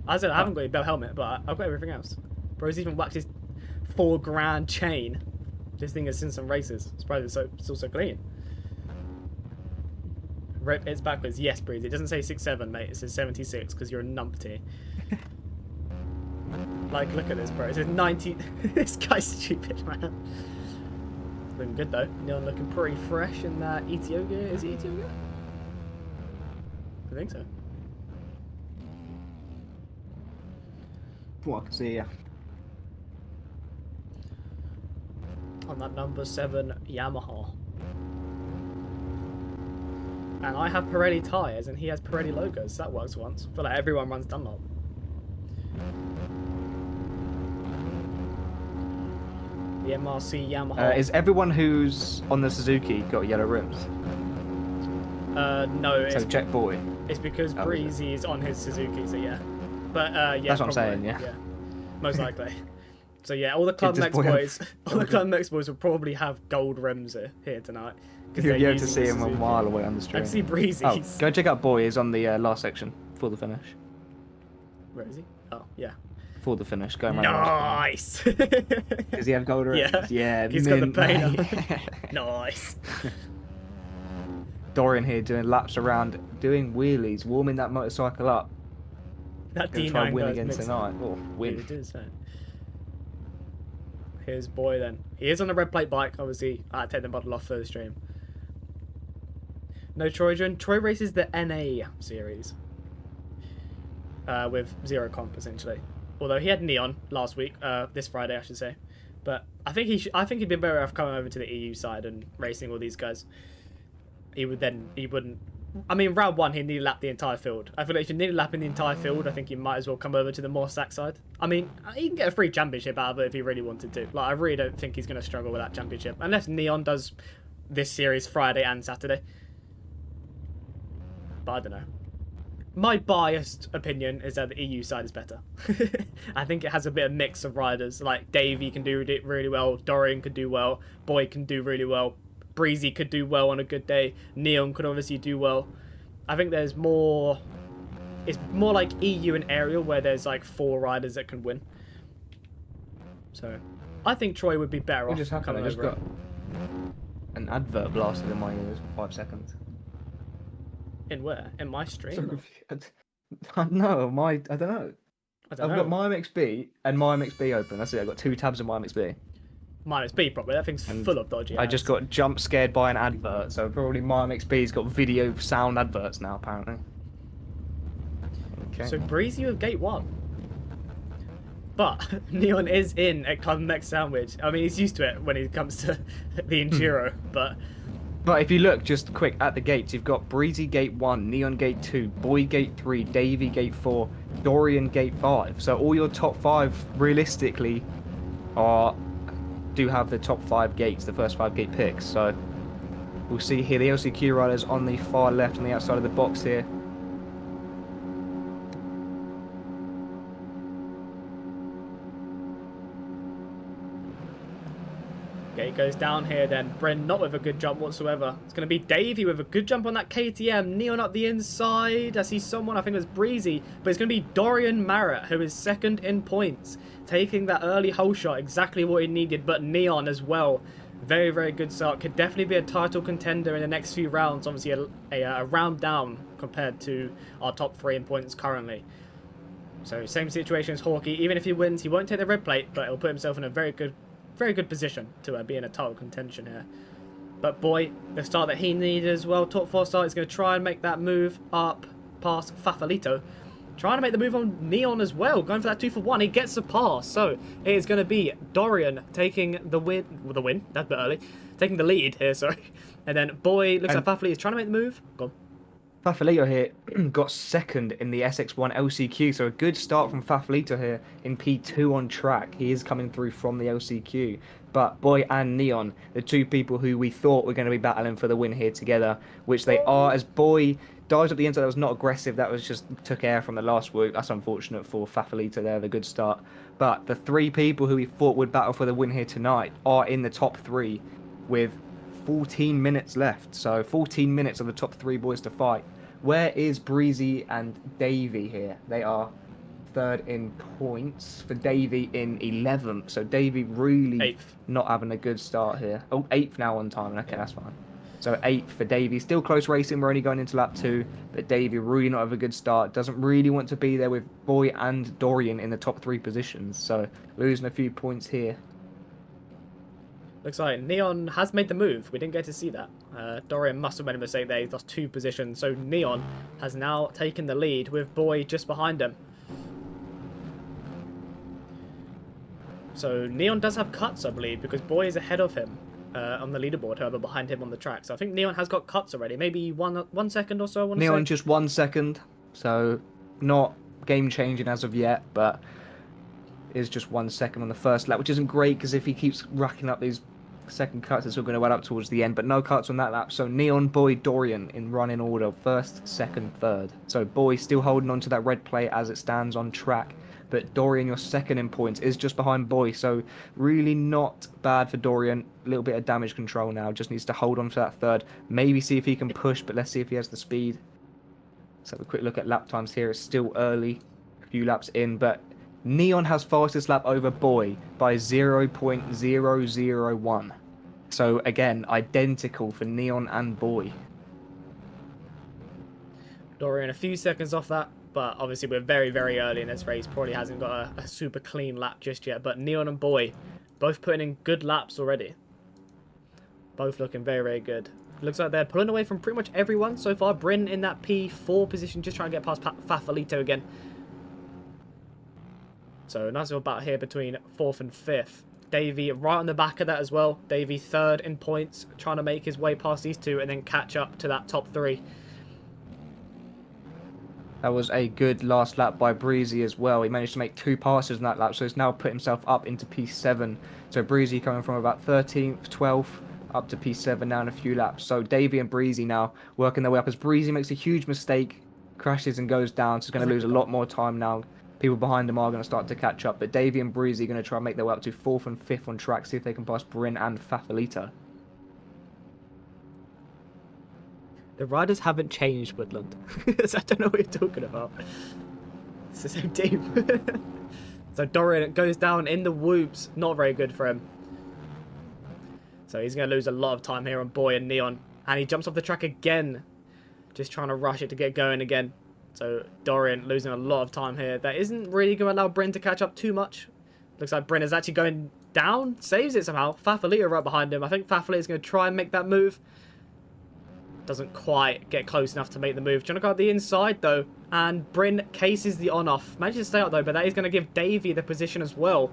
I said I haven't got a bell helmet, but I've got everything else. Bro's even whacked his $4,000 chain This thing has seen some races. It's probably still so clean. Rip, it's backwards. Yes, Breeze. It doesn't say 67, mate. It says 76 because you're a numpty. Like, look at this, bro. It says 90. This guy's stupid, man. Looking good, though. Neon looking pretty fresh in that Ethiopia. Is it Ethiopia? I think so. What I can see, yeah. On that number 7 Yamaha. And I have Pirelli tyres and he has Pirelli logos. That works once. I feel like everyone runs Dunlop. The MRC Yamaha. Is everyone who's on the Suzuki got yellow rims? No. So check boy. It's because Breezy is on his Suzuki, so yeah. But yeah, that's what probably, I'm saying. Yeah. Most likely. So yeah, all the Club Mex boys, will probably have gold rims here tonight. You'll be able to see him a mile away on the stream. I can see Breezy. Oh, go check out boy. He's on the last section for the finish. Where is he? Oh yeah. For the finish, go around. Nice. Does he have gold rims? Yeah. He's got the paint. Nice. Dorian here doing laps around, doing wheelies, warming that motorcycle up. That Gonna D9 try win goes again mixing. tonight. Oh, win. It is, here's boy then. He is on a red plate bike, obviously. I take the model off for the stream. No Trojan. Troy races the NA series. With zero comp essentially. Although he had Neon last week, this Friday I should say. But I think he'd be better off coming over to the EU side and racing all these guys. He wouldn't. I mean, round one, he'd need to lap the entire field. I feel like if you need a lap in the entire field, I think you might as well come over to the more sack side. I mean, he can get a free championship out of it if he really wanted to. Like, I really don't think he's going to struggle with that championship. Unless Neon does this series Friday and Saturday. But I don't know. My biased opinion is that the EU side is better. I think it has a bit of mix of riders. Like, Davey can do it really well. Dorian could do well. Boy can do really well. Breezy could do well on a good day. Neon could obviously do well. I think there's more... It's more like EU and Aerial where there's like 4 riders that can win. So, I think Troy would be better off coming over. I just got an advert blasted in my ears for 5 seconds. In where? In my stream? I don't know. I don't know. I've got MyMXB and MyMXB open. That's it. I've got 2 tabs in MyMXB. -B probably. That thing's full of dodgy ads. I just got jump scared by an advert, so probably MyMXB's got video sound adverts now, apparently. Okay. So Breezy with gate 1. But Neon is in at Club Mex Sandwich. I mean, he's used to it when it comes to the Enduro, but if you look just quick at the gates, you've got Breezy gate 1, Neon gate 2, Boy gate 3, Davey gate 4, Dorian gate 5. So all your top 5 realistically do have the top 5 gates, the first 5 gate picks. So we'll see here the LCQ riders on the far left on the outside of the box here. Okay, it goes down here then. Bren not with a good jump whatsoever. It's going to be Davey with a good jump on that KTM. Neon up the inside. I see someone, I think it was Breezy. But it's going to be Dorian Marrett, who is second in points. Taking that early hole shot, exactly what he needed. But Neon as well. Very, very good start. Could definitely be a title contender in the next few rounds. Obviously a round down compared to our top 3 in points currently. So same situation as Hawkey. Even if he wins, he won't take the red plate. But he'll put himself in a very good position to be in a title contention here. But boy, the start that he needed as well. Top 4 start is going to try and make that move up past Fafalito. Trying to make the move on Neon as well. Going for that 2 for 1. He gets the pass. So it is going to be Dorian taking the win. Well, the win. That's a bit early. Taking the lead here, sorry. And then boy, looks like Fafalito is trying to make the move. Go on. Fafalito here got second in the SX1 LCQ, so a good start from Fafalito here in P2 on track. He is coming through from the LCQ. But Boy and Neon, the 2 people who we thought were going to be battling for the win here together, which they are, as Boy dives up the inside. That was not aggressive, that was just took air from the last whoop. That's unfortunate for Fafalito there, the good start. But the 3 people who we thought would battle for the win here tonight are in the top 3 with 14 minutes left. So 14 minutes of the top 3 boys to fight. Where is Breezy and Davey here? They are third in points, for Davey in 11th. So Davey really 8th. not having a good start here. Oh, 8th now on time. Okay, that's fine. So 8th for Davey. Still close racing. We're only going into lap 2. But Davey really not have a good start. Doesn't really want to be there with Boy and Dorian in the top 3 positions. So losing a few points here. Looks like Neon has made the move. We didn't get to see that. Dorian must have made a mistake there. He's lost 2 positions. So Neon has now taken the lead with Boy just behind him. So Neon does have cuts, I believe, because Boy is ahead of him on the leaderboard, however, behind him on the track. So I think Neon has got cuts already. Maybe 1 second or so, I want to say. Neon just 1 second. So not game-changing as of yet, but is just 1 second on the first lap, which isn't great because if he keeps racking up these second cuts, it's all going to add up towards the end. But no cuts on that lap. So Neon, Boy, Dorian in running order, first, second, third. So Boy still holding on to that red plate as it stands on track. But Dorian, your second in points, is just behind Boy. So really not bad for Dorian. A little bit of damage control now. Just needs to hold on to that third. Maybe see if he can push, but let's see if he has the speed. Let's have a quick look at lap times here. It's still early, a few laps in, but Neon has fastest lap over Boy by 0.001. So again, identical for Neon and Boy. Dorian a few seconds off that, but obviously we're very, very early in this race. Probably hasn't got a super clean lap just yet, but Neon and Boy both putting in good laps already. Both looking very, very good. Looks like they're pulling away from pretty much everyone so far. Bryn in that P4 position, just trying to get past Fafalito again. So nice little battle here between 4th and 5th. Davey right on the back of that as well. Davey 3rd in points, trying to make his way past these 2 and then catch up to that top 3. That was a good last lap by Breezy as well. He managed to make 2 passes in that lap, so he's now put himself up into P7. So Breezy coming from about 13th, 12th, up to P7 now in a few laps. So Davey and Breezy now working their way up as Breezy makes a huge mistake, crashes and goes down, so he's going to lose a lot more time now. People behind him are going to start to catch up, but Davey and Breezy are going to try and make their way up to 4th and 5th on track, see if they can pass Bryn and Fafalito. The riders haven't changed, Woodland. So I don't know what you're talking about. It's the same team. So Dorian goes down in the whoops. Not very good for him. So he's going to lose a lot of time here on Boy and Neon. And he jumps off the track again. Just trying to rush it to get going again. So Dorian losing a lot of time here. That isn't really going to allow Bryn to catch up too much. Looks like Bryn is actually going down. Saves it somehow. Fafalito right behind him. I think Fafalito is going to try and make that move. Doesn't quite get close enough to make the move. Trying to go out the inside though. And Bryn cases the on-off. Manages to stay out though, but that is going to give Davey the position as well.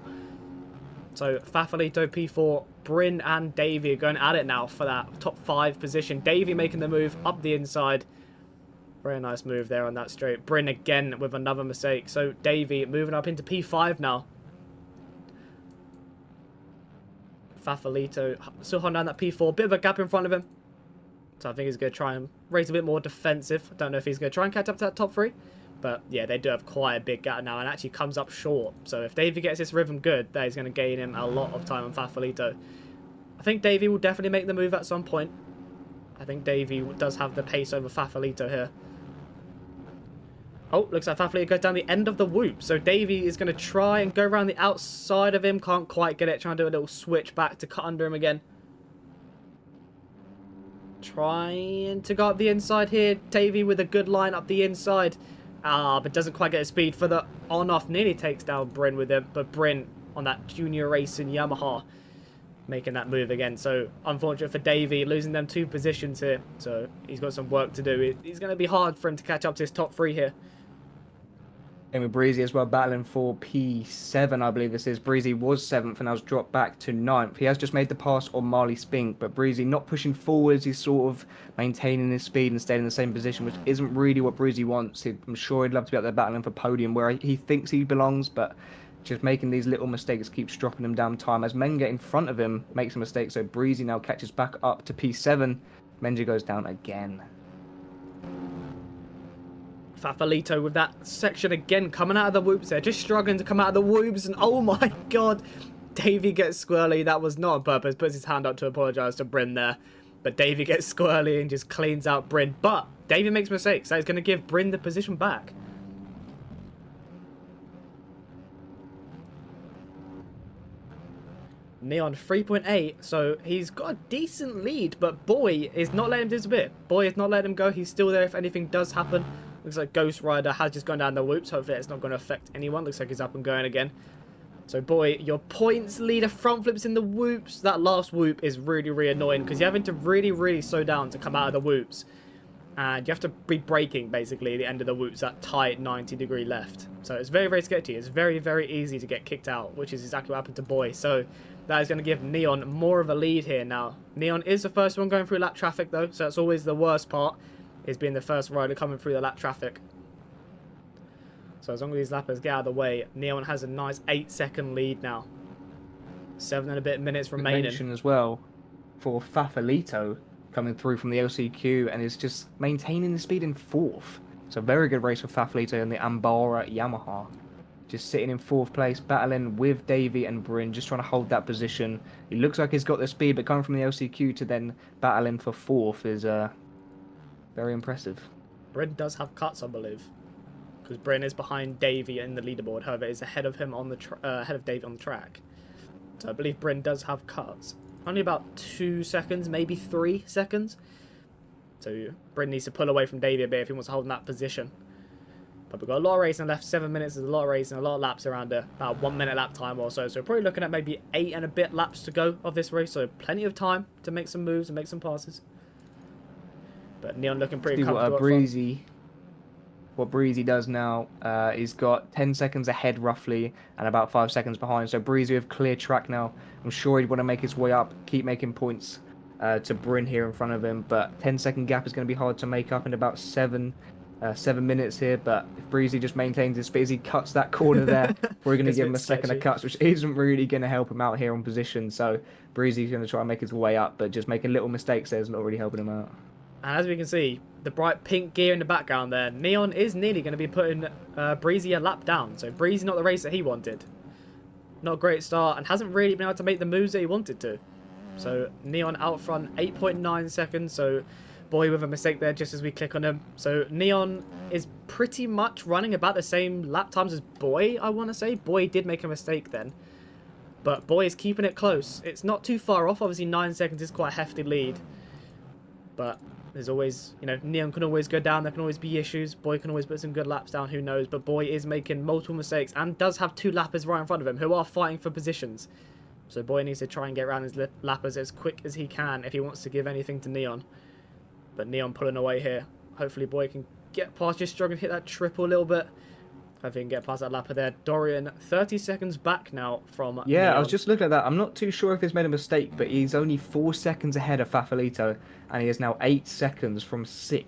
So Fafalito P4, Bryn and Davey are going at it now for that top 5 position. Davey making the move up the inside. Very nice move there on that straight. Bryn again with another mistake. So Davey moving up into P5 now. Fafalito still holding down that P4. Bit of a gap in front of him. So I think he's going to try and race a bit more defensive. I don't know if he's going to try and catch up to that top 3. But yeah, they do have quite a big gap now and actually comes up short. So if Davey gets this rhythm good, that is going to gain him a lot of time on Fafalito. I think Davey will definitely make the move at some point. I think Davey does have the pace over Fafalito here. Oh, looks like Fafalito goes down the end of the whoop. So Davey is going to try and go around the outside of him. Can't quite get it. Trying to do a little switch back to cut under him again. Trying to go up the inside here. Davey with a good line up the inside. But doesn't quite get his speed for the on-off. Nearly takes down Bryn with him. But Bryn on that junior racing Yamaha making that move again. So unfortunate for Davey, losing them 2 positions here. So he's got some work to do. It's going to be hard for him to catch up to his top 3 here. And with Breezy as well, battling for P7, I believe this is. Breezy was 7th and now has dropped back to 9th. He has just made the pass on Marley Spink, but Breezy not pushing forwards. He's sort of maintaining his speed and staying in the same position, which isn't really what Breezy wants. I'm sure he'd love to be out there battling for podium where he thinks he belongs, but just making these little mistakes keeps dropping him down time. As Menga in front of him makes a mistake, so Breezy now catches back up to P7. Menga goes down again. Fafalito with that section again, coming out of the whoops there. Just struggling to come out of the whoops. And oh my god, Davey gets squirrely. That was not on purpose. Puts his hand up to apologise to Bryn there. But Davey gets squirrely and just cleans out Bryn. But Davey makes mistakes. That is going to give Bryn the position back. Neon 3.8, so he's got a decent lead, but Boy is not letting him disappear. Boy is not letting him go. He's still there if anything does happen. Looks like Ghost Rider has just gone down the whoops. Hopefully it's not going to affect anyone. Looks like he's up and going again. So Boy, your points leader front flips in the whoops. That last whoop is really, really annoying because you're having to really, really slow down to come out of the whoops. And you have to be braking, basically, at the end of the whoops, that tight 90-degree left. So it's very, very sketchy. It's very, very easy to get kicked out, which is exactly what happened to Boy. So that is going to give Neon more of a lead here now. Neon is the first one going through lap traffic, though, so that's always the worst part, is being the first rider coming through the lap traffic. So as long as these lappers get out of the way, Neon has a nice 8-second lead now. 7 and a bit minutes remaining. Mention as well for Fafalito coming through from the LCQ and is just maintaining the speed in 4th. So very good race for Fafalito and the Ambara Yamaha. Just sitting in 4th place, battling with Davey and Bryn, just trying to hold that position. He looks like he's got the speed, but coming from the LCQ to then battling for 4th is very impressive. Bryn does have cuts, I believe, because Bryn is behind Davey in the leaderboard. However, is ahead of him on the ahead of Davey on the track. So I believe Bryn does have cuts. Only about 2 seconds, maybe 3 seconds. So Bryn needs to pull away from Davey a bit if he wants to hold in that position. But we've got a lot of racing left. 7 minutes is a lot of racing, a lot of laps around about 1 minute lap time or so. So we're probably looking at maybe 8 and a bit laps to go of this race. So plenty of time to make some moves and make some passes. But Neon looking pretty comfortable. What Breezy does now, he's got 10 seconds ahead roughly and about 5 seconds behind. So Breezy with clear track now. I'm sure he'd want to make his way up, keep making points to Bryn here in front of him. But 10-second gap is going to be hard to make up in about 7 minutes here. But if Breezy just maintains his speed, he cuts that corner there. We're going to give him a second of cuts, which isn't really going to help him out here on position. So Breezy's going to try and make his way up, but just making little mistakes there is not really helping him out. And as we can see, the bright pink gear in the background there, Neon is nearly going to be putting Breezy a lap down. So Breezy not the race that he wanted. Not a great start and hasn't really been able to make the moves that he wanted to. So Neon out front, 8.9 seconds. So Boy with a mistake there just as we click on him. So Neon is pretty much running about the same lap times as Boy, I want to say. Boy did make a mistake then. But Boy is keeping it close. It's not too far off. Obviously 9 seconds is quite a hefty lead. But there's always, you know, Neon can always go down. There can always be issues. Boy can always put some good laps down. Who knows? But Boy is making multiple mistakes and does have 2 lappers right in front of him who are fighting for positions. So Boy needs to try and get around his lappers as quick as he can if he wants to give anything to Neon. But Neon pulling away here. Hopefully Boy can get past, just struggling to hit that triple a little bit. Hopefully he can get past that lapper there. Dorian, 30 seconds back now from Neon. I was just looking at that. I'm not too sure if he's made a mistake, but he's only 4 seconds ahead of Fafalito, and he is now 8 seconds from 6th.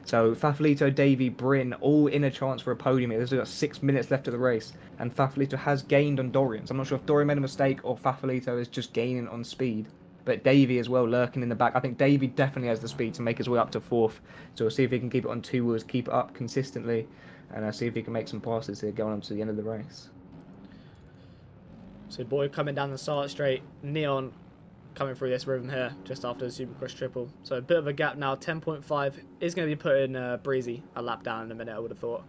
So Fafalito, Davey, Bryn, all in a chance for a podium here. There's got 6 minutes left of the race, and Fafalito has gained on Dorian. So I'm not sure if Dorian made a mistake or Fafalito is just gaining on speed. But Davey as well lurking in the back. I think Davey definitely has the speed to make his way up to 4th. So we'll see if he can keep it on 2 wheels, keep it up consistently, and see if he can make some passes here going on to the end of the race. So Boy coming down the start straight. Neon coming through this rhythm here just after the Supercross triple. So a bit of a gap now. 10.5 is going to be putting Breezy a lap down in a minute, I would have thought.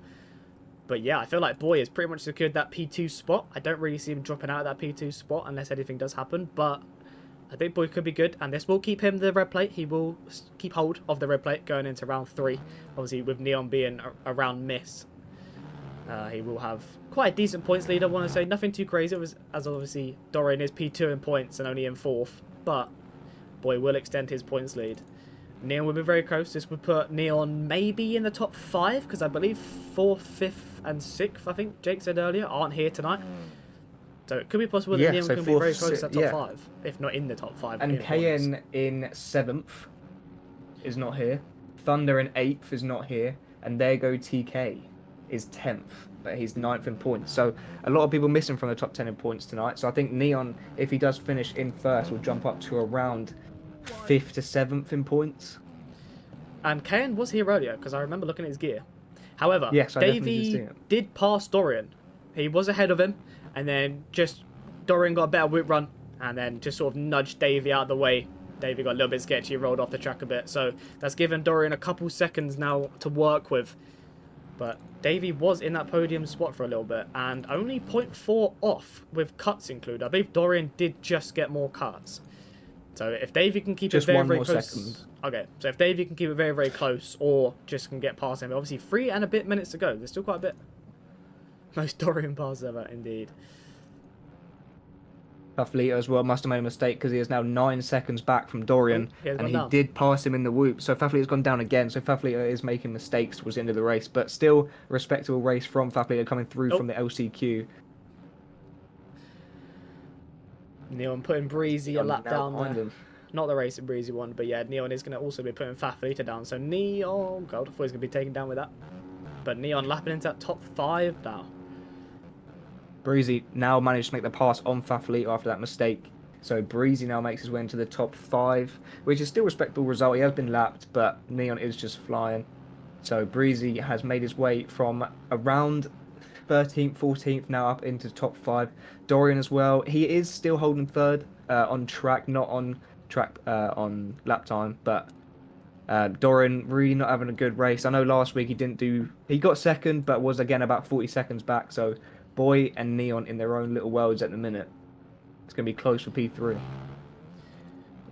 But yeah, I feel like Boy has pretty much secured that P2 spot. I don't really see him dropping out of that P2 spot unless anything does happen. But I think Boy could be good, and this will keep him the red plate. He will keep hold of the red plate going into round 3. Obviously, with Neon being a round miss, he will have quite a decent points lead, I want to say. Nothing too crazy, as obviously Dorian is P2 in points and only in 4th. But Boy will extend his points lead. Neon will be very close. This would put Neon maybe in the top 5, because I believe 4th, 5th, and 6th, I think Jake said earlier, aren't here tonight. So it could be possible that Neon can be very close to top 5, if not in the top 5. And KN in 7th is not here. Thunder in 8th is not here. And there go TK is 10th, but he's 9th in points. So a lot of people missing from the top 10 in points tonight. So I think Neon, if he does finish in 1st, will jump up to around 5th to 7th in points. And KN was here earlier, because I remember looking at his gear. However, yes, Davey did pass Dorian. He was ahead of him. And then just Dorian got a better whip run and then just sort of nudged Davey out of the way. Davey got a little bit sketchy, rolled off the track a bit. So that's given Dorian a couple seconds now to work with. But Davey was in that podium spot for a little bit, and only 0.4 off with cuts included. I believe Dorian did just get more cuts. So if Davey can keep it very, very close... Second. Okay, so if Davey can keep it very, very close, or just can get past him, obviously 3 and a bit minutes to go. There's still quite a bit. Most Dorian passes ever, indeed. Faflito as well must have made a mistake because he is now 9 seconds back from Dorian, and he did pass him in the whoop. So Faflito's gone down again. So Faflito is making mistakes towards the end of the race, but still a respectable race from Faflito coming through from the LCQ. Neon putting Breezy a lap down there. Him. Not the race that Breezy won, but yeah, Neon is going to also be putting Faflito down. So Neon, God, I thought he was going to be taken down with that. But Neon lapping into that top 5 now. Breezy now managed to make the pass on Faflito after that mistake. So Breezy now makes his way into the top 5, which is still a respectable result. He has been lapped, but Neon is just flying. So Breezy has made his way from around 13th, 14th now up into the top 5. Dorian as well. He is still holding 3rd on track, not on track on lap time, but Dorian really not having a good race. I know last week he got 2nd, but was again about 40 seconds back. So Boy and Neon in their own little worlds at the minute. It's going to be close for P3.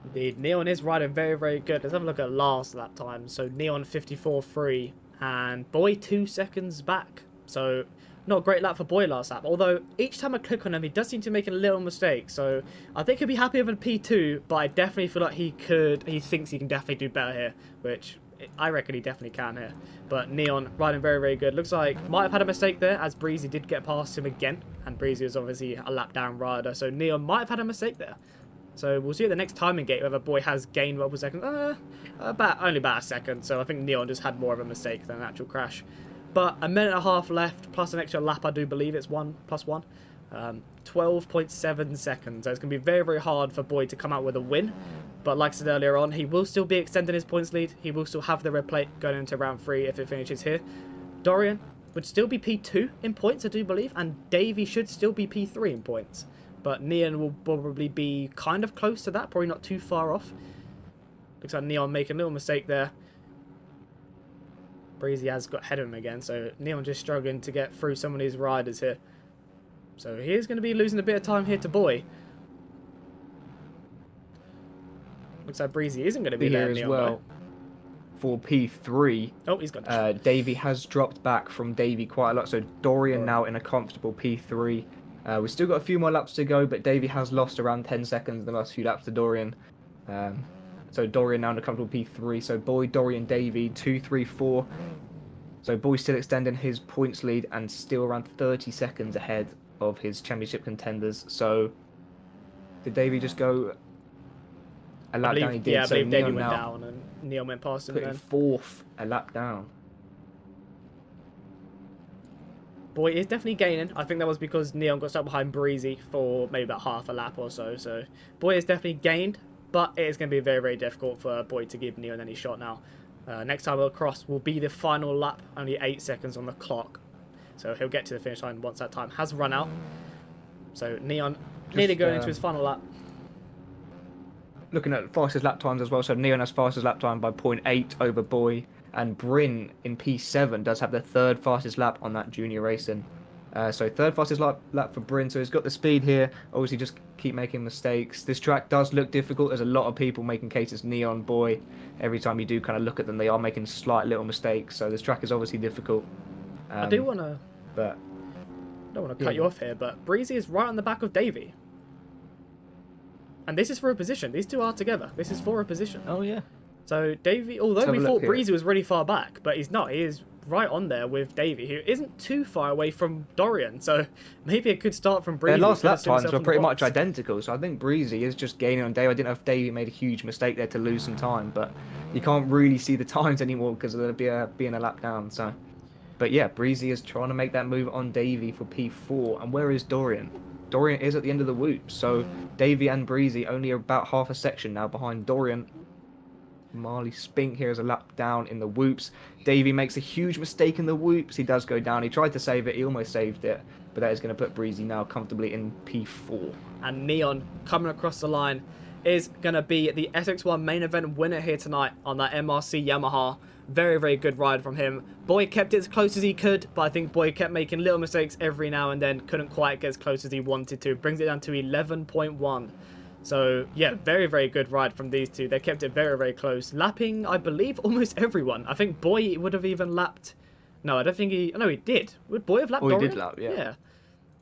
Indeed, Neon is riding very, very good. Let's have a look at last lap time. So Neon 54.3 and Boy 2 seconds back. So not a great lap for Boy last lap. Although each time I click on him, he does seem to make a little mistake. So I think he'll be happy with a P2, but I definitely feel like he thinks he can definitely do better here, which I reckon he definitely can here. But Neon riding very, very good. Looks like might have had a mistake there, as Breezy did get past him again. And Breezy was obviously a lap down rider. So Neon might have had a mistake there. So we'll see at the next timing gate whether Boy has gained multiple seconds. Only about a second. So I think Neon just had more of a mistake than an actual crash. But a minute and a half left, plus an extra lap, I do believe. It's 1 + 1. 12.7 seconds. So it's going to be very, very hard for Boy to come out with a win. But like I said earlier on, he will still be extending his points lead. He will still have the red plate going into round 3 if it finishes here. Dorian would still be P2 in points, I do believe. And Davey should still be P3 in points. But Neon will probably be kind of close to that. Probably not too far off. Looks like Neon making a little mistake there. Breezy has got ahead of him again. So Neon just struggling to get through some of these riders here. So he is going to be losing a bit of time here to Boy. Looks like Breezy isn't going to be there as well. For P3, oh, he's gone. Davey has dropped back from Davey quite a lot. So Dorian now in a comfortable P3. We've still got a few more laps to go, but Davey has lost around 10 seconds in the last few laps to Dorian. So Dorian now in a comfortable P3. So Boy, Dorian, Davey, 2, 3, 4. So Boy still extending his points lead and still around 30 seconds ahead of his championship contenders. So did Davey just go a lap down? He did. Yeah, I so believe Davey Neon went now down and Neon went past him putting then. 4th a lap down. Boy is definitely gaining. I think that was because Neon got stuck behind Breezy for maybe about half a lap or so. So Boy is definitely gained, but it is going to be very, very difficult for Boy to give Neon any shot now. Next time we'll cross will be the final lap, only 8 seconds on the clock. So he'll get to the finish line once that time has run out. So Neon nearly going into his final lap. Looking at fastest lap times as well. So Neon has fastest lap time by 0.8 over Boy. And Bryn in P7 does have the 3rd fastest lap on that junior racing. So 3rd fastest lap for Bryn. So he's got the speed here. Obviously just keep making mistakes. This track does look difficult. There's a lot of people making cases Neon, Boy. Every time you do kind of look at them, they are making slight little mistakes. So this track is obviously difficult. I do want to... But I don't want to cut you off here, but Breezy is right on the back of Davey. And this is for a position. These two are together. This is for a position. Oh, yeah. So Davey, although we thought Breezy was really far back, but he's not. He is right on there with Davey, who isn't too far away from Dorian. So maybe it could start from Breezy. Their last lap times were pretty much identical. So I think Breezy is just gaining on Davey. I didn't know if Davey made a huge mistake there to lose some time, but you can't really see the times anymore because of being a lap down. So, but yeah, Breezy is trying to make that move on Davey for P4. And where is Dorian? Dorian is at the end of the whoop. So Davey and Breezy only about half a section now behind Dorian. Marley Spink here is a lap down in the whoops. Davey makes a huge mistake in the whoops. He does go down. He tried to save it. He almost saved it. But that is going to put Breezy now comfortably in P4. And Neon coming across the line is going to be the SX1 main event winner here tonight on that MRC Yamaha. Very, very good ride from him. Boy kept it as close as he could, but I think Boy kept making little mistakes every now and then. Couldn't quite get as close as he wanted to. Brings it down to 11.1. So, yeah, very, very good ride from these two. They kept it very, very close. Lapping, I believe, almost everyone. I think Boy would have even lapped... No, I don't think he... No, he did. Would Boy have lapped Dorian? He did lap, yeah.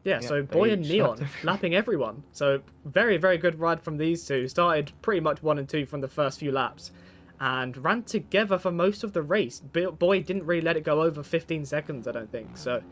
Yeah, so Boy and Neon lapping everyone. So, very, very good ride from these two. Started pretty much 1 and 2 from the first few laps. And ran together for most of the race. Boy didn't really let it go over 15 seconds, I don't think. So,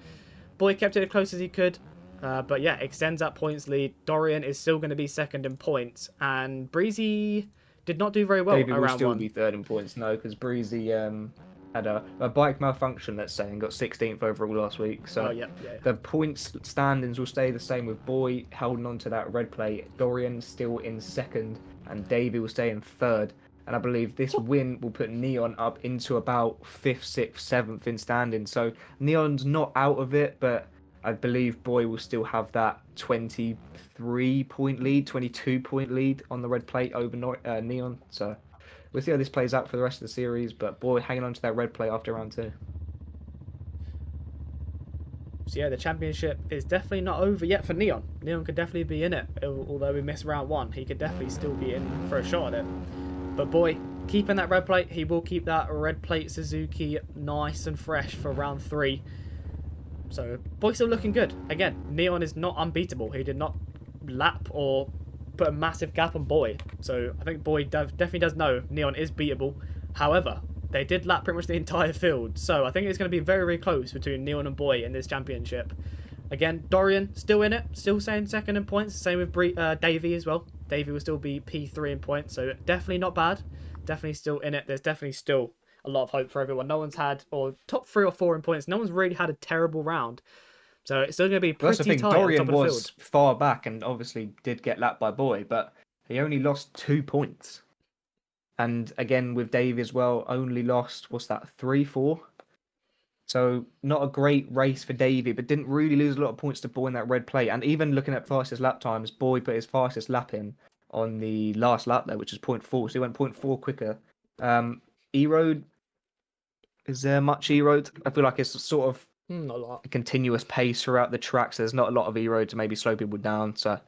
Boy kept it as close as he could. But yeah, extends that points lead. Dorian is still going to be second in points. And Breezy did not do very well David around will still 1. be third in points, no, because Breezy had a bike malfunction, let's say, and got 16th overall last week. So the points standings will stay the same, with Boy holding on to that red plate, Dorian still in second, and Davey will stay in third. And I believe this win will put Neon up into about 5th, 6th, 7th in standing. So Neon's not out of it, but I believe Boy will still have that 23-point lead, 22-point lead on the red plate over Neon. So we'll see how this plays out for the rest of the series. But Boy hanging on to that red plate after round 2. So yeah, the championship is definitely not over yet for Neon. Neon could definitely be in it. Although we missed round 1, he could definitely still be in for a shot at it. But Boy, keeping that red plate, he will keep that red plate Suzuki nice and fresh for round 3. So, Boy's still looking good. Again, Neon is not unbeatable. He did not lap or put a massive gap on Boy. So, I think Boy definitely does know Neon is beatable. However, they did lap pretty much the entire field. So, I think it's going to be very, very close between Neon and Boy in this championship. Again, Dorian still in it. Still saying second in points. Same with Davey as well. Davey will still be P3 in points. So, definitely not bad. Definitely still in it. There's definitely still a lot of hope for everyone. No one's had, or top 3 or 4 in points, no one's really had a terrible round. So it's still going to be pretty That's the thing. tight. Dorian on top of the was field. far back and obviously did get lapped by Boy, but he only lost 2 points. And again, with Davey as well, only lost, what's that, 3, 4? So not a great race for Davey, but didn't really lose a lot of points to Boy in that red plate. And even looking at fastest lap times, Boy put his fastest lap in on the last lap there, which is 0.4. So he went 0.4 quicker. E-Road, is there much E-Road? I feel like it's sort of Not a lot. a continuous pace throughout the track, so there's not a lot of E-Road to maybe slow people down. So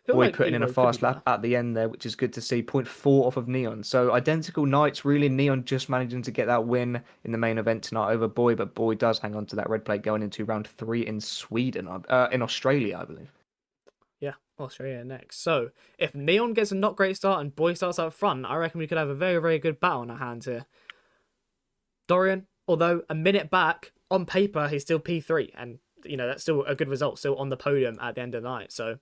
Boy like putting in a E-Road could be fast lap at the end there, which is good to see. 0.4 off of Neon. So identical nights, really. Neon just managing to get that win in the main event tonight over Boy, but Boy does hang on to that red plate going into round 3 in Sweden, in Australia, I believe. Yeah, Australia next. So if Neon gets a not great start and Boy starts up front, I reckon we could have a very, very good battle on our hands here. Dorian, although a minute back, on paper, he's still P3. And, you know, that's still a good result, still on the podium at the end of the night. So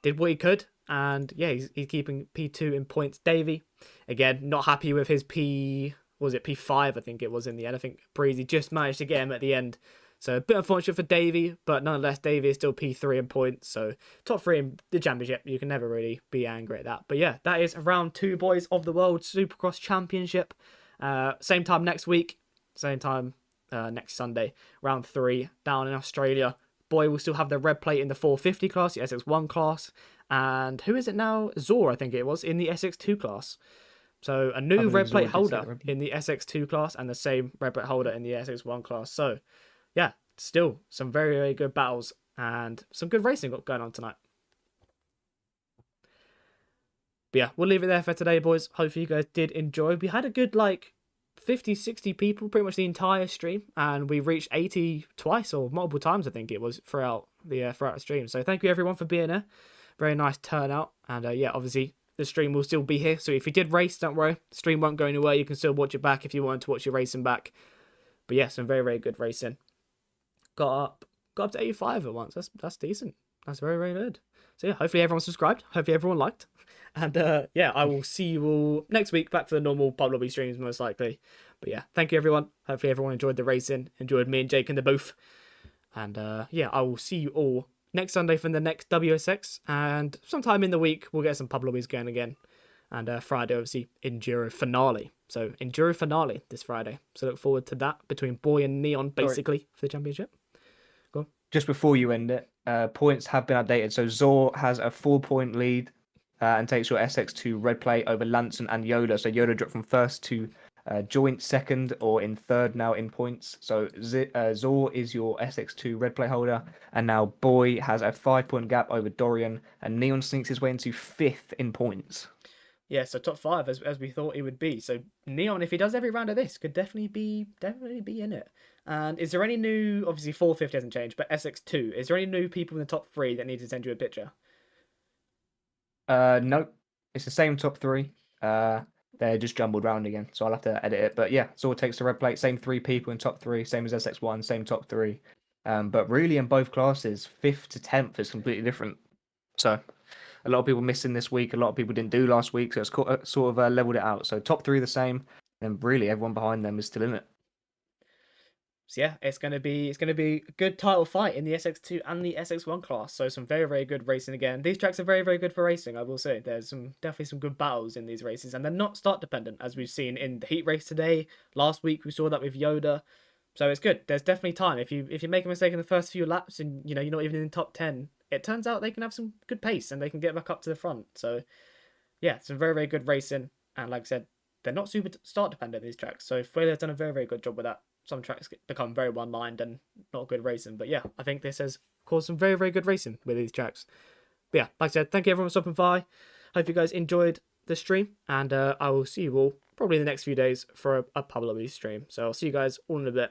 did what he could. And, yeah, he's keeping P2 in points. Davey, again, not happy with his P5, I think it was in the end. I think Breezy just managed to get him at the end. So a bit unfortunate for Davey, but nonetheless, Davey is still P3 in points. So top 3 in the championship. You can never really be angry at that. But yeah, that is round 2, boys, of the World Supercross Championship. Same time next week. Same time next Sunday. Round 3 down in Australia. Boy will still have the red plate in the 450 class, the SX1 class. And who is it now? Zor, I think it was, in the SX2 class. So a new red plate holder in the SX2 class and the same red plate holder in the SX1 class. So yeah, still some very, very good battles and some good racing going on tonight. But yeah, we'll leave it there for today, boys. Hopefully you guys did enjoy. We had a good, 50, 60 people pretty much the entire stream, and we reached 80 twice or multiple times, I think it was, throughout the stream. So thank you, everyone, for being here. Very nice turnout. And yeah, obviously, the stream will still be here. So if you did race, don't worry. The stream won't go anywhere. You can still watch it back if you want to watch your racing back. But yeah, some very, very good racing. Got up to 85 at once. That's decent. That's very, very good. So yeah, hopefully everyone subscribed. Hopefully everyone liked. And yeah, I will see you all next week, back for the normal Pub Lobby streams most likely. But yeah, thank you everyone. Hopefully everyone enjoyed the racing, enjoyed me and Jake in the booth. And yeah, I will see you all next Sunday for the next WSX. And sometime in the week, we'll get some Pub Lobbies going again. And Friday, obviously, Enduro Finale. So Enduro Finale this Friday. So look forward to that between Boy and Neon, basically, for the championship. Go on. Just before you end it, points have been updated. So Zor has a 4-point lead and takes your SX2 red plate over Lanson and Yoda. So Yoda dropped from first to joint second or in third now in points. So Zor is your SX2 red plate holder, and now Boy has a 5 point gap over Dorian, and Neon sneaks his way into fifth in points. Yeah, so top five as we thought he would be. So Neon, if he does every round of this, could definitely be in it. And is there any new? Obviously, 450 hasn't changed, but SX2. Is there any new people in the top three that need to send you a picture? No, it's the same top three. They're just jumbled round again, so I'll have to edit it. But yeah, Zor takes the red plate. Same three people in top three, same as SX1, same top three. But really, in both classes, fifth to 10th is completely different. So a lot of people missing this week. A lot of people didn't do last week, so it's sort of leveled it out. So top three the same, and really everyone behind them is still in it. So yeah, it's gonna be a good title fight in the SX2 and the SX1 class. So some very good racing again. These tracks are very good for racing. I will say there's definitely some good battles in these races, and they're not start dependent as we've seen in the heat race today. Last week we saw that with Yoda. So it's good. There's definitely time. If you make a mistake in the first few laps and you're not even in the top 10, it turns out they can have some good pace and they can get back up to the front. So yeah, some very good racing. And like I said, they're not super start dependent, these tracks. So Fuele's done a very good job with that. Some tracks become very one-lined and not good racing. But yeah, I think this has caused some very good racing with these tracks. But yeah, like I said, thank you everyone for stopping by. Hope you guys enjoyed the stream. And I will see you all probably in the next few days for a Pablo stream. So I'll see you guys all in a bit.